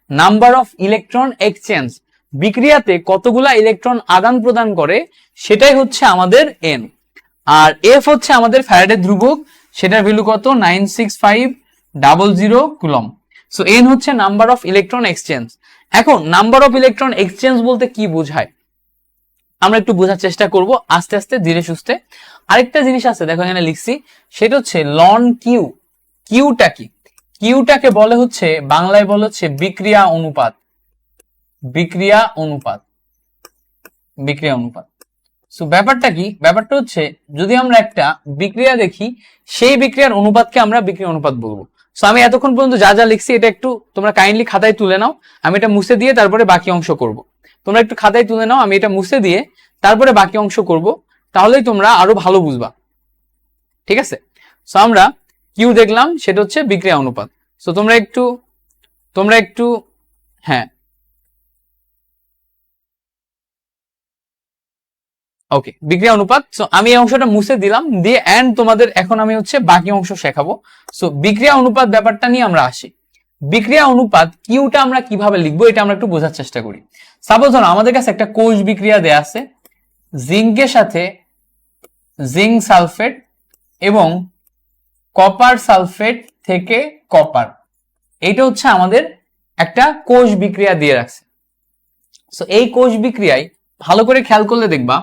নাম্বার অফ ইলেকট্রন এক্সচেঞ্জ, বিক্রিয়াতে কতগুলা ইলেকট্রন আদান প্রদান করে সেটাই হচ্ছে আমাদের এন। আর এফ হচ্ছে আমাদের ফ্যারাডের ধ্রুবক, সেটার ভ্যালু কত 96500 কুলম। সো এন হচ্ছে নাম্বার অফ ইলেকট্রন এক্সচেঞ্জ। এখন নাম্বার অফ ইলেকট্রন এক্সচেঞ্জ বলতে কি বোঝায় আমরা একটু বোঝার চেষ্টা করব আস্তে আস্তে ধীরে সুস্থে। আরেকটা জিনিস আছে দেখো এখানে লিখছি, সেটা হচ্ছে লন কিউ। কিউটা কি? কিউটাকে বলে হচ্ছে বাংলায় বলে হচ্ছে বিক্রিয়া অনুপাত। বিক্রিয়া অনুপাত, বিক্রিয়া অনুপাত। সো ব্যাপারটা কি? ব্যাপারটা হচ্ছে যদি আমরা একটা বিক্রিয়া দেখি, সেই বিক্রিয়ার অনুপাতকে আমরা বিক্রিয়া অনুপাত বলবো। সো আমি এতক্ষণ পর্যন্ত যা যা লিখছি এটা একটু তোমরা কাইন্ডলি খাতায় তুলে নাও, আমি এটা মুছে দিয়ে তারপরে বাকি অংশ করব। তোমরা একটু খাতায় তুলে নাও, আমি এটা মুছে দিয়ে তারপরে বাকি অংশ করব, তাহলেই তোমরা আরো ভালো বুঝবা। ঠিক আছে? সো আমরা কিউ দেখলাম, সেটা হচ্ছে বিক্রিয়া অনুপাত। সো তোমরা একটু হ্যাঁ ওকে, বিক্রিয়া অনুপাত। সো আমি এই অংশটা মুছে দিলাম দিয়ে এন্ড তোমাদের এখন আমি হচ্ছে বাকি অংশ শেখাবো। সো বিক্রিয়া অনুপাত ব্যাপারটা নিয়ে আমরা আসি। বিক্রিয়া অনুপাত কিউটা আমরা কিভাবে লিখবো এটা আমরা একটু বোঝার চেষ্টা করি। সাপোজ ধরো আমাদের কাছে একটা কোষ বিক্রিয়া দেয়া আছে, জিঙ্কের সাথে জিঙ্ক সালফেট এবং কপার সালফেট থেকে কপার, এইটা হচ্ছে আমাদের একটা কোষ বিক্রিয়া দিয়ে রাখছে। সো এই কোষ বিক্রিয়ায় ভালো করে খেয়াল করলে দেখবা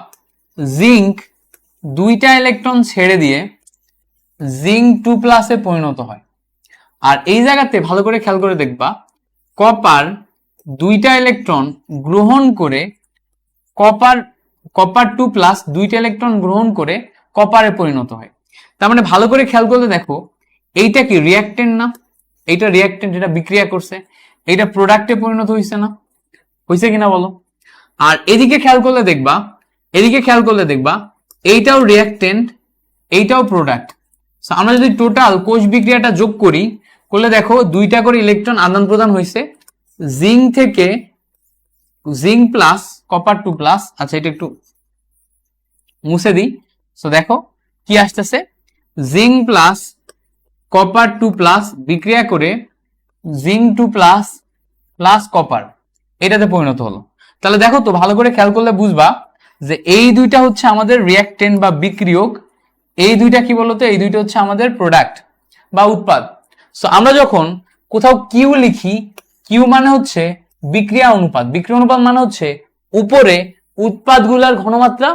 জিঙ্ক 2টা ইলেকট্রন ছেড়ে দিয়ে জিঙ্ক 2+ পরিণত হয়। আর এই জায়গাতে ভালো করে খেয়াল করে দেখবা কপার 2টা ইলেকট্রন গ্রহণ করে কপার 2+ 2টা ইলেকট্রন গ্রহণ করে কপারে পরিণত হয়। তার মানে ভালো করে খেয়াল করলে দেখো এইটা কি রিঅ্যাক্টেন্ট না? এইটা রিঅ্যাক্টেন্ট, এটা বিক্রিয়া করছে, এইটা প্রোডাক্টে পরিণত হয়েছে না? হয়েছে কিনা বলো? আর এদিকে খেয়াল করলে দেখবা এইটাও রিঅ্যাক্টেন্ট, এইটাও প্রোডাক্ট। আমরা যদি টোটাল কোষ বিক্রিয়াটা যোগ করলে দেখো 2টা করে ইলেকট্রন আদান প্রদান হয়েছে জিঙ্ক থেকে জিঙ্ক প্লাস কপার 2+। আচ্ছা এটা একটু মুছে দিই। সো দেখো কি আসতেছে, জিঙ্ক প্লাস কপার 2+ বিক্রিয়া করে জিঙ্ক 2+ প্লাস কপার এটাতে পরিণত হলো। তাহলে দেখো তো ভালো করে খেয়াল করলে বুঝবা যে এই দুইটা হচ্ছে আমাদের রিঅ্যাক্টেন্ট বা বিক্রিয়ক, এই দুইটা কি বলতো, এই দুইটা হচ্ছে আমাদের প্রোডাক্ট বা উৎপাদ। সো আমরা যখন কোথাও কিউ লিখি, কিউ মানে হচ্ছে বিক্রিয়া অনুপাত। বিক্রিয়া অনুপাত মানে হচ্ছে উপরে উৎপাদগুলোর ঘনমাত্রা,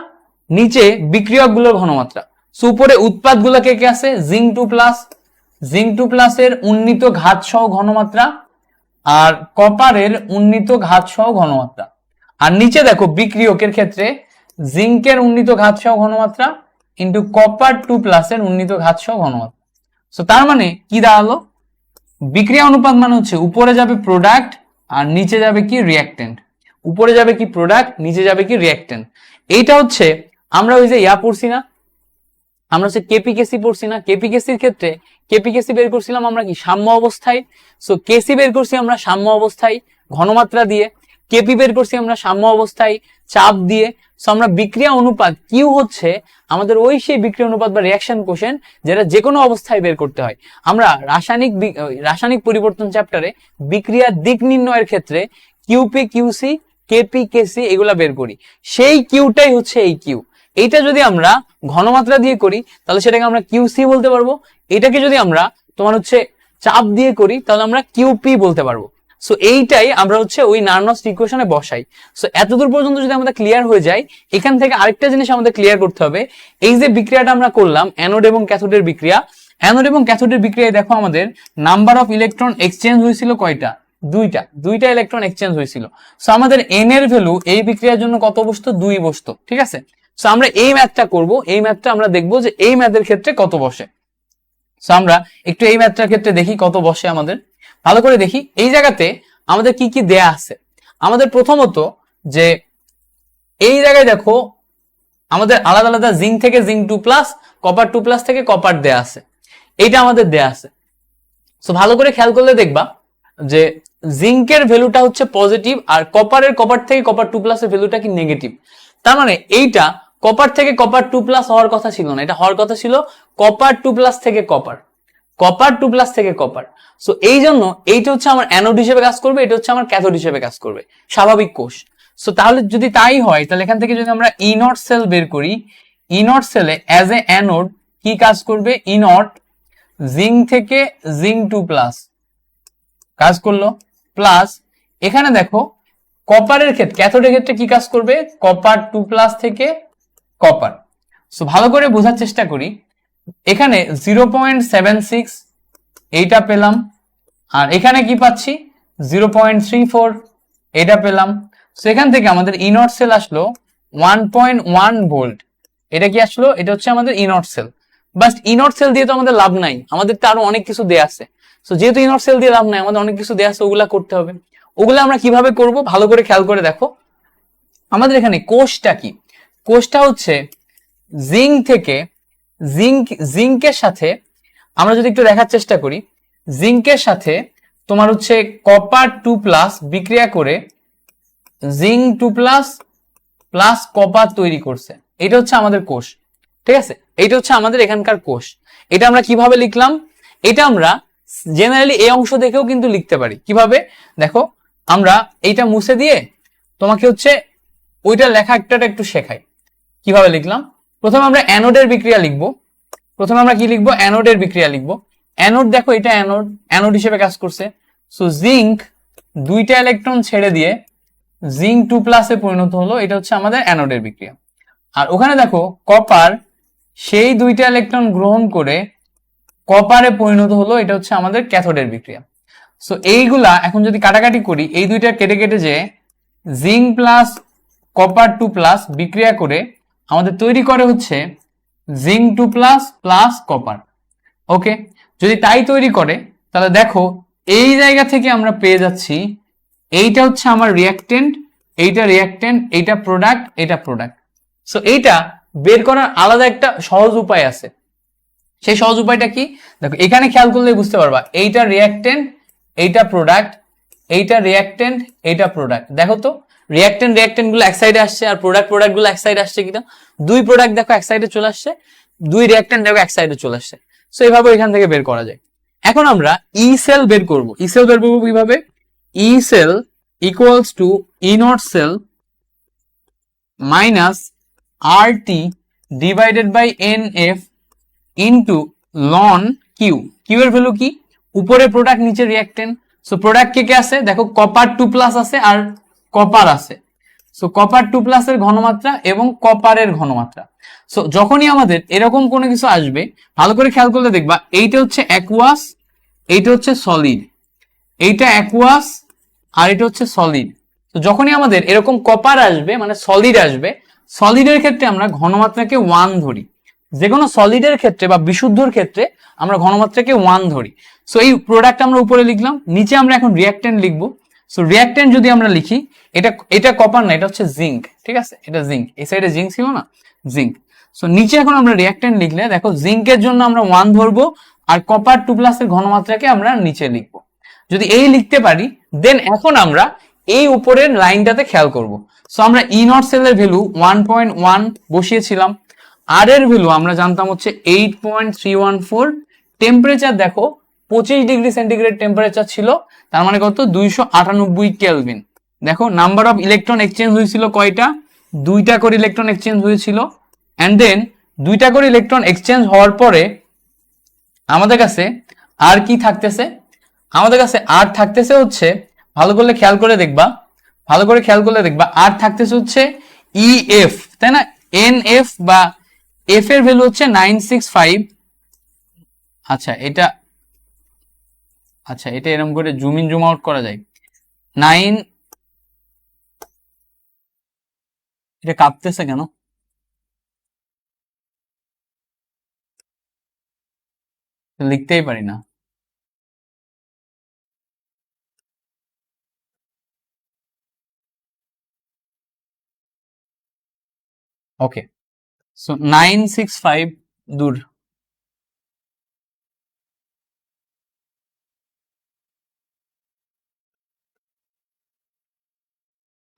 নিচে বিক্রিয়কগুলোর ঘনমাত্রা। সো উপরে উৎপাদগুলো কে কে আছে, জিঙ্ক 2+, জিঙ্ক 2+ এর উন্নীত ঘাত সহ ঘনমাত্রা আর কপারের উন্নীত ঘাত সহ ঘনমাত্রা। আর নিচে দেখো বিক্রিয়কের ক্ষেত্রে জিঙ্কের উন্নীত ঘাত সহ ঘনমাত্রা ইন্টু কপার 2+ এর উন্নীত ঘাত সহ ঘনমাত্রা। সো তার মানে কি দাঁড়ালো, বিক্রিয়া অনুপাত মানে হচ্ছে উপরে যাবে প্রোডাক্ট আর নিচে যাবে কি রিঅ্যাক্টেন্ট। উপরে যাবে কি প্রোডাক্ট, নিচে যাবে কি রিঅ্যাক্টেন্ট। এইটা হচ্ছে আমরা ওই যে পড়ছি না, আমরা হচ্ছে কেপিকেসি পড়ছি না, কেপিকেসির ক্ষেত্রে কেপিকেসি বের করছিলাম আমরা কি সাম্য অবস্থায়। সো কেসি বের করছি আমরা সাম্য অবস্থায় ঘনমাত্রা দিয়ে, কেপি বের করছি আমরা সাম্য অবস্থায় চাপ দিয়ে। সো আমরা বিক্রিয়া অনুপাত কিউ হচ্ছে আমাদের ওই সেই বিক্রিয়া অনুপাত বা রিঅ্যাকশন কোশেন্ট যেটা যে কোনো অবস্থায় বের করতে হয়। আমরা রাসায়নিক পরিবর্তন চ্যাপ্টারে বিক্রিয়ার দিক নির্ণয়ের ক্ষেত্রে কিউপি কিউসি কেপি কেসি এগুলা বের করি, সেই কিউটাই হচ্ছে এই কিউ। এইটা যদি আমরা ঘনমাত্রা দিয়ে করি তাহলে সেটাকে আমরা কিউসি বলতে পারবো, এটাকে যদি আমরা তোমার হচ্ছে চাপ দিয়ে করি তাহলে আমরা কিউপি বলতে পারবো। সো এইটাই আমরা হচ্ছে ওই নার্নস্ট ইকুয়েশনে বসাই। সো এতদূর পর্যন্ত যদি আমাদের ক্লিয়ার হয়ে যায়, এখান থেকে আরেকটা জিনিস আমাদের ক্লিয়ার করতে হবে। এই যে বিক্রিয়াটা আমরা করলাম অ্যানোড এবং ক্যাথোডের বিক্রিয়া, অ্যানোড এবং ক্যাথোডের বিক্রিয়ায় দেখো আমাদের নাম্বার অফ ইলেকট্রন এক্সচেঞ্জ হয়েছিল কয়টা, দুইটা ইলেকট্রন এক্সচেঞ্জ হয়েছিল। সো আমাদের এন এর ভ্যালু এই বিক্রিয়ার জন্য কত বসতো, 2 বসতো। ঠিক আছে? সো আমরা এই ম্যাথটা করব, এই ম্যাথটা আমরা দেখবো যে এই ম্যাথের ক্ষেত্রে কত বসে। সো আমরা একটু এই ম্যাথটার ক্ষেত্রে দেখি কত বসে আমাদের, ভালো করে দেখি। এই জায়গাতে আমাদের কি কি দেয়া আছে, আমাদের প্রথমত যে এই জায়গায় দেখো আমাদের আলাদা আলাদা জিঙ্ক থেকে জিঙ্ক 2+, কপার 2+ থেকে কপার দেয়া আছে, এইটা আমাদের দেয়া আছে। সো ভালো করে খেয়াল করলে দেখবা যে জিঙ্কের ভ্যালুটা হচ্ছে পজিটিভ আর কপার থেকে কপার 2+ এর ভ্যালুটা কি নেগেটিভ। তার মানে এইটা কপার থেকে কপার 2+ হওয়ার কথা ছিল না, এটা হওয়ার কথা ছিল কপার 2+ থেকে কপার, কপার 2+ থেকে কপার। সো এই জন্য এইটা হচ্ছে আমার অ্যানোড হিসেবে কাজ করবে, এটা হচ্ছে আমার ক্যাথোড হিসেবে কাজ করবে, স্বাভাবিক কোষ। সো তাহলে যদি তাই হয়, তাহলে এখান থেকে যদি আমরা ইনট সেল বের করি, ইনট সেলে অ্যাজ এ অ্যানোড কি কাজ করবে, ইনট জিঙ্ক থেকে জিঙ্ক 2+ কাজ করলো, প্লাস এখানে দেখো কপারের ক্ষেত্রে, ক্যাথোডের ক্ষেত্রে কি কাজ করবে, কপার 2+ থেকে কপার। সো ভালো করে বোঝার চেষ্টা করি, এখানে 0.76 এইটা পেলাম, আর এখানে কি পাচ্ছি 0.34 এটা পেলাম। সো এখান থেকে আমাদের ইনট সেল আসলো 1.1 ভোল্ট। এটা কি আসলো, এটা হচ্ছে আমাদের ইনট সেল। বাট ইনট সেল দিয়ে তো আমাদের লাভ নাই, আমাদের তো আরো অনেক কিছু দেয়া আছে। সো যেহেতু ইনট সেল দিয়ে লাভ নাই, আমাদের অনেক কিছু দেয়া আছে, ওগুলা করতে হবে। ওগুলা আমরা কিভাবে করব, ভালো করে খেয়াল করে দেখো। আমাদের এখানে কোষটা কি, কোষটা হচ্ছে জিঙ্ক থেকে জিঙ্কের সাথে আমরা যদি একটু দেখার চেষ্টা করি, জিঙ্কের সাথে তোমার হচ্ছে কপার 2+ বিক্রিয়া করে জিঙ্ক 2+ প্লাস কপার তৈরি করছে, এটা হচ্ছে আমাদের কোষ। ঠিক আছে, এটা হচ্ছে আমাদের এখানকার কোষ। এটা আমরা কিভাবে লিখলাম, এটা আমরা জেনারেলি এই অংশ দেখেও কিন্তু লিখতে পারি। কিভাবে দেখো, আমরা এইটা মুছে দিয়ে তোমাকে হচ্ছে ওইটা লেখা একটা একটু শেখাই। কিভাবে লিখলাম, প্রথমে আমরা অ্যানোডের বিক্রিয়া লিখবো, প্রথমে আমরা কি লিখবো, অ্যানোডের বিক্রিয়া লিখবো। অ্যানোড দেখো, এটা অ্যানোড, অ্যানোড হিসেবে কাজ করছে। সো জিঙ্ক 2টা ইলেকট্রন ছেড়ে দিয়ে জিঙ্ক 2+ এ পরিণত হলো, এটা হচ্ছে আমাদের অ্যানোডের বিক্রিয়া। আর ওখানে দেখো কপার সেই 2টা ইলেকট্রন গ্রহণ করে কপারে পরিণত হলো, এটা হচ্ছে আমাদের ক্যাথোডের বিক্রিয়া। সো এইগুলা এখন যদি কাটাকাটি করি, এই দুইটা কেটে কেটে যে জিঙ্ক প্লাস কপার 2+ বিক্রিয়া করে আমাদের তৈরি করে হচ্ছে জিঙ্ক 2+ প্লাস কপার। ওকে, যদি তাই তৈরি করে, তাহলে দেখো এই জায়গা থেকে আমরা পেয়ে যাচ্ছি, এইটা হচ্ছে আমার রিয়াক্টেন্ট, এইটা রিয়াক্টেন্ট, এইটা প্রোডাক্ট, এটা প্রোডাক্ট। সো এইটা বের করার আলাদা একটা সহজ উপায় আছে। সেই সহজ উপায়টা কি, দেখো এখানে খেয়াল করলে বুঝতে পারবা, এইটা রিয়াক্টেন্ট, এইটা প্রোডাক্ট, এইটা রিয়াক্টেন্ট, এইটা প্রোডাক্ট। দেখো তো রিয়াক্টেন্ট গুলো এক সাইডে আসছে, আর প্রোডাক্ট গুলো এক সাইডে আসছে কিনা, দুই প্রোডাক্ট দেখো এক সাইডে চলে আসছে, দুই রিয়াক্টেন্ট দেখো এক সাইডে চলে আসছে। সো এইভাবে এখান থেকে বের করা যায়। এখন আমরা ই সেল বের করব, ই সেল বের করবো কিভাবে, E cell equals to E naught cell minus R T divided by N F into ln Q. Q এর ভ্যালু কি, উপরে প্রোডাক্ট নিচে রিয়াক্টেন্ট। সো প্রোডাক্ট কে কে আছে, দেখো কপার 2+ আছে আর কপার আছে। সো কপার 2+ এর ঘনমাত্রা এবং কপারের ঘনমাত্রা। সো যখনই আমাদের এরকম কোনো কিছু আসবে, ভালো করে খেয়াল করলে দেখবা এইটা হচ্ছে অ্যাকুয়াস, এইটা হচ্ছে সলিড, এইটা অ্যাকুয়াস আর এটা হচ্ছে সলিড। তো যখনই আমাদের এরকম কপার আসবে, মানে সলিড আসবে, সলিডের ক্ষেত্রে আমরা ঘনমাত্রাকে 1 ধরি। যে কোনো সলিডের ক্ষেত্রে বা বিশুদ্ধর ক্ষেত্রে আমরা ঘনমাত্রাকে 1 ধরি। সো এই প্রোডাক্ট আমরা উপরে লিখলাম, নিচে আমরা এখন রিয়াক্টেন্ট লিখবো। সো রিয়াক্টেন্ট যদি আমরা লিখি, এটা এটা কপার না, এটা হচ্ছে জিঙ্ক। ঠিক আছে, এটা জিঙ্ক, এই সাইডে জিঙ্ক ছিল না, জিঙ্ক। সো নিচে এখন আমরা রিয়াক্টেন্ট লিখলে দেখো জিঙ্কের জন্য আমরা 1 ধরবো, আর কপার 2+ এর ঘনমাত্রাকে আমরা নিচে লিখবো। যদি এই লিখতে পারি, দেন এখন আমরা এই উপরের লাইনটাতে খেয়াল করব। সো আমরা ই নট সেলের ভ্যালু 1.1 বসিয়েছিলাম, আর এর ভ্যালু আমরা জানতাম হচ্ছে 8.314। টেম্পারেচার দেখো 25°C টেম্পারেচার ছিল, তার মানে কত, 298 কেলভিন। দেখো নাম্বার অফ ইলেকট্রন এক্সচেঞ্জ হয়েছিল কয়টা, 2টা করে ইলেকট্রন এক্সচেঞ্জ হয়েছিল। অ্যান্ড দেন 2টা করে ইলেকট্রন এক্সচেঞ্জ হওয়ার পরে আমাদের কাছে আর কি থাকতেছে, আমাদের কাছে আর থাকতেছে হচ্ছে, ভালো করে খেয়াল করে দেখবা, ভালো করে খেয়াল করলে দেখবা আর থাকতেছে হচ্ছে ই এফ, তাই না, এন এফ বা এফ এর ভ্যালু হচ্ছে 965। আচ্ছা এটা এরকম করে জুম ইন জুম আউট করা যায়। 9, এটা কাঁপতেছে কেন, লিখতেই পারি না। ওকে, সো 965 দূর।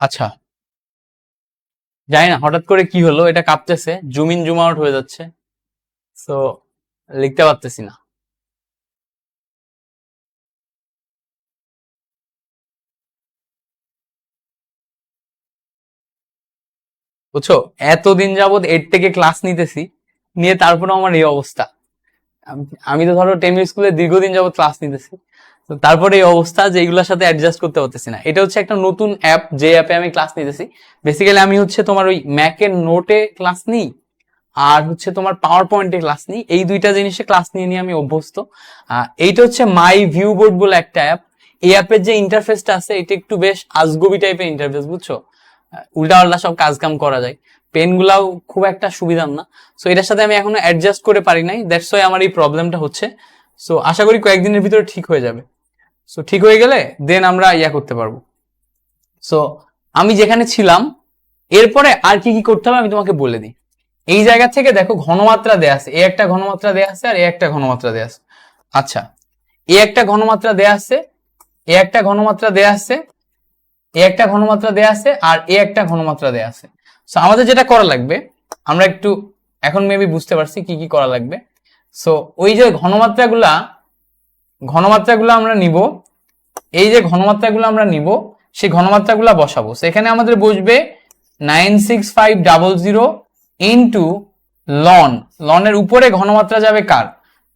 আচ্ছা, জানি না হঠাৎ করে কি হলো, এটা কাঁপতেছে, জুম ইন জুম আউট হয়ে যাচ্ছে, তো লিখতে পারতেছি না। বুঝছো, এতদিন যাবত এর থেকে ক্লাস নিতেছি, নিয়ে তারপরে আমার এই অবস্থা। আমি তো ধরো টেমি স্কুলে দীর্ঘদিন যাবত ক্লাস নিতেছি, তো তারপরে এই অবস্থা যে এগুলোর সাথে অ্যাডজাস্ট করতে পারতেছি না। এটা হচ্ছে একটা নতুন অ্যাপ, যে অ্যাপে আমি ক্লাস নিতেছি। বেসিক্যালি আমি হচ্ছে তোমার ওই ম্যাকের নোটে ক্লাস নিই, আর হচ্ছে তোমার পাওয়ার পয়েন্টে ক্লাস নিই, এই দুইটা জিনিসে ক্লাস নিয়ে নিয়ে আমি অভ্যস্ত। এইটা হচ্ছে মাই ভিউ বোর্ড বলে একটা অ্যাপ। এই অ্যাপের যে ইন্টারফেসটা আছে এটা একটু বেশ আজগুবি টাইপের ইন্টারফেস, বুঝছো, উল্টা পাল্টা সব কাজ কাম করা যায়, পেন গুলাও খুব একটা সুবিধার না। সো এটার সাথে আমি এখনো অ্যাডজাস্ট করে পারি নাই, দ্যাটস ওয়াই আমার এই প্রবলেমটা হচ্ছে। সো আশা করি কয়েকদিনের ভিতরে ঠিক হয়ে যাবে। সো ঠিক হয়ে গেলে দেন আমরা ইয়া করতে পারবো। সো আমি যেখানে ছিলাম, এরপরে আর কি কি করতে হবে আমি তোমাকে বলে দিই। এই জায়গা থেকে দেখো ঘনমাত্রা দেয়া আছে, এ একটা ঘনমাত্রা দেয়া আছে আর এ একটা ঘনমাত্রা দেয়া আছে। আচ্ছা, এ একটা ঘনমাত্রা দেয়া আছে, এ একটা ঘনমাত্রা দেয়া আছে, এ একটা ঘনমাত্রা দেয়া আছে, আর এ একটা ঘনমাত্রা দেয়া আছে। সো আমাদের যেটা করা লাগবে, আমরা একটু এখন মেবি বুঝতে পারছি কি কি করা লাগবে। সো ওই যে ঘনমাত্রাগুলো আমরা নিব, এই যে ঘনমাত্রাগুলো আমরা নিব, সেই ঘনমাত্রাগুলো বসাবো। সেখানে আমাদের বসবে 96500 ইন্টু লনের উপরে ঘনমাত্রা যাবে কার,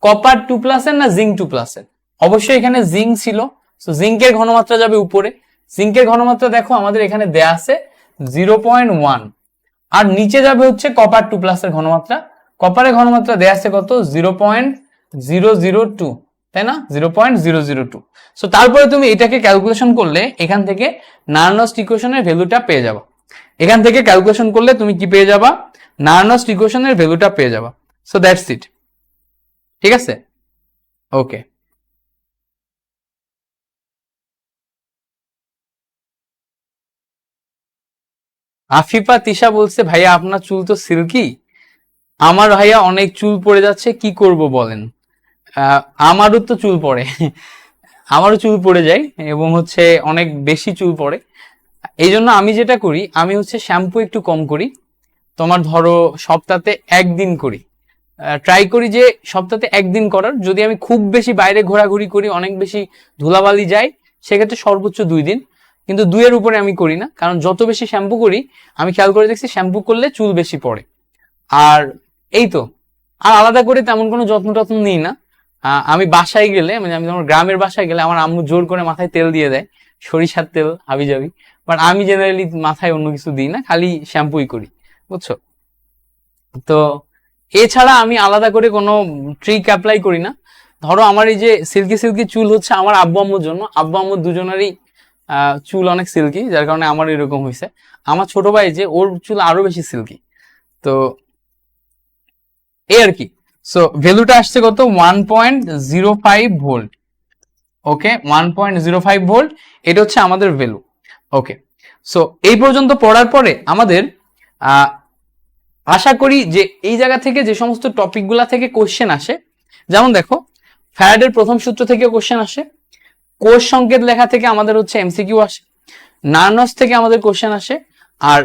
কপার 2+ এর না জিঙ্ক 2+ এর? অবশ্যই এখানে জিঙ্ক ছিল, সো জিঙ্কের ঘনমাত্রা যাবে উপরে। জিঙ্কের ঘনমাত্রা দেখো আমাদের এখানে দেয়া আছে 0.1, আর নিচে যাবে হচ্ছে কপার 2+ এর ঘনমাত্রা। কপারের ঘনমাত্রা দেয়া আছে কত, 0.002, তাই না, 0.002। সো তারপরে তুমি এটাকে ক্যালকুলেশন করলে এখান থেকে নার্নস্ট ইকুয়েশনের ভ্যালুটা পেয়ে যাবা। এখান থেকে ক্যালকুলেশন করলে তুমি কি পেয়ে যাবা, নার্নস্ট ইকুয়েশনের ভ্যালুটা পেয়ে যাবা। সো দ্যাটস ইট, ঠিক আছে, ওকে। আফিফা তিশা বলছে, ভাইয়া আপনার চুল তো সিল্কি। আমার ভাইয়া অনেক চুল পড়ে যাচ্ছে, কি করব বলেন। আমারও তো চুল পড়ে, আমারও চুল পড়ে যায়, এবং হচ্ছে অনেক বেশি চুল পড়ে। এই জন্য আমি যেটা করি, আমি হচ্ছে শ্যাম্পু একটু কম করি। তোমার ধরো সপ্তাহে একদিন করি, ট্রাই করি যে সপ্তাহে একদিন করার। যদি আমি খুব বেশি বাইরে ঘোরাঘুরি করি, অনেক বেশি ধুলাবালি যায়, সেক্ষেত্রে সর্বোচ্চ 2 দিন, কিন্তু 2-এর উপরে আমি করি না। কারণ যত বেশি শ্যাম্পু করি, আমি খেয়াল করে দেখছি শ্যাম্পু করলে চুল বেশি পড়ে। আর এই তো, আর আলাদা করে তেমন কোনো যত্ন টত্ন নিই না। আমি বাসায় গেলে, মানে আমি আমার গ্রামের বাসায় গেলে, আমার আম্মু জোর করে মাথায় তেল দিয়ে দেয়, সরিষার তেল হাবি যাবি। বাট আমি জেনারেলি মাথায় অন্য কিছু দিই না, খালি শ্যাম্পুই করি, বুঝছো। তো এছাড়া আমি আলাদা করে কোনো ট্রিক অ্যাপ্লাই করি না। ধরো আমার এই যে সিল্কি সিল্কি চুল হচ্ছে আমার আব্বু আম্মুর জন্য, আব্বু আম্মু দুজনেরই চুল অনেক সিল্কি, যার কারণে আমার এরকম হয়েছে। আমার ছোট ভাই যে, ওর চুল আরো বেশি সিল্কি। তো এই আর কি। সো ভ্যালুটা আসছে কত, 1.05 ভোল্ট। ওকে, 1.05 ভোল্ট, এটা হচ্ছে আমাদের ভ্যালু। ওকে, সো এই পর্যন্ত পড়ার পরে আমাদের আশা করি যে এই জায়গা থেকে যে সমস্ত টপিকগুলা থেকে কোশ্চেন আসে, যেমন দেখো ফ্যারাডের প্রথম সূত্র থেকে কোশ্চেন আসে, কোষ সংকেত লেখা থেকে আমাদের হচ্ছে এমসিকিউ আসে, নার্নস থেকে আমাদের কোশ্চেন আসে, আর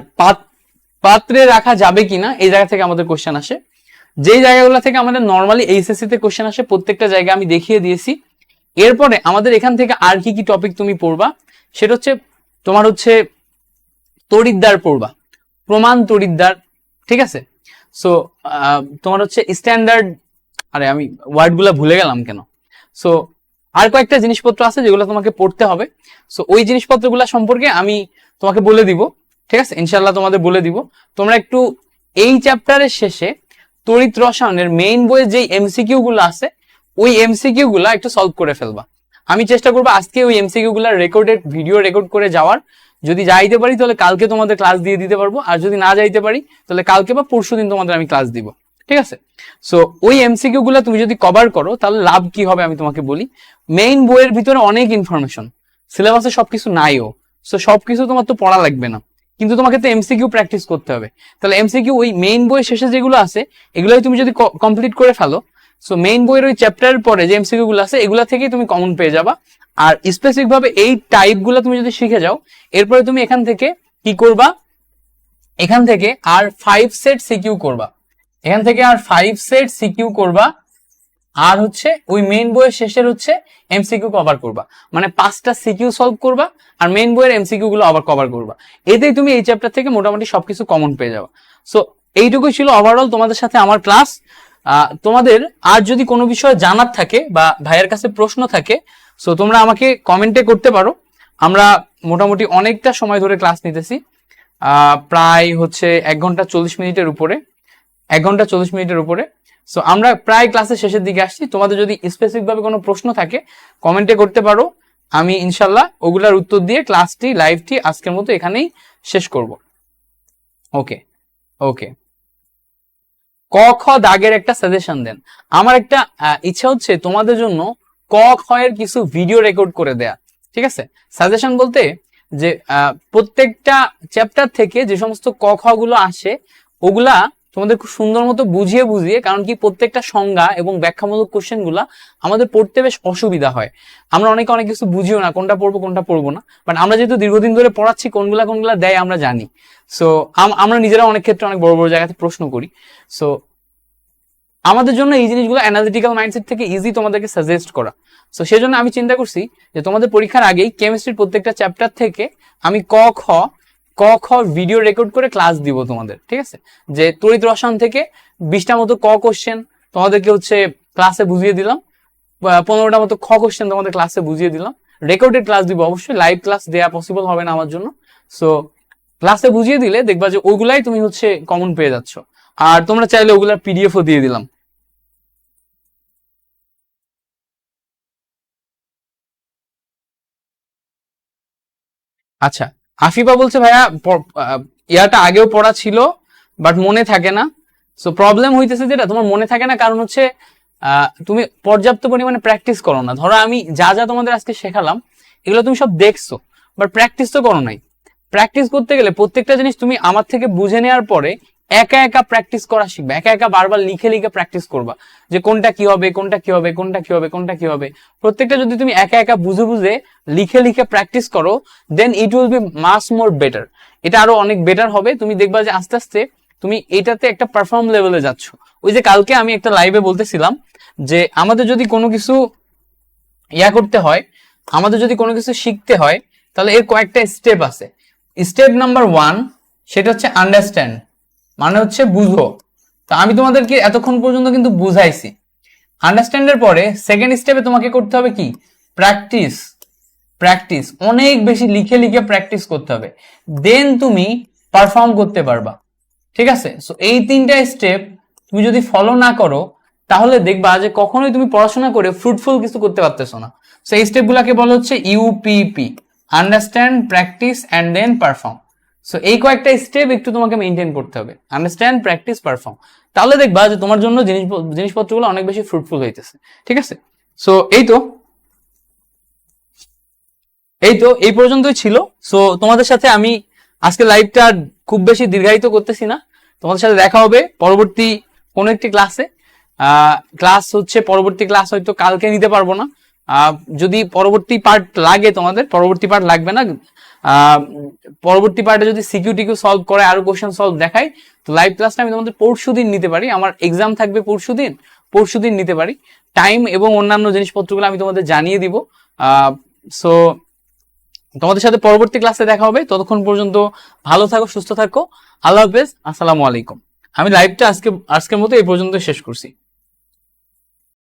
পাত্রে রাখা যাবে কিনা এই জায়গা থেকে আমাদের কোশ্চেন আসে। যেই জায়গাগুলো থেকে আমাদের নর্মালি এইচএসসি তে কোশ্চেন আসে, প্রত্যেকটা জায়গা আমি দেখিয়ে দিয়েছি। এরপরে আমাদের এখান থেকে আর কি কি টপিক তুমি পড়বা, সেটা হচ্ছে তোমার হচ্ছে তড়িৎদ্বার পড়বা, প্রমাণ তড়িৎদ্বার, ঠিক আছে। সো তোমার হচ্ছে স্ট্যান্ডার্ড, আরে আমি ওয়ার্ডগুলো ভুলে গেলাম কেন। সো আর কয়েকটা জিনিসপত্র আছে যেগুলো তোমাকে পড়তে হবে। সো ওই জিনিসপত্রগুলো সম্পর্কে আমি তোমাকে বলে দিব, ঠিক আছে, ইনশাল্লাহ তোমাদের বলে দিব। তোমরা একটু এই চ্যাপ্টারের শেষে তড়িৎ রসায়নের মেইন বইয়ে যে এমসিকিউ গুলো আছে, ওই এমসিকিউ গুলা একটু সলভ করে ফেলবা। আমি চেষ্টা করবো আজকে ওই এমসিকিউ গুলার রেকর্ডেড ভিডিও রেকর্ড করে যাওয়ার। যদি যাইতে পারি তাহলে কালকে তোমাদের ক্লাস দিয়ে দিতে পারবো, আর যদি না যাইতে পারি তাহলে কালকে বা পরশুদিন তোমাদের আমি ক্লাস দিব, ঠিক আছে। সো ওই এমসিকিউ গুলা তুমি যদি কভার করো তাহলে লাভ কি হবে আমি তোমাকে বলি। মেইন বইয়ের ভিতরে অনেক ইনফরমেশন, সিলেবাসে সবকিছু নাইও, সো সবকিছু তোমার তো পড়া লাগবে না, কিন্তু তোমাকে তো এমসিকিউ প্র্যাকটিস করতে হবে। তাহলে এমসিকিউ ওই মেইন বইয়ের শেষে যেগুলো আছে এগুলোই তুমি যদি কমপ্লিট করে ফেলো, সো মেইন বইয়ের ওই চ্যাপ্টারের পরে যে এমসিকিউ গুলো আছে এগুলা থেকেই তুমি কমন পেয়ে যাবা। আর স্পেসিফিক ভাবে এই টাইপ গুলা তুমি যদি শিখে যাও, এরপরে তুমি এখান থেকে কি করবা, এখান থেকে আর 5 সেট সিকিউ করবা, এখান থেকে আর 5 সেট সিকিউ করবা, আর হচ্ছে ওই মেইন বইয়ের শেষের হচ্ছে এমসিকিউ কভার করবা, মানে 5টা সিকিউ সলভ করবা আর মেইন বইয়ের এমসিকিউ গুলো আবার কভার করবা। এতেই তুমি এই চ্যাপ্টার থেকে মোটামুটি সবকিছু কমন পেয়ে যাবে। সো এইটুকুই ছিল ওভারঅল তোমাদের সাথে আমার ক্লাস। তোমাদের আর যদি কোনো বিষয় জানার থাকে বা ভাইয়ের কাছে প্রশ্ন থাকে, সো তোমরা আমাকে কমেন্টে করতে পারো। আমরা মোটামুটি অনেকটা সময় ধরে ক্লাস নিতেছি, প্রায় হচ্ছে 1 ঘন্টা 40 মিনিটের উপরে, 1 ঘন্টা 40 মিনিটের উপরে। সো আমরা প্রায় ক্লাসের শেষের দিকে আসছি। তোমাদের যদি স্পেসিফিক ভাবে কোনো প্রশ্ন থাকে কমেন্টে করতে পারো, আমি ইনশাল্লাহ ওগুলার উত্তর দিয়ে ক্লাসটি লাইভটি আজকের মতো এখানেই শেষ করব। ওকে ওকে, ক খ দাগের একটা সাজেশন দেন। আমার একটা ইচ্ছা হচ্ছে তোমাদের জন্য ক খ এর কিছু ভিডিও রেকর্ড করে দেয়া, ঠিক আছে? সাজেশন বলতে যে প্রত্যেকটা চ্যাপ্টার থেকে যে সমস্ত ক খ গুলো আসে ওগুলা তোমাদের খুব সুন্দর মতো বুঝিয়ে বুঝিয়ে, কারণ কি প্রত্যেকটা সংজ্ঞা এবং ব্যাখ্যামূলক কোশ্চেন গুলা আমাদের পড়তে বেশ অসুবিধা হয়। আমরা অনেকে অনেক কিছু বুঝিও না, কোনটা পড়বো কোনটা পড়বো না, বাট আমরা যেহেতু দীর্ঘদিন ধরে পড়াচ্ছি কোনগুলা দেয় আমরা জানি। সো আমরা নিজেরা অনেক ক্ষেত্রে অনেক বড় বড় জায়গাতে প্রশ্ন করি। সো আমাদের জন্য এই জিনিসগুলো অ্যানালিটিক্যাল মাইন্ডসেট থেকে ইজি তোমাদেরকে সাজেস্ট করা। সো সেই জন্য আমি চিন্তা করছি যে তোমাদের পরীক্ষার আগেই কেমিস্ট্রির প্রত্যেকটা চ্যাপ্টার থেকে আমি ক খ ভিডিও রেকর্ড করে ক্লাস দিব তোমাদের, ঠিক আছে? যে তড়িৎ রসায়ন থেকে 20টা মতো ক কোশ্চেন তোমাদেরকে হচ্ছে ক্লাসে বুঝিয়ে দিলাম, 15টা মতো খ কোশ্চেন তোমাদের ক্লাসে বুঝিয়ে দিলাম। রেকর্ডেড ক্লাস দিব, অবশ্যই লাইভ ক্লাস দেওয়া পসিবল হবে না আমার জন্য। সো ক্লাসে বুঝিয়ে দিলে দেখবা যে ওগুলাই তুমি হচ্ছে কমন পেয়ে যাচ্ছ। আর তোমরা চাইলে ওগুলার পিডিএফও দিয়ে দিলাম। আচ্ছা, আফিফা বলছে ভাইয়া ইয়াটা আগেও পড়া ছিল বাট মনে থাকে না। সো প্রবলেম হইতেছে যেটা তোমার মনে থাকে না, কারণ হচ্ছে তুমি পর্যাপ্ত পরিমাণে প্র্যাকটিস করো না। ধরো আমি যা যা তোমাদের আজকে শেখালাম এগুলো তুমি সব দেখছো, বাট প্র্যাকটিস তো করো নাই। প্র্যাকটিস করতে গেলে প্রত্যেকটা জিনিস তুমি আমার থেকে বুঝে নেওয়ার পরে একা একা প্র্যাকটিস করা শিখবে, একা একা বারবার লিখে লিখে প্র্যাকটিস করবা যে কোনটা কি হবে কোনটা কি হবে কোনটা কি হবে কোনটা কি হবে। প্রত্যেকটা যদি তুমি একা একা বুঝে বুঝে লিখে লিখে প্র্যাকটিস করো, then it will be much more better. এটা আরো অনেক বেটার হবে। তুমি দেখবা যে আস্তে আস্তে তুমি এটাতে একটা পারফর্ম লেভেলে যাচ্ছ। ওই যে কালকে আমি একটা লাইভে বলতেছিলাম যে আমাদের যদি কোনো কিছু করতে হয়, আমাদের যদি কোনো কিছু শিখতে হয়, তাহলে এর কয়েকটা স্টেপ আছে। স্টেপ নাম্বার 1 সেটা হচ্ছে আন্ডারস্ট্যান্ড, মানে হচ্ছে বুঝো। তো আমি তোমাদেরকে এতক্ষণ পর্যন্ত কিন্তু বুঝাইছি। আন্ডারস্ট্যান্ডের পরে সেকেন্ড স্টেপে তোমাকে করতে হবে কি? প্র্যাকটিস। প্র্যাকটিস অনেক বেশি লিখে লিখে প্র্যাকটিস করতে হবে, দেন তুমি পারফর্ম করতে পারবা, ঠিক আছে? সো এই 3টা স্টেপ তুমি যদি ফলো না করো তাহলে দেখবা যে কখনোই তুমি পড়াশোনা করে ফ্রুটফুল কিছু করতে পারতেছো না। সো এই স্টেপগুলোকে বলা হচ্ছে UPP, understand, practice and then perform. So এই কয়েকটা স্টেপ একটু তোমাকে মেনটেন করতে হবে, আন্ডারস্ট্যান্ড, প্র্যাকটিস, পারফর্ম। তাহলে দেখবা যে তোমার জন্য জিনিসপত্রগুলো অনেক বেশি ফ্রুটফুল হইতেছে, ঠিক আছে? সো এই পর্যন্তই ছিল। সো তোমাদের সাথে আমি আজকে লাইভটা খুব বেশি দীর্ঘায়িত করতেছি না। তোমাদের সাথে দেখা হবে পরবর্তী কোনো একটি ক্লাসে। পরবর্তী ক্লাস হয়তো কালকে নিতে পারবো না। যদি পরবর্তী পার্ট লাগে, তোমাদের পরবর্তী পার্ট লাগবে না। পরবর্তী পার্টে যদি সিকিউ সলভ করে আরো কোশ্চেন সলভ দেখাই, তো লাইভ ক্লাসটা আমি তোমাদের পরশুদিন নিতে পারি। আমার এক্সাম থাকবে পরশুদিন নিতে পারি। টাইম এবং অন্যান্য জিনিসপত্রগুলো আমি তোমাদের জানিয়ে দিব। সো তোমাদের সাথে পরবর্তী ক্লাসে দেখা হবে। ততক্ষণ পর্যন্ত ভালো থাকো, সুস্থ থাকো। আল্লাহ হাফেজ, আসসালামু আলাইকুম। আমি লাইভটা আজকের মতো এই পর্যন্ত শেষ করছি।